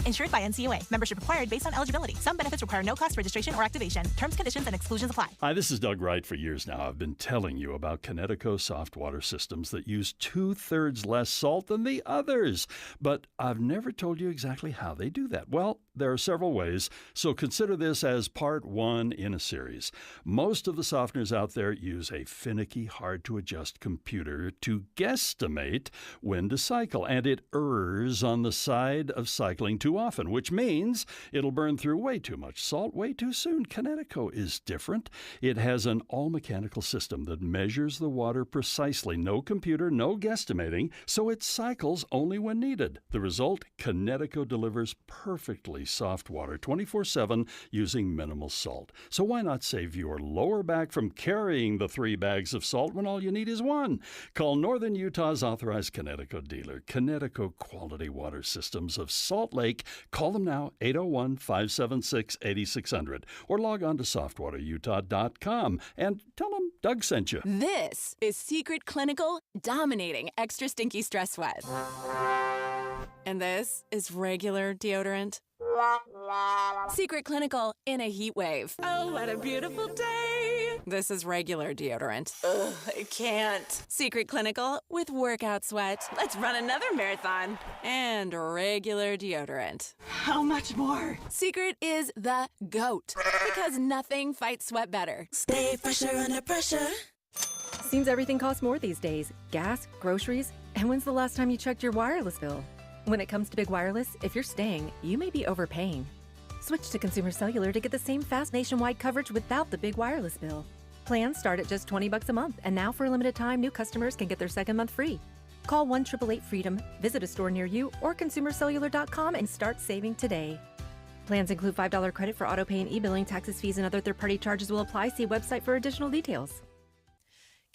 Insured by NCUA. Membership required based on eligibility. Some benefits require no cost registration or activation. Terms, conditions, and exclusions apply. Hi, this is Doug Wright. For years now, I've been telling you about Connecticut soft water systems that use 2/3 less salt than the others. But I've never told you exactly how they do that. Well, there are several ways, so consider this as part one in a series. Most of the softeners out there use a finicky, hard-to-adjust computer to guesstimate when to cycle, and it errs on the side of cycling too often, which means it'll burn through way too much salt way too soon. Connecticut is different. It has an all-mechanical system that measures the water precisely. No computer, no guesstimating, so it cycles only when needed. The result, Connecticut delivers perfectly soft water 24/7 using minimal salt. So why not save your lower back from carrying the 3 bags of salt when all you need is 1? Call Northern Utah's authorized Connecticut dealer, Connecticut Quality Water Systems of Salt Lake. Call them now, 801-576-8600, or log on to softwaterutah.com and tell them Doug sent you. This is Secret Clinical dominating extra stinky stress sweat. And this is regular deodorant. Secret Clinical in a heat wave. Oh, what a beautiful day. This is regular deodorant. Ugh, I can't. Secret Clinical with workout sweat. Let's run another marathon. And regular deodorant. How much more? Secret is the GOAT, because nothing fights sweat better. Stay fresher under pressure. Seems everything costs more these days. Gas, groceries, and when's the last time you checked your wireless bill? When it comes to big wireless, if you're staying, you may be overpaying. Switch to Consumer Cellular to get the same fast nationwide coverage without the big wireless bill. Plans start at just $20 a month, and now for a limited time, new customers can get their second month free. Call 1-888-FREEDOM, visit a store near you, or consumercellular.com and start saving today. Plans include $5 credit for autopay and e-billing. Taxes, fees, and other third-party charges will apply. See website for additional details.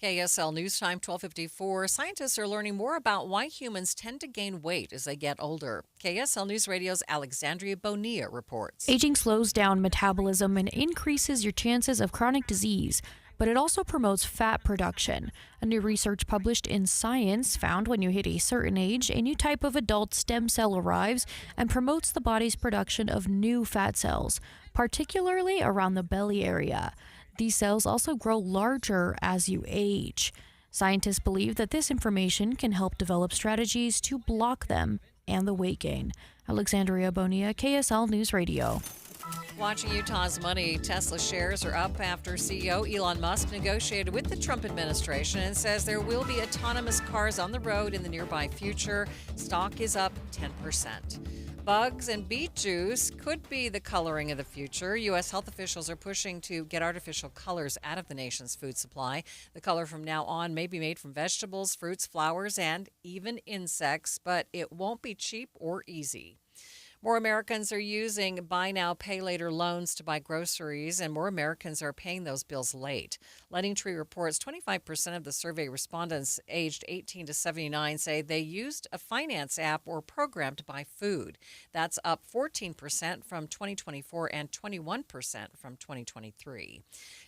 KSL News Time, 12:54. Scientists are learning more about why humans tend to gain weight as they get older. KSL News Radio's Alexandria Bonilla reports. Aging slows down metabolism and increases your chances of chronic disease, but it also promotes fat production. A new research published in Science found when you hit a certain age, a new type of adult stem cell arrives and promotes the body's production of new fat cells, particularly around the belly area. These cells also grow larger as you age. Scientists believe that this information can help develop strategies to block them and the weight gain. Alexandria Bonilla, KSL News Radio. Watching Utah's money, Tesla shares are up after CEO Elon Musk negotiated with the Trump administration and says there will be autonomous cars on the road in the nearby future. Stock is up 10%. Bugs and beet juice could be the coloring of the future. U.S. health officials are pushing to get artificial colors out of the nation's food supply. The color from now on may be made from vegetables, fruits, flowers, and even insects, but it won't be cheap or easy. More Americans are using buy now, pay later loans to buy groceries, and more Americans are paying those bills late. LendingTree reports 25% of the survey respondents aged 18 to 79 say they used a finance app or program to buy food. That's up 14% from 2024 and 21% from 2023.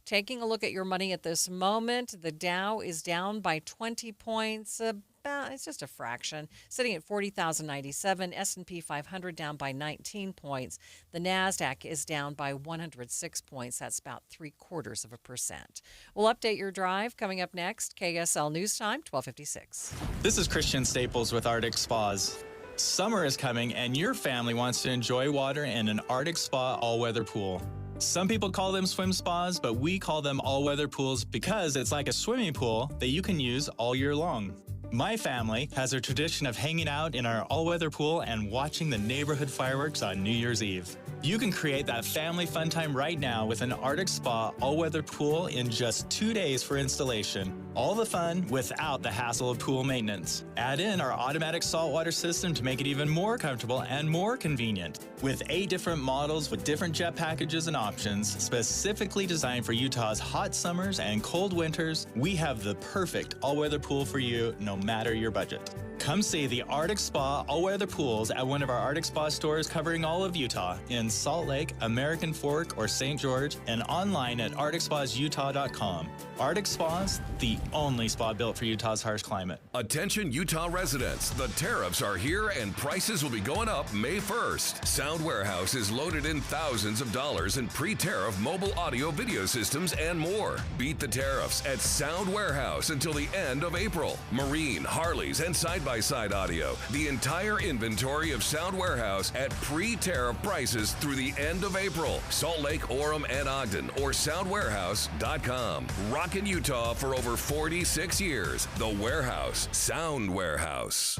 Taking a look at your money at this moment, the Dow is down by 20 points. It's just a fraction, sitting at 40,097. S&P 500 down by 19 points. The NASDAQ is down by 106 points. That's about 0.75%. We'll update your drive coming up next. KSL News Time, 12:56. This is Christian Staples with Arctic Spas. Summer is coming and your family wants to enjoy water in an Arctic Spa all-weather pool. Some people call them swim spas, but we call them all-weather pools because it's like a swimming pool that you can use all year long. My family has a tradition of hanging out in our all-weather pool and watching the neighborhood fireworks on New Year's Eve. You can create that family fun time right now with an Arctic Spa all-weather pool in just 2 days for installation. All the fun without the hassle of pool maintenance. Add in our automatic saltwater system to make it even more comfortable and more convenient. With 8 different models with different jet packages and options, specifically designed for Utah's hot summers and cold winters, we have the perfect all-weather pool for you no matter your budget. Come see the Arctic Spa all-weather pools at one of our Arctic Spa stores covering all of Utah in Salt Lake, American Fork, or St. George, and online at arcticspasutah.com. Arctic Spas, the only spa built for Utah's harsh climate. Attention Utah residents, the tariffs are here and prices will be going up May 1st. Sound Warehouse is loaded in thousands of dollars in pre-tariff mobile audio video systems and more. Beat the tariffs at Sound Warehouse until the end of April. Marine, Harleys, and side-by-side audio. The entire inventory of Sound Warehouse at pre-tariff prices through the end of April. Salt Lake, Orem, and Ogden, or soundwarehouse.com. Rockin' Utah for over 46 years. The Warehouse, Sound Warehouse.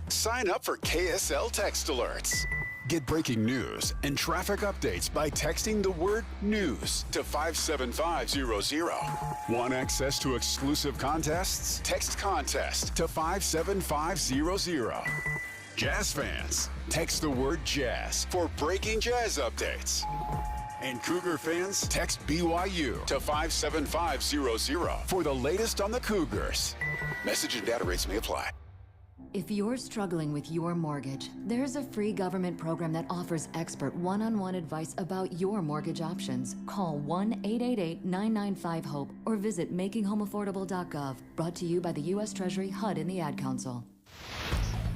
Sign up for KSL Text Alerts. Get breaking news and traffic updates by texting the word news to 57500. Want access to exclusive contests? Text contest to 57500. Jazz fans, text the word jazz for breaking jazz updates. And Cougar fans, text BYU to 57500 for the latest on the Cougars. Message and data rates may apply. If you're struggling with your mortgage, there's a free government program that offers expert one-on-one advice about your mortgage options. Call 1-888-995-HOPE or visit makinghomeaffordable.gov. Brought to you by the U.S. Treasury, HUD, and the Ad Council.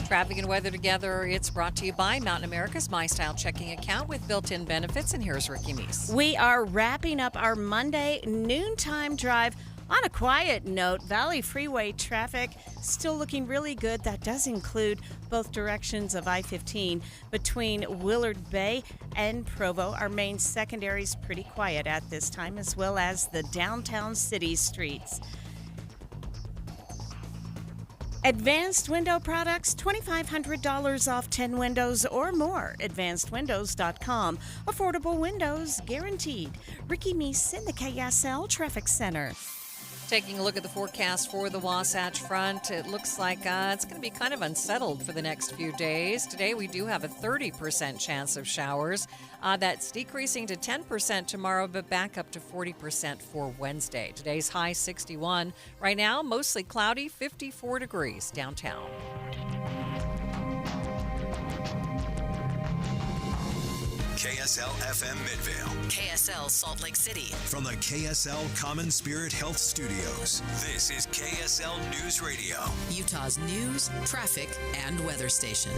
Traffic and weather together. It's brought to you by Mountain America's My Style checking account with built-in benefits. And here's Ricky Meese. We are wrapping up our Monday noontime drive. On a quiet note, Valley Freeway traffic still looking really good. That does include both directions of I-15 between Willard Bay and Provo. Our main secondary is pretty quiet at this time, as well as the downtown city streets. Advanced Window Products, $2,500 off 10 windows or more. AdvancedWindows.com. Affordable windows guaranteed. Ricky Meese in the KSL Traffic Center. Taking a look at the forecast for the Wasatch Front, it looks like it's going to be kind of unsettled for the next few days. Today, we do have a 30% chance of showers. That's decreasing to 10% tomorrow, but back up to 40% for Wednesday. Today's high 61. Right now, mostly cloudy, 54 degrees downtown. KSL FM Midvale. KSL Salt Lake City. From the KSL Common Spirit Health Studios, this is KSL News Radio. Utah's news, traffic, and weather station.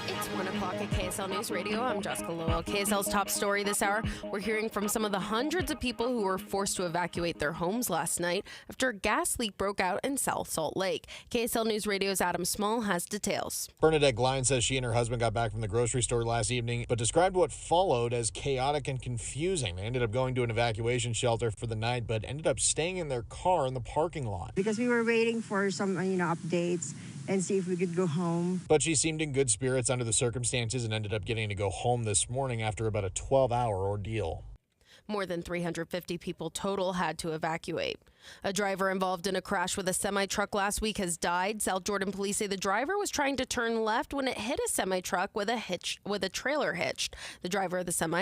It's 1 o'clock at KSL News Radio. I'm Jessica Lowell. KSL's top story this hour. We're hearing from some of the hundreds of people who were forced to evacuate their homes last night after a gas leak broke out in South Salt Lake. KSL News Radio's Adam Small has details. Bernadette Glein says she and her husband got back from the grocery store last evening, but described what followed as chaotic and confusing. They ended up going to an evacuation shelter for the night, but ended up staying in their car in the parking lot. Because we were waiting for some, updates and see if we could go home. But she seemed in good spirits under the circumstances and ended up getting to go home this morning after about a 12-hour ordeal. More than 350 people total had to evacuate. A driver involved in a crash with a semi-truck last week has died. South Jordan police say the driver was trying to turn left when it hit a semi-truck with a trailer hitched. The driver of the semi